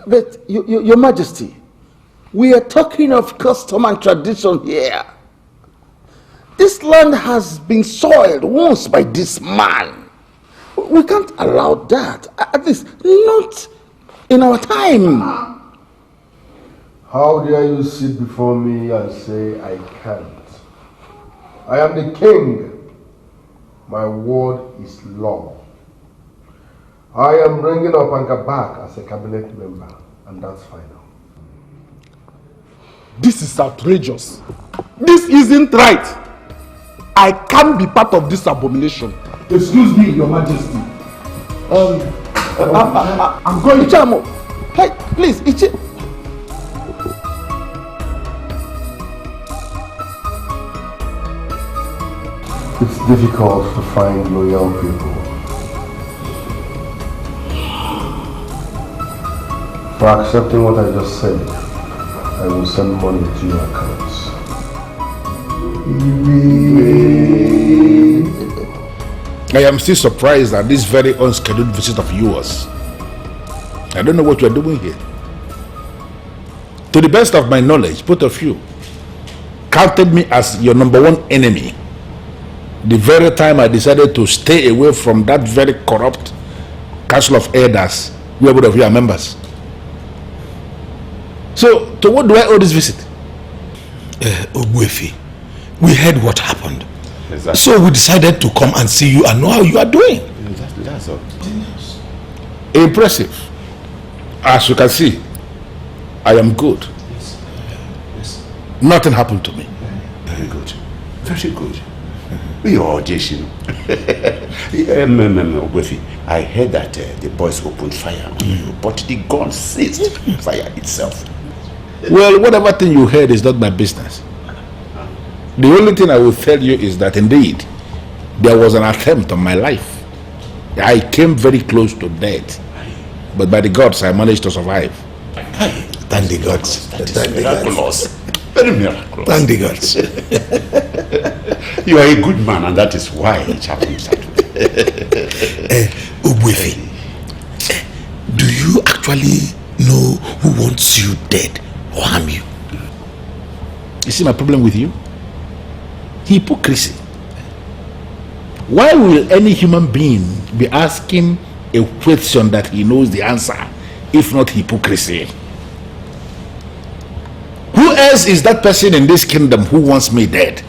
But, Your Majesty, we are talking of custom and tradition here. This land has been soiled once by this man. We can't allow that. At least not in our time. How dare you sit before me and say I can't? I am the king. My word is law. I am bringing Opanka back as a cabinet member, and that's final. This is outrageous. This isn't right. I can't be part of this abomination. Excuse me, Your Majesty. I'm going. Ichamo, hey, please, It's difficult to find loyal people. For accepting what I just said, I will send money to your accounts. I am still surprised at this very unscheduled visit of yours. I don't know what you are doing here. To the best of my knowledge, both of you counted me as your #1 enemy the very time I decided to stay away from that very corrupt Council of Elders, where both of you are members. So, to what do I owe this visit? Ogbuefi, we heard what happened. Exactly. So we decided to come and see you and know how you are doing. That's all. Impressive. As you can see, I am good. Yes. Nothing happened to me. Very good. Very good. You're audition. I heard that the boys opened fire on you, but the gun ceased fire itself. Well, whatever thing you heard is not my business. The only thing I will tell you is that indeed, there was an attempt on my life. I came very close to death, but by the gods, I managed to survive. Thank the gods. That is miraculous. Very miraculous. Thank the gods. You are a good man, and that is why it happens that way. Ogbuefi, do you actually know who wants you dead or harm you? You see my problem with you? Hypocrisy. Why will any human being be asking a question that he knows the answer, if not hypocrisy? Who else is that person in this kingdom who wants me dead?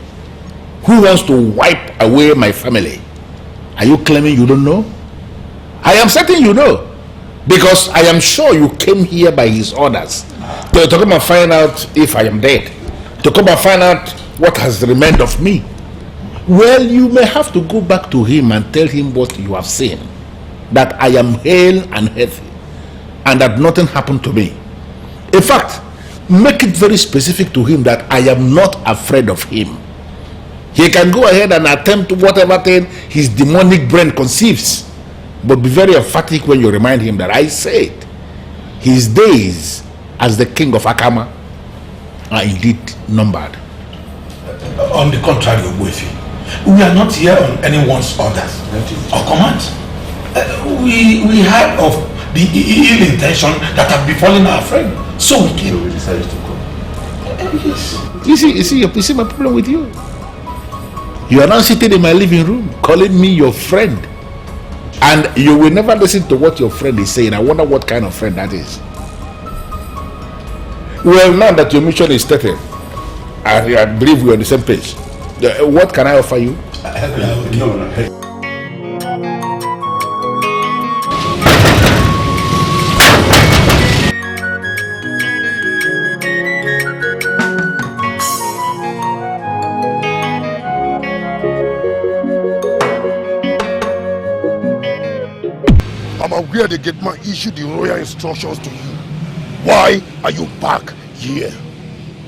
Who wants to wipe away my family? Are you claiming you don't know? I am certain you know, because I am sure you came here by his orders to come and find out if I am dead, to come and find out what has remained of me. Well, you may have to go back to him and tell him what you have seen, that I am hale and healthy, and that nothing happened to me. In fact, make it very specific to him that I am not afraid of him. He can go ahead and attempt whatever thing his demonic brain conceives, but be very emphatic when you remind him that I said his days as the king of Akama are indeed numbered. On the contrary, Ogbuefi, we are not here on anyone's orders or commands. We heard of the ill intention that have befallen our friend, so we came. So we decided to come. Yes. You see my problem with you. You are now sitting in my living room calling me your friend, and you will never listen to what your friend is saying. I wonder what kind of friend that is. Well, now that your mission is stated, I believe we're on the same page. What can I offer you? No. I'm aware the gate man issued the royal instructions to you. Why are you back here?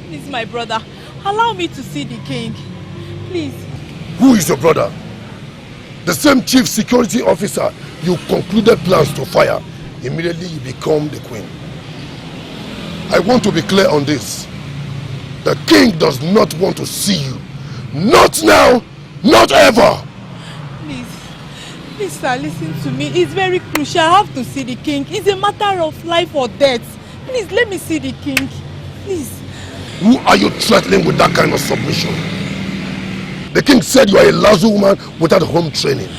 Please, my brother, allow me to see the king. Please. Who is your brother? The same chief security officer you concluded plans to fire. Immediately you become the queen. I want to be clear on this. The king does not want to see you. Not now, not ever. Please, sir, listen to me. It's very crucial. I have to see the king. It's a matter of life or death. Please, let me see the king. Please. Who are you threatening with that kind of submission? The king said you are a lazy woman without home training.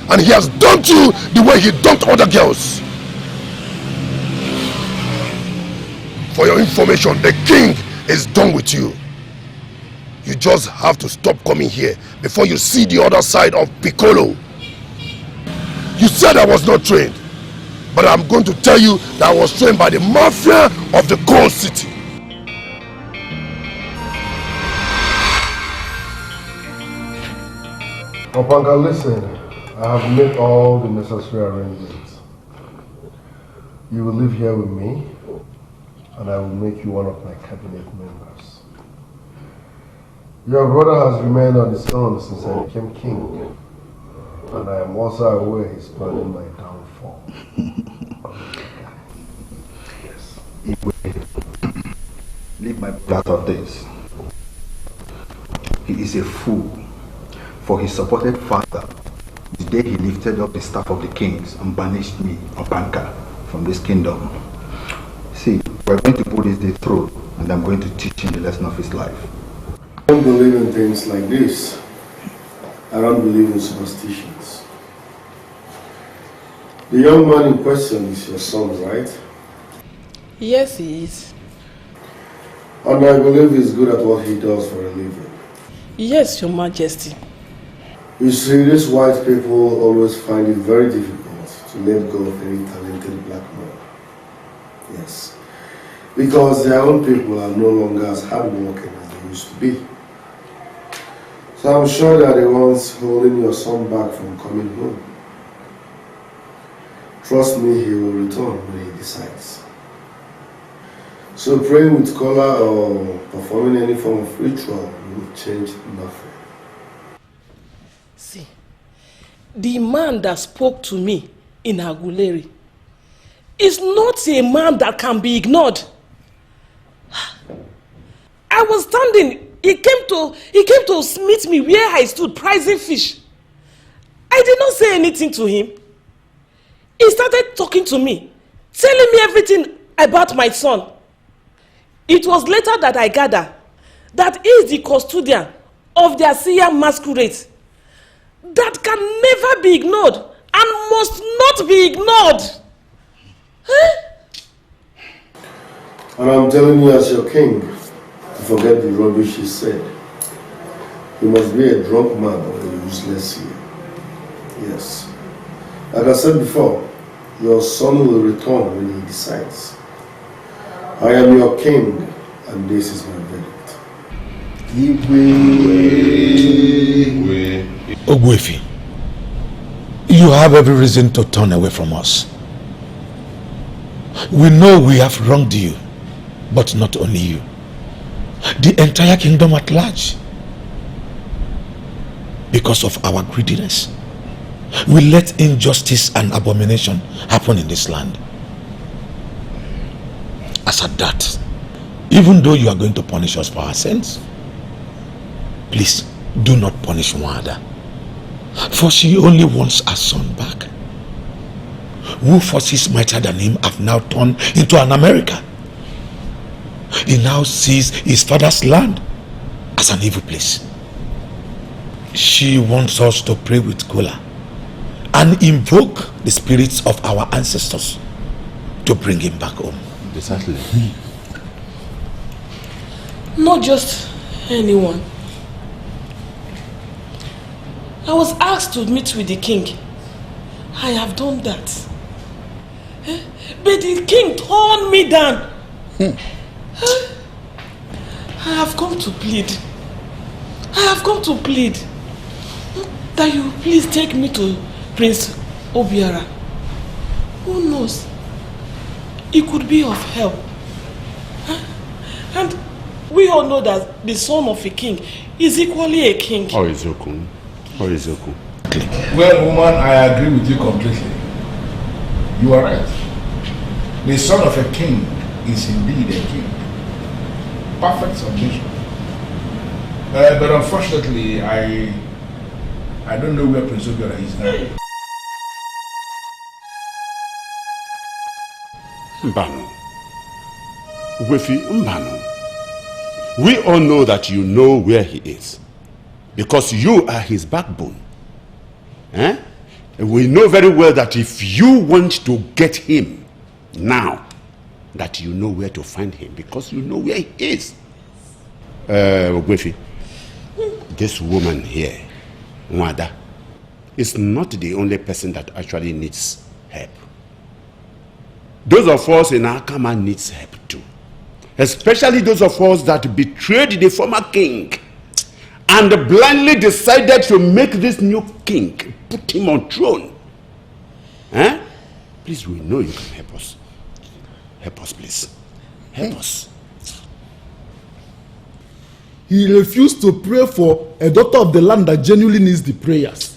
And he has dumped you the way he dumped other girls. For your information, the king is done with you. You just have to stop coming here before you see the other side of Piccolo. You said I was not trained, but I'm going to tell you that I was trained by the mafia of the Gold City. Opanga, listen, I have made all the necessary arrangements. You will live here with me, and I will make you one of my cabinet members. Your brother has remained on his own since I became king. And I am also aware he's planning my downfall. Yes. Leave my brother out of this. He is a fool, for he supported father the day he lifted up the staff of the kings and banished me, Opanka, from this kingdom. See, we're going to put this day through, and I'm going to teach him the lesson of his life. I don't believe in things like this. I don't believe in superstitions. The young man in question is your son, right? Yes, he is. And I believe he's good at what he does for a living. Yes, Your Majesty. You see, these white people always find it very difficult to let go of any talented black man. Yes. Because their own people are no longer as hardworking as they used to be. So I'm sure they are the ones holding your son back from coming home. Trust me, he will return when he decides. So praying with color or performing any form of ritual will change nothing. See, the man that spoke to me in Aguleri is not a man that can be ignored. I was standing. He came to meet me where I stood pricing fish. I did not say anything to him. He started talking to me, telling me everything about my son. It was later that I gathered that he is the custodian of the Asiya masquerade that can never be ignored and must not be ignored. And I'm telling you as your king, to forget the rubbish he said. He must be a drunk man or a useless here. Yes. Like I said before, your son will return when he decides. I am your king, and this is my verdict. Ogwefi, you have every reason to turn away from us. We know we have wronged you, but not only you. The entire kingdom at large. Because of our greediness, we let injustice and abomination happen in this land. As at that, even though you are going to punish us for our sins, please do not punish Wanda, for she only wants her son back. Who forces mightier than him have now turned into an America. He now sees his father's land as an evil place. She wants us to pray with Kola and invoke the spirits of our ancestors to bring him back home. Exactly. Not just anyone. I was asked to meet with the king. I have done that. But the king turned me down. I have come to plead. That you please take me to Prince Obiara. Who knows? It could be of help. And we all know that the son of a king is equally a king. Well, woman, I agree with you completely. You are right. The son of a king is indeed a king. Perfect submission. But unfortunately, I don't know where Prince Obiara is now. Mbano. Wefi Mbano. We all know that you know where he is, because you are his backbone. We know very well that if you want to get him now, that you know where to find him, because you know where he is. Wefi, this woman here, Nwada, is not the only person that actually needs help. Those of us in Akama needs help too. Especially those of us that betrayed the former king and blindly decided to make this new king, put him on throne. Please, we know you can help us. Help us, please. Help us. He refused to pray for a daughter of the land that genuinely needs the prayers.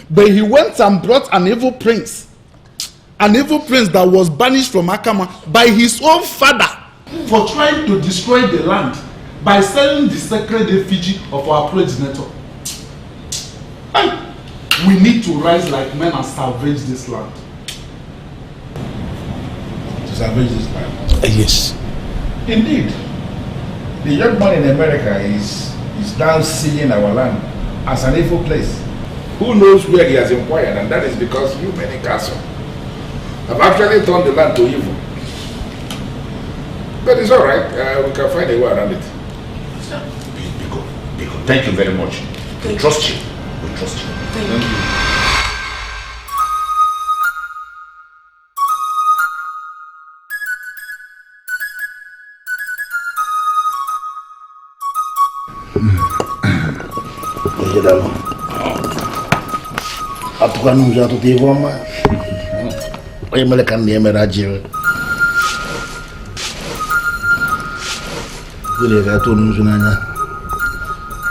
But he went and brought an evil prince. An evil prince that was banished from Akama by his own father for trying to destroy the land by selling the sacred effigy of our progenitor. We need to rise like men and salvage this land. To salvage this land? Yes. Indeed. The young man in America is now seeing our land as an evil place. Who knows where he has inquired, and that is because you, many castle, have actually turned the land to evil. But it's all right. We can find a way around it. Biko, thank you very much. We trust you. We trust you. Thank you. Okedalo. Atukanu mja tutivoma. Oye melekan ni emera jiwe. Gile ka tu nusu nanya.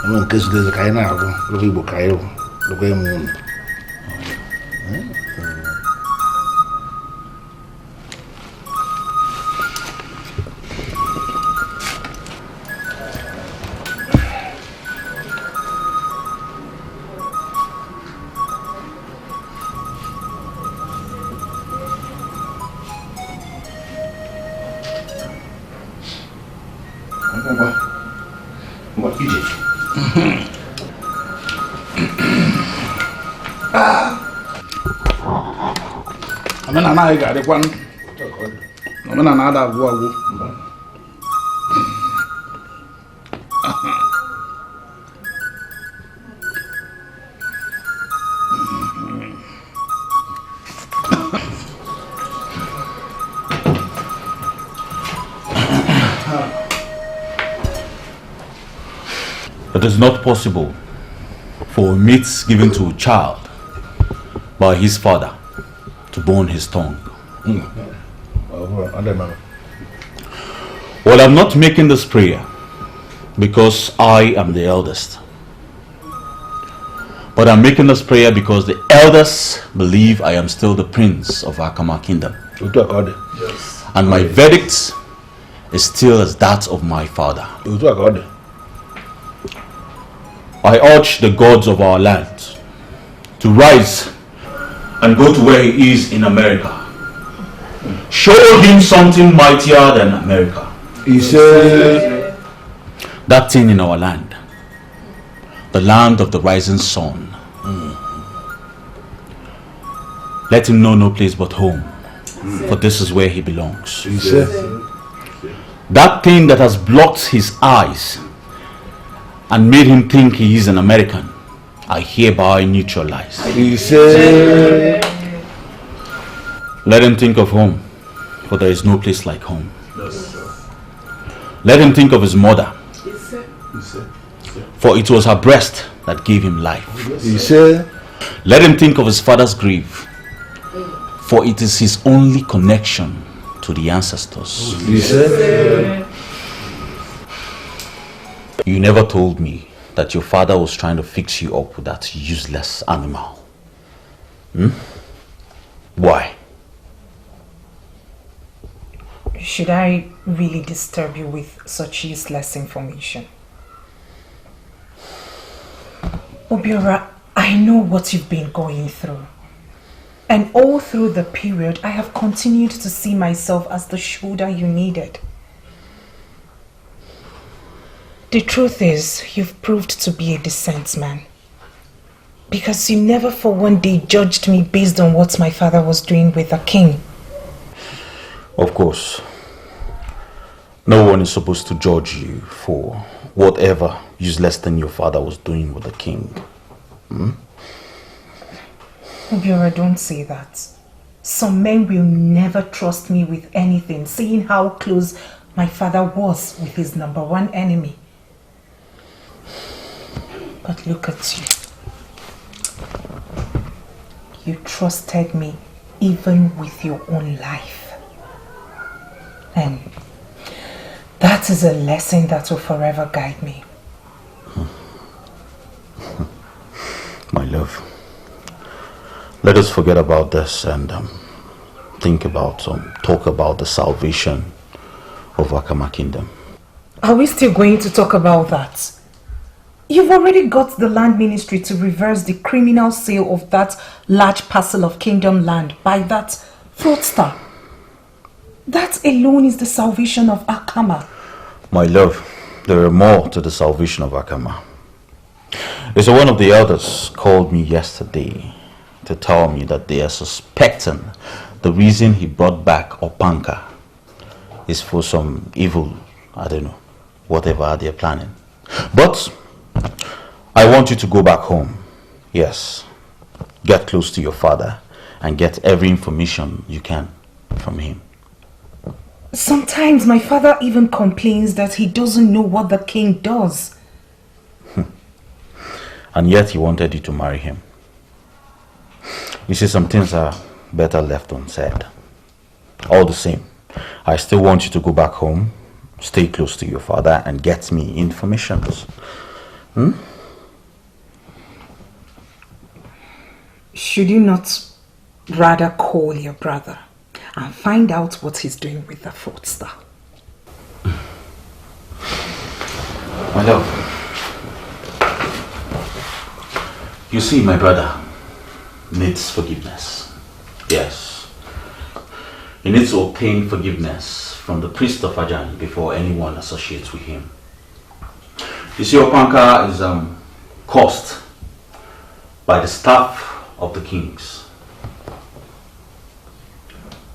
Aman kesu de kaina ako. Lo ibo kayo. Lo kayo mun. Amena na ga de kwan. Amena na da agwo agwo. It is not possible for meat given to a child by his father to burn his tongue. Well, I'm not making this prayer because I am the eldest. But I'm making this prayer because the elders believe I am still the prince of Akama kingdom. Yes. And my verdict is still as that of my father. I urge the gods of our land to rise and go to where he is in America. Show him something mightier than America. He said, that thing in our land, the land of the rising sun. Let him know no place but home, for this is where he belongs. He said, that thing that has blocked his eyes and made him think he is an American, I hereby neutralize. He said, let him think of home, for there is no place like home. Let him think of his mother, for it was her breast that gave him life. He said, let him think of his father's grave, for it is his only connection to the ancestors. He said, you never told me that your father was trying to fix you up with that useless animal. Why? Should I really disturb you with such useless information? Obiora, I know what you've been going through. And all through the period, I have continued to see myself as the shoulder you needed. The truth is, you've proved to be a dissent man. Because you never for one day judged me based on what my father was doing with the king. Of course. No one is supposed to judge you for whatever useless thing your father was doing with the king. Obiora, don't say that. Some men will never trust me with anything, seeing how close my father was with his number one enemy. But look at you. You trusted me even with your own life. And that is a lesson that will forever guide me. My love, let us forget about this and talk about the salvation of Akama Kingdom. Are we still going to talk about that? You've already got the land ministry to reverse the criminal sale of that large parcel of kingdom land by that fraudster. That alone is the salvation of Akama. My love, there are more to the salvation of Akama. So one of the elders called me yesterday to tell me that they are suspecting the reason he brought back Opanka is for some evil, I don't know, whatever they're planning. But I want you to go back home. Yes, get close to your father and get every information you can from him. Sometimes my father even complains that he doesn't know what the king does. And yet he wanted you to marry him. You see, some things are better left unsaid. All the same, I still want you to go back home, stay close to your father, and get me information. Should you not rather call your brother and find out what he's doing with the fourth star? My love, you see, my brother needs forgiveness. Yes. He needs to obtain forgiveness from the priest of Ajani before anyone associates with him. You see, Opanka is caused by the staff of the kings.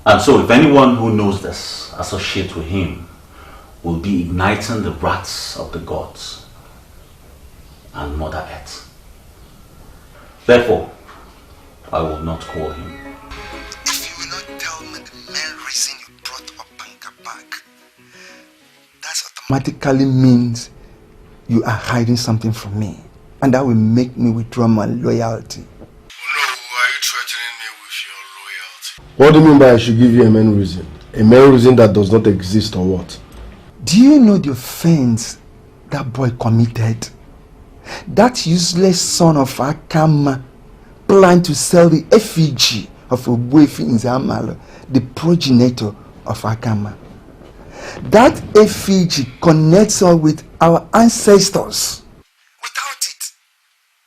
And so if anyone who knows this associates with him will be igniting the wraths of the gods and Mother Earth. Therefore, I will not call him. If you will not tell me the main reason you brought Opanka back, that automatically means you are hiding something from me. And that will make me withdraw my loyalty. No, why are you threatening me with your loyalty? What do you mean by I should give you a main reason? A main reason that does not exist or what? Do you know the offense that boy committed? That useless son of Akama planned to sell the effigy of Ogbuefi in Zamalo, the progenitor of Akama. That effigy connects us with our ancestors. Without it,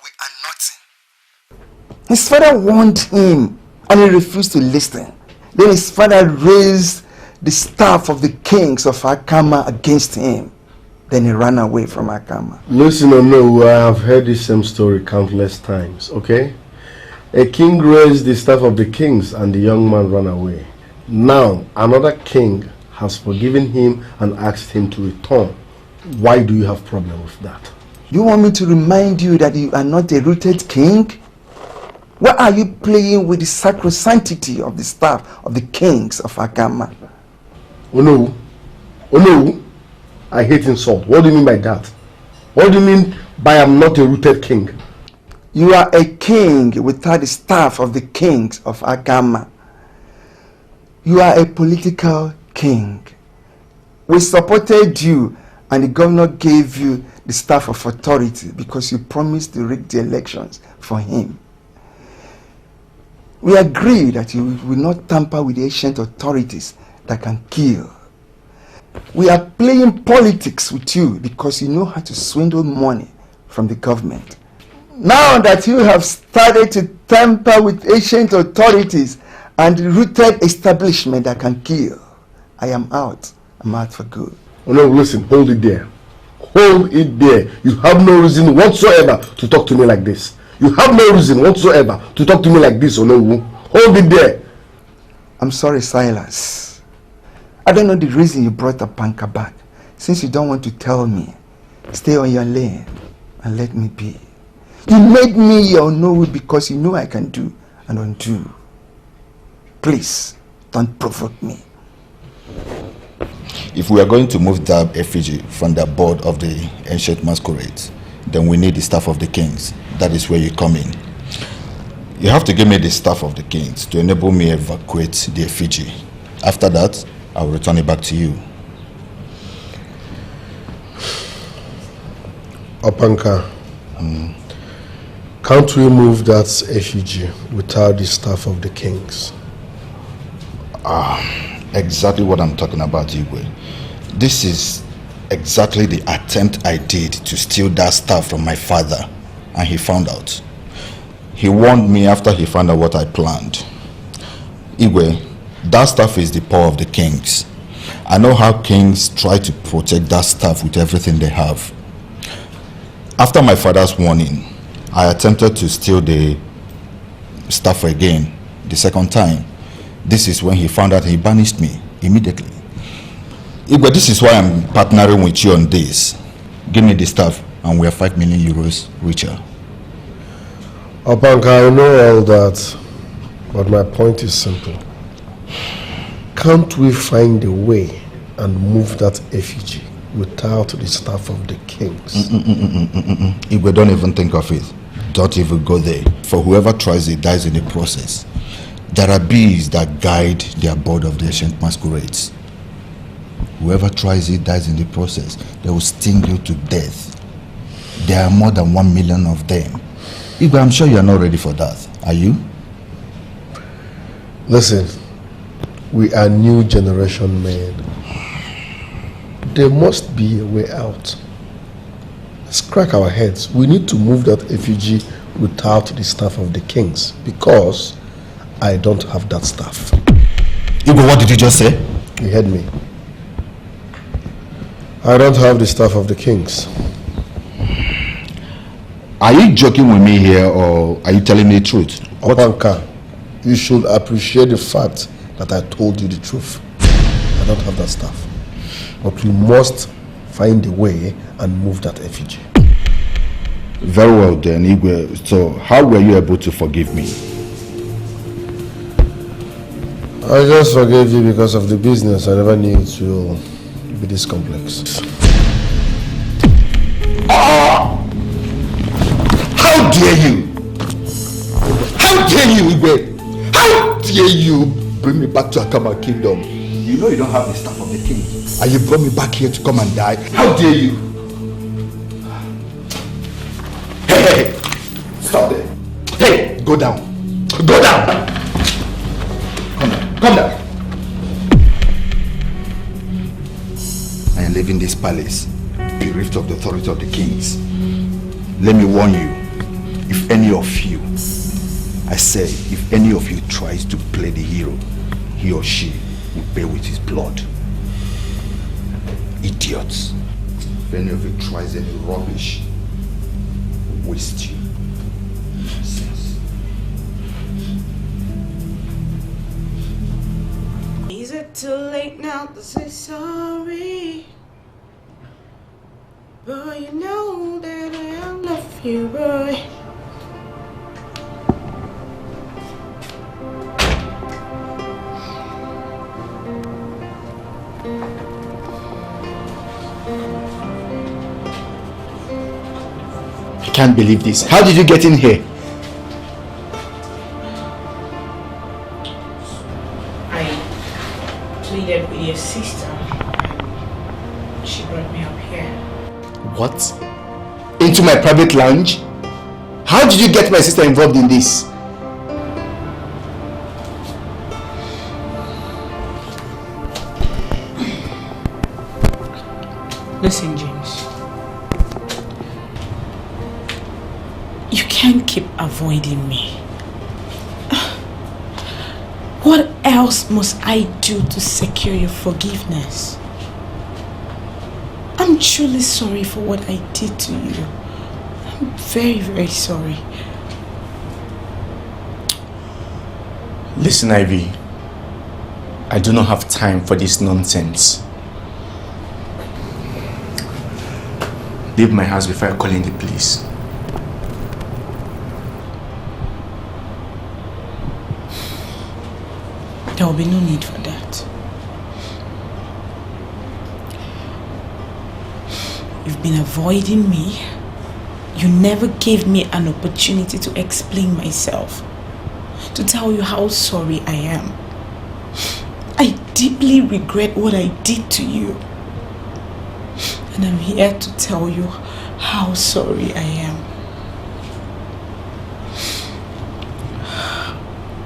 we are nothing. His father warned him and he refused to listen. Then his father raised the staff of the kings of Akama against him. Then he ran away from Akama. Listen or no, I have heard this same story countless times, okay? A king raised the staff of the kings and the young man ran away. Now, another king has forgiven him and asked him to return. Why do you have problem with that? You want me to remind you that you are not a rooted king? Why are you playing with the sacrosanctity of the staff of the kings of Akama? Oh no. Oh no. I hate insult. What do you mean by that? What do you mean by I'm not a rooted king? You are a king without the staff of the kings of Akama. You are a political king. We supported you and the governor gave you the staff of authority because you promised to rig the elections for him. We agree that you will not tamper with the ancient authorities that can kill. We are playing politics with you because you know how to swindle money from the government. Now that you have started to tamper with ancient authorities and rooted establishment that can kill, I am out. I'm out for good. Oh no, listen, hold it there. Hold it there. You have no reason whatsoever to talk to me like this. You have no reason whatsoever to talk to me like this, Onowu. Hold it there. I'm sorry, Silas. I don't know the reason you brought Opanka back. Since you don't want to tell me, stay on your lane and let me be. You made me your Onowu because you know I can do and undo. Please, don't provoke me. If we are going to move that effigy from the board of the ancient masquerades, then we need the staff of the kings. That is where you come in. You have to give me the staff of the kings to enable me evacuate the effigy. After that, I will return it back to you. Opanka, can't we move that effigy without the staff of the kings? Exactly what I'm talking about, Igwe. This is exactly the attempt I did to steal that staff from my father, and he found out. He warned me after he found out what I planned. Igwe, that staff is the power of the kings. I know how kings try to protect that staff with everything they have. After my father's warning, I attempted to steal the staff again, the second time. This is when he found out he banished me immediately. Igwe, this is why I'm partnering with you on this. Give me the staff and we are 5 million euros richer. Opanka, I know all that, but my point is simple. Can't we find a way and move that effigy without the staff of the kings? Igwe, don't even think of it. Don't even go there. For whoever tries it dies in the process. There are bees that guide the abode of the ancient masquerades. Whoever tries it dies in the process. They will sting you to death. There are more than 1 million of them. Igwe, I'm sure you are not ready for that. Are you? Listen, we are new generation men. There must be a way out. Let's crack our heads. We need to move that effigy without the staff of the kings, because I don't have that staff. Igwe, what did you just say? You heard me. I don't have the staff of the kings. Are you joking with me here, or are you telling me the truth? Opanka, you should appreciate the fact that I told you the truth. I don't have that staff. But we must find a way and move that effigy. Very well then, Igwe. So how were you able to forgive me? I just forgave you because of the business. I never knew it will be this complex. How dare you? How dare you, Igwe? How dare you bring me back to Akama Kingdom? You know you don't have the staff of the king. And you brought me back here to come and die. How dare you? Hey, stop there. Hey, go down. Go down. Come down. Come down. I am leaving this palace, bereft of the authority of the kings. Let me warn you, if any of you, I say, if any of you tries to play the hero, he or she will pay with his blood. Idiots. If any of you tries any rubbish, will waste you. Nonsense. Is it too late now to say sorry? Boy, you know that I love you, boy. I can't believe this. How did you get in here? I pleaded with your sister. She brought me up here. What? Into my private lounge? How did you get my sister involved in this? Listen, James. You can't keep avoiding me. What else must I do to secure your forgiveness? I'm truly sorry for what I did to you. I'm very, very sorry. Listen, Ivy. I do not have time for this nonsense. Leave my house before I call in the police. There will be no need for that. You've been avoiding me. You never gave me an opportunity to explain myself, to tell you how sorry I am. I deeply regret what I did to you. And I'm here to tell you how sorry I am.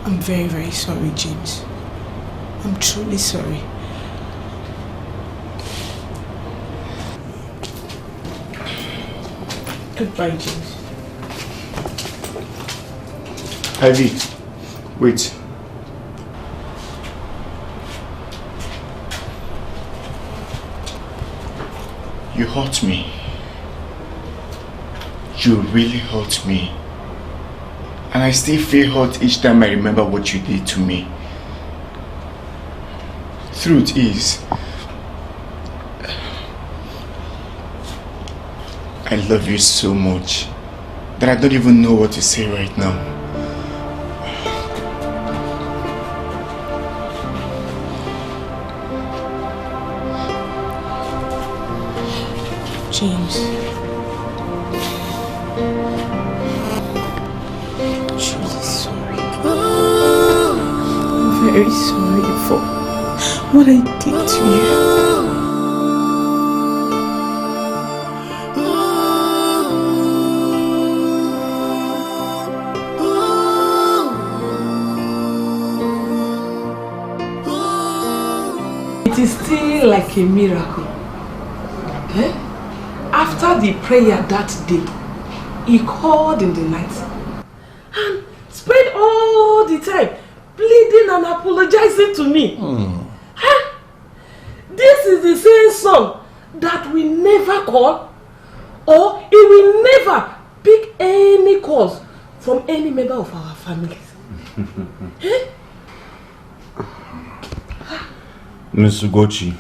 I'm very, very sorry, James. I'm truly sorry. Goodbye, James. Ivy, wait. You hurt me. You really hurt me. And I still feel hurt each time I remember what you did to me. Truth is, I love you so much that I don't even know what to say right now. James. very sorry for what I did to you. It is still like a miracle. Eh? After the prayer that day, he called in the night and spent all the time pleading and apologizing to me. Huh? This is the same son that we never call, or he will never pick any calls from any member of our families. Eh? Mr. Gochi,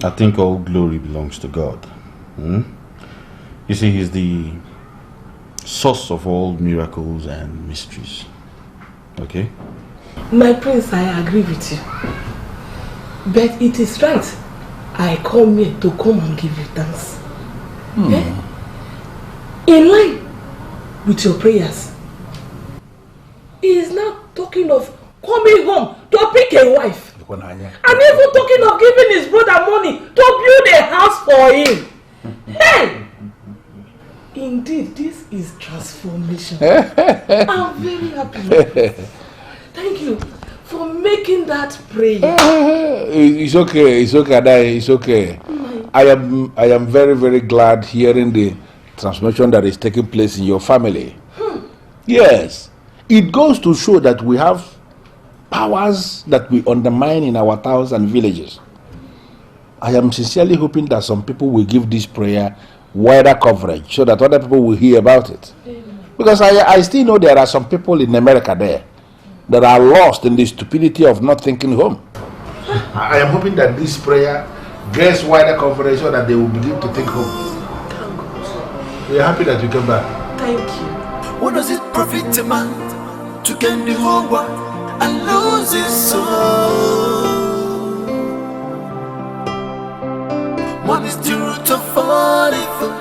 I think all glory belongs to God. You see, He's the source of all miracles and mysteries. Okay? My prince, I agree with you. But it is right. I come here to come and give you thanks. Eh? In line with your prayers. He is now talking of coming home to pick a wife. And even talking of giving his brother money to build a house for him. Hey! Indeed, this is transformation. I'm very happy. Thank you for making that prayer. It's okay, it's okay. I am very, very glad hearing the transformation that is taking place in your family. Yes, it goes to show that we have powers that we undermine in our towns and villages. I am sincerely hoping that some people will give this prayer wider coverage so that other people will hear about it. Because I still know there are some people in America there that are lost in the stupidity of not thinking home. I am hoping that this prayer gets wider coverage so that they will begin to think home. We are happy that you came back. Thank you. What does it profit a man to gain the whole world and lose his soul? What is the root of all evil?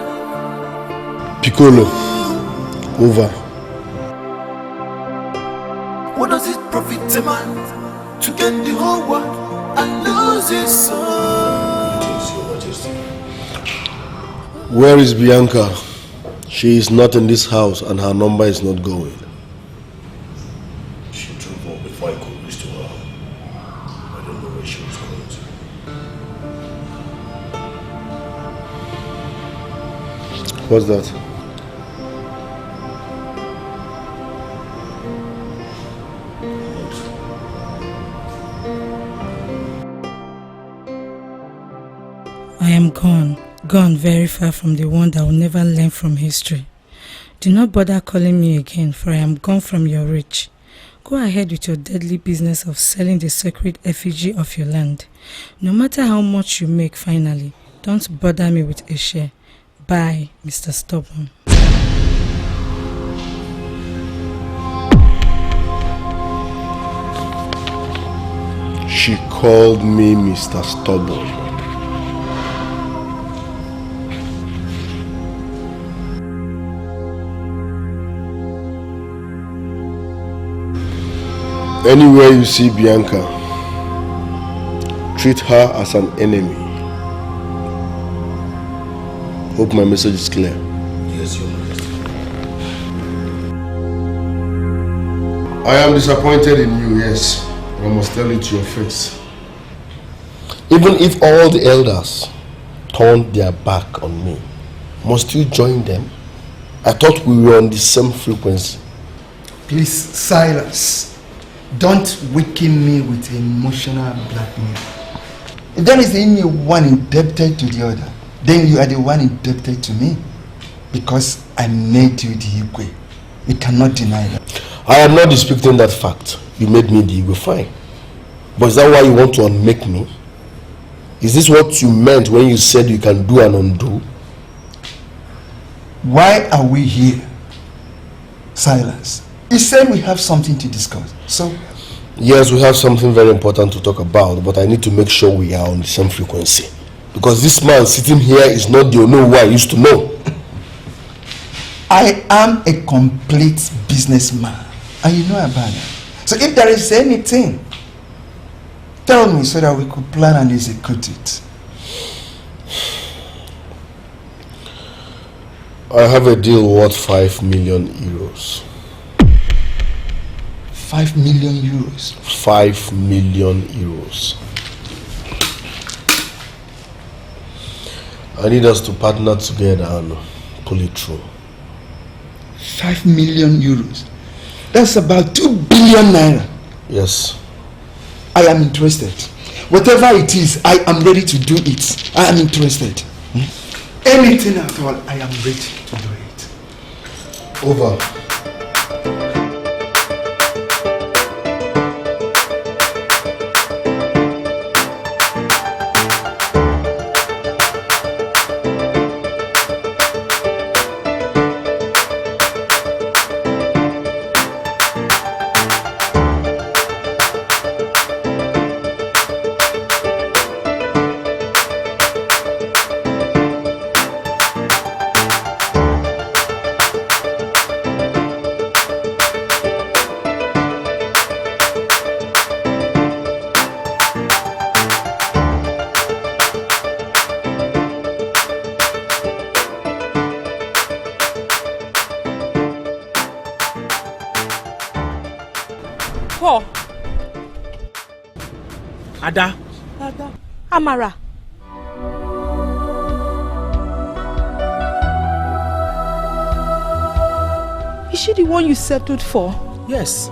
Piccolo, over. What does it profit a man to gain the whole world and lose his soul? Where is Bianca? She is not in this house and her number is not going. She drove off before I could reach to her. I don't know where she was going to. What's that? I am gone very far from the one that will never learn from history. Do not bother calling me again, for I am gone from your reach. Go ahead with your deadly business of selling the sacred effigy of your land. No matter how much you make finally, don't bother me with a share. Bye, Mr. Stubborn. She called me Mr. Stubborn. Anywhere you see Bianca, treat her as an enemy. Hope my message is clear. Yes, Your Majesty. I am disappointed in you, yes. I must tell it to your face. Even if all the elders turn their back on me, must you join them? I thought we were on the same frequency. Please, silence. Don't weaken me with emotional blackmail. If there is any one indebted to the other, then you are the one indebted to me. Because I made you the Igwe. You cannot deny that. I am not disputing that fact. You made me the Igwe, fine. But is that why you want to unmake me? Is this what you meant when you said you can do and undo? Why are we here? Silence. He said we have something to discuss. So, yes, we have something very important to talk about, but I need to make sure we are on the same frequency. Because this man sitting here is not the only one I used to know. I am a complete businessman, and you know about that. So if there is anything Tell me so that we could plan and execute it. I have a deal worth 5 million euros. 5 million euros? 5 million euros. I need us to partner together and pull it through. 5 million euros? That's about 2 billion naira. Yes. I am interested. Whatever it is, I am ready to do it. I am interested. Anything at all, I am ready to do it. Over. Ada. Amara. Is she the one you settled for? Yes.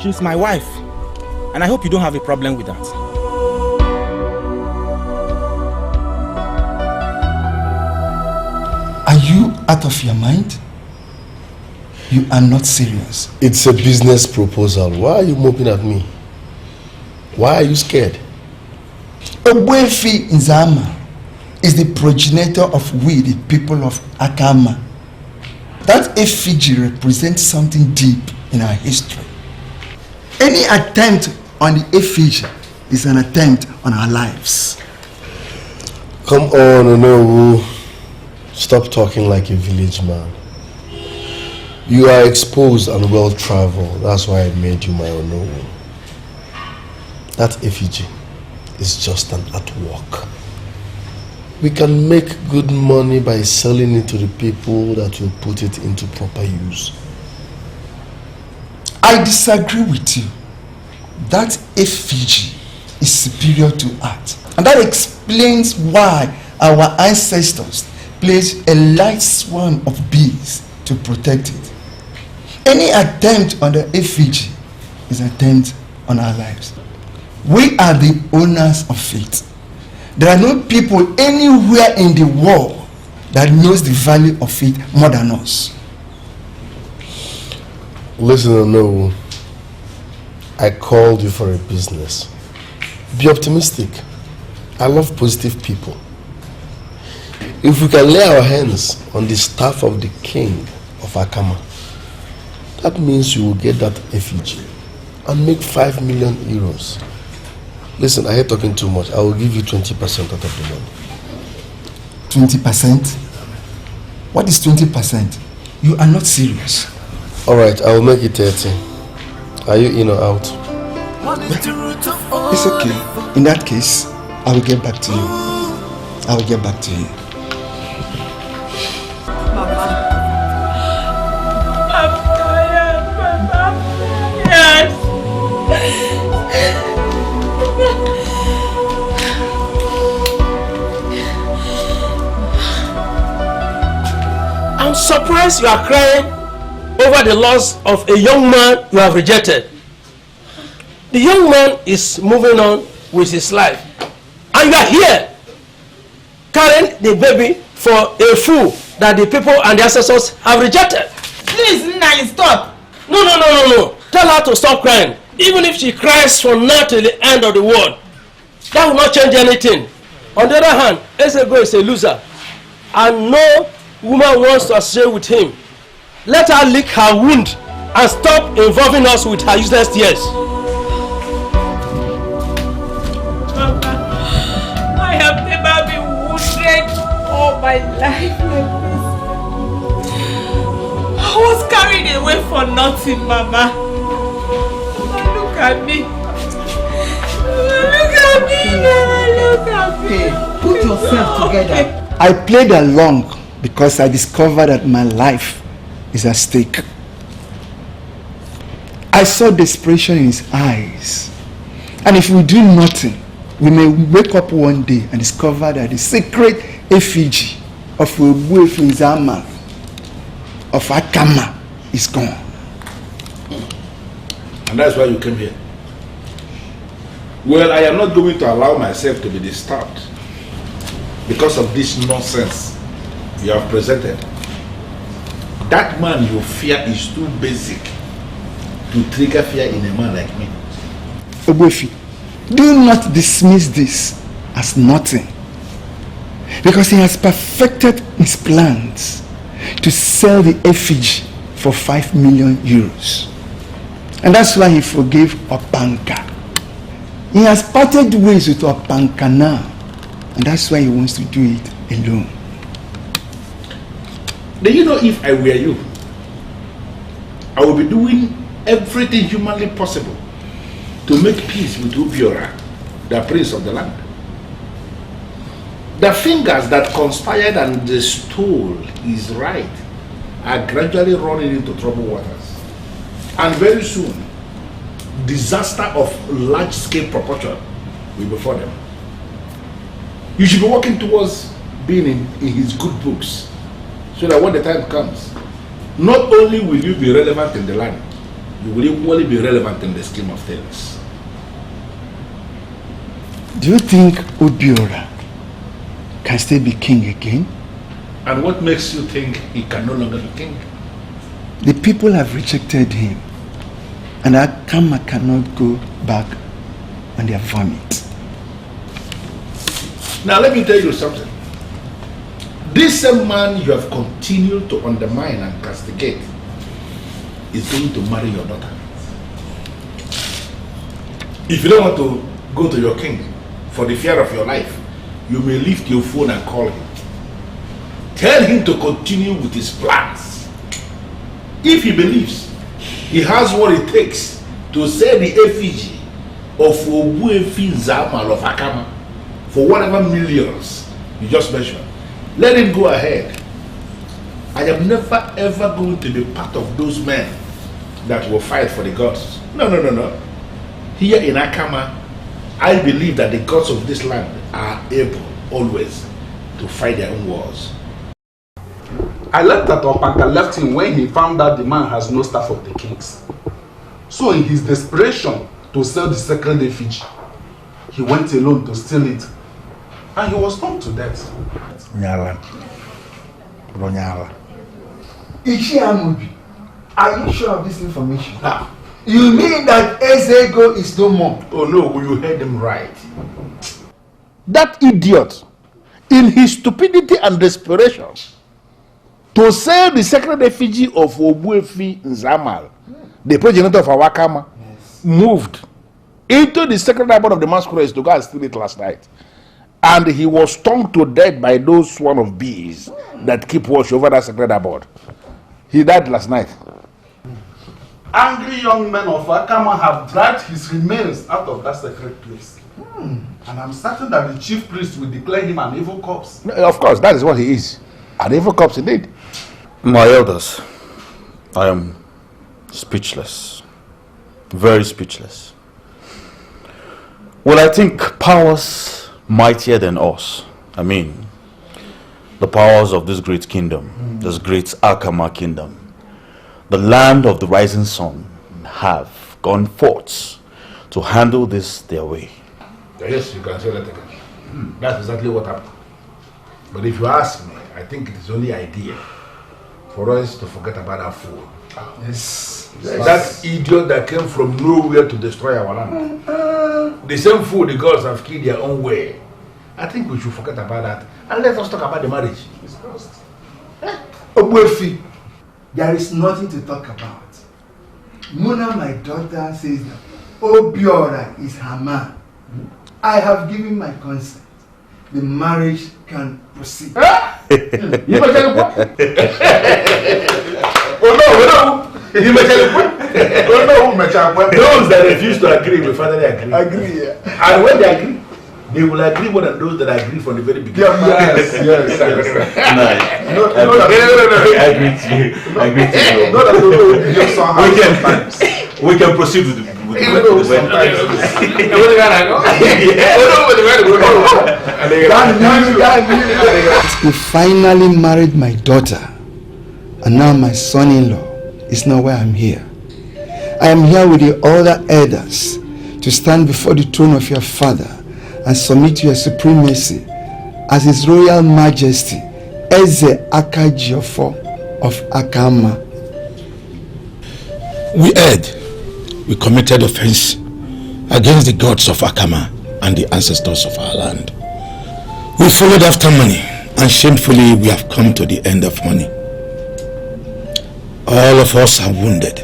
She's my wife. And I hope you don't have a problem with that. Are you out of your mind? You are not serious. It's a business proposal. Why are you moping at me? Why are you scared? Ogbuefi Nzama is the progenitor of we, the people of Akama. That effigy represents something deep in our history. Any attempt on the effigy is an attempt on our lives. Come on, Onowu. Stop talking like a village man. You are exposed and well-traveled. That's why I made you my Onowu. That effigy is just an artwork. We can make good money by selling it to the people that will put it into proper use. I disagree with you. That effigy is superior to art. And that explains why our ancestors placed a light swarm of bees to protect it. Any attempt on the effigy is an attempt on our lives. We are the owners of it. There are no people anywhere in the world that knows the value of it more than us. Listen, Onowu. I called you for a business. Be optimistic. I love positive people. If we can lay our hands on the staff of the king of Akama, that means you will get that effigy and make 5 million euros. Listen, I hate talking too much. I will give you 20% out of the money. 20%? What is 20%? You are not serious. Alright, I will make it 30. Are you in or out? It's okay. In that case, I will get back to you. I will get back to you. Mama. I'm tired, Mama. Yes. I'm surprised you are crying over the loss of a young man you have rejected. The young man is moving on with his life. And you are here carrying the baby for a fool that the people and the ancestors have rejected. Please, Nai, stop. No. Tell her to stop crying. Even if she cries from now till the end of the world, that will not change anything. On the other hand, Esego is a loser. And no woman wants to associate with him. Let her lick her wound and stop involving us with her useless tears. Mama, I have never been wounded all my life like this. I was carried away for nothing, Mama. Look at me. Hey, put yourself together. I played along because I discovered that my life is at stake. I saw desperation in his eyes. And if we do nothing, we may wake up one day and discover that the sacred effigy of Nzama, of Akama, is gone. And that's why you came here. Well, I am not going to allow myself to be disturbed because of this nonsense you have presented. That man you fear is too basic to trigger fear in a man like me. Ogbuefi, do not dismiss this as nothing, because he has perfected his plans to sell the effigy for 5 million euros. And that's why he forgave Opanka. He has parted ways with Opanka now, and that's why he wants to do it alone. Do you know, if I were you, I would be doing everything humanly possible to make peace with Ubiora, the prince of the land. The fingers that conspired and stole his right are gradually running into troubled waters. And very soon, disaster of large-scale proportion will be before them. You should be working towards being in his good books, so that when the time comes, not only will you be relevant in the land, you will equally be relevant in the scheme of things. Do you think Ubiora can still be king again? And what makes you think he can no longer be king? The people have rejected him, and Akama cannot go back on their vomit. Now let me tell you something. This same man you have continued to undermine and castigate is going to marry your daughter. If you don't want to go to your king for the fear of your life, you may lift your phone and call him. Tell him to continue with his plans. If he believes he has what it takes to sell the effigy of Obuefi Nzama of Akama for whatever millions you just mentioned, let him go ahead. I am never ever going to be part of those men that will fight for the gods. No. Here in Akama, I believe that the gods of this land are able always to fight their own wars. I left that Opanka left him when he found out the man has no staff of the kings. So in his desperation to sell the sacred effigy, he went alone to steal it, and he was stoned to death. Nyala. Ichiamubi, are you sure of this information? You mean that Ezego is no more? Oh no, you heard him right. That idiot, in his stupidity and desperation, to sell the sacred effigy of Obuefi Nzamal, the progenitor of Awakama, moved into the sacred abode of the masquerades to go and steal it last night. And he was stung to death by those swarm of bees that keep watch over that sacred abode. He died last night. Angry young men of Akama have dragged his remains out of that sacred place. And I'm certain that the chief priest will declare him an evil corpse. Of course, that is what he is. An evil corpse indeed. My elders, I am speechless. Very speechless. Well, I think powers mightier than us, I mean, the powers of this great kingdom, this great Akama kingdom, the land of the rising sun, have gone forth to handle this their way. Yes, you can say that again. That's exactly what happened. But if you ask me, I think it is only idea for us to forget about that fool. Yes. That idiot that came from nowhere to destroy our land. The same fool the gods have killed their own way. I think we should forget about that and let us talk about the marriage. Ogbuefi, there is nothing to talk about. Muna, my daughter, says that Obiora is her man. I have given my consent. The marriage can proceed. Oh no! Those that refuse to agree will finally agree. Agree, yeah. And when they agree, they will agree more than those that agree from the very beginning. Yes. Nice. No. I agree to you. I agree to you. Not that we just somehow sometimes. We can proceed with the He finally married my daughter, and now my son-in-law is not where I'm here. I am here with the other elders to stand before the throne of your father and submit to your supremacy as His Royal Majesty Eze Akajiofo of Akama. We erred. We committed offense against the gods of Akama and the ancestors of our land. We followed after money, and shamefully we have come to the end of money. All of us are wounded,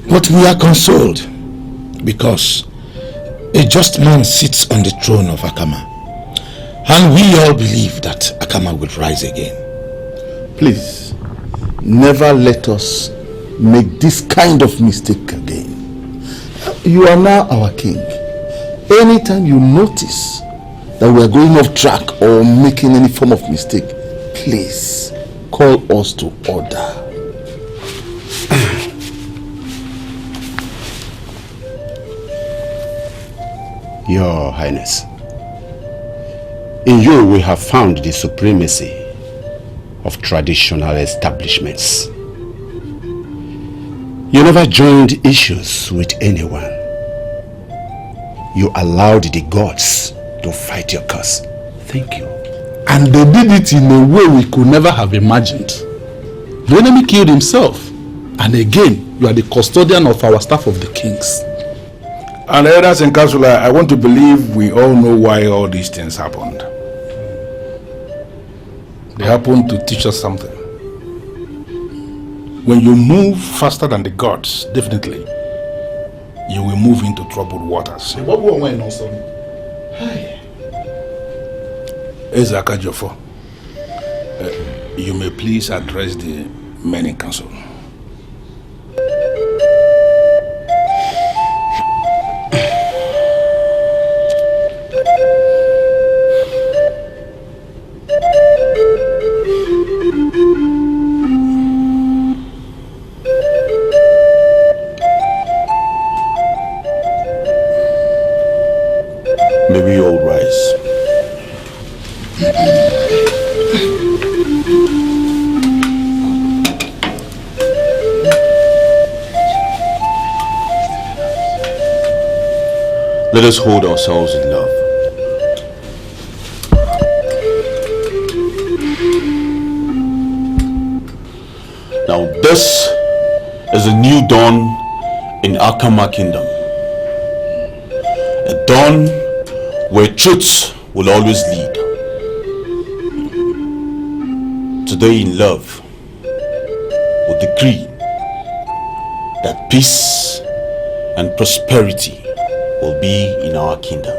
but we are consoled because a just man sits on the throne of Akama, and we all believe that Akama will rise again. Please, never let us make this kind of mistake again. You are now our king. Anytime you notice that we are going off track or making any form of mistake, please call us to order. Your Highness, in you we have found the supremacy of traditional establishments. You never joined issues with anyone. You allowed the gods to fight your cause. Thank you. And they did it in a way we could never have imagined. The enemy killed himself. And again, you are the custodian of our staff of the kings. And elders and councillor, I want to believe we all know why all these things happened. They happened to teach us something. When you move faster than the gods, definitely, you will move into troubled waters. Eze Akajiofo, you may please address the men in council. May we all rise. Let us hold ourselves in love. Now this is a new dawn in Akama Kingdom. A dawn where truth will always lead. Today in love, we decree that peace and prosperity will be in our kingdom.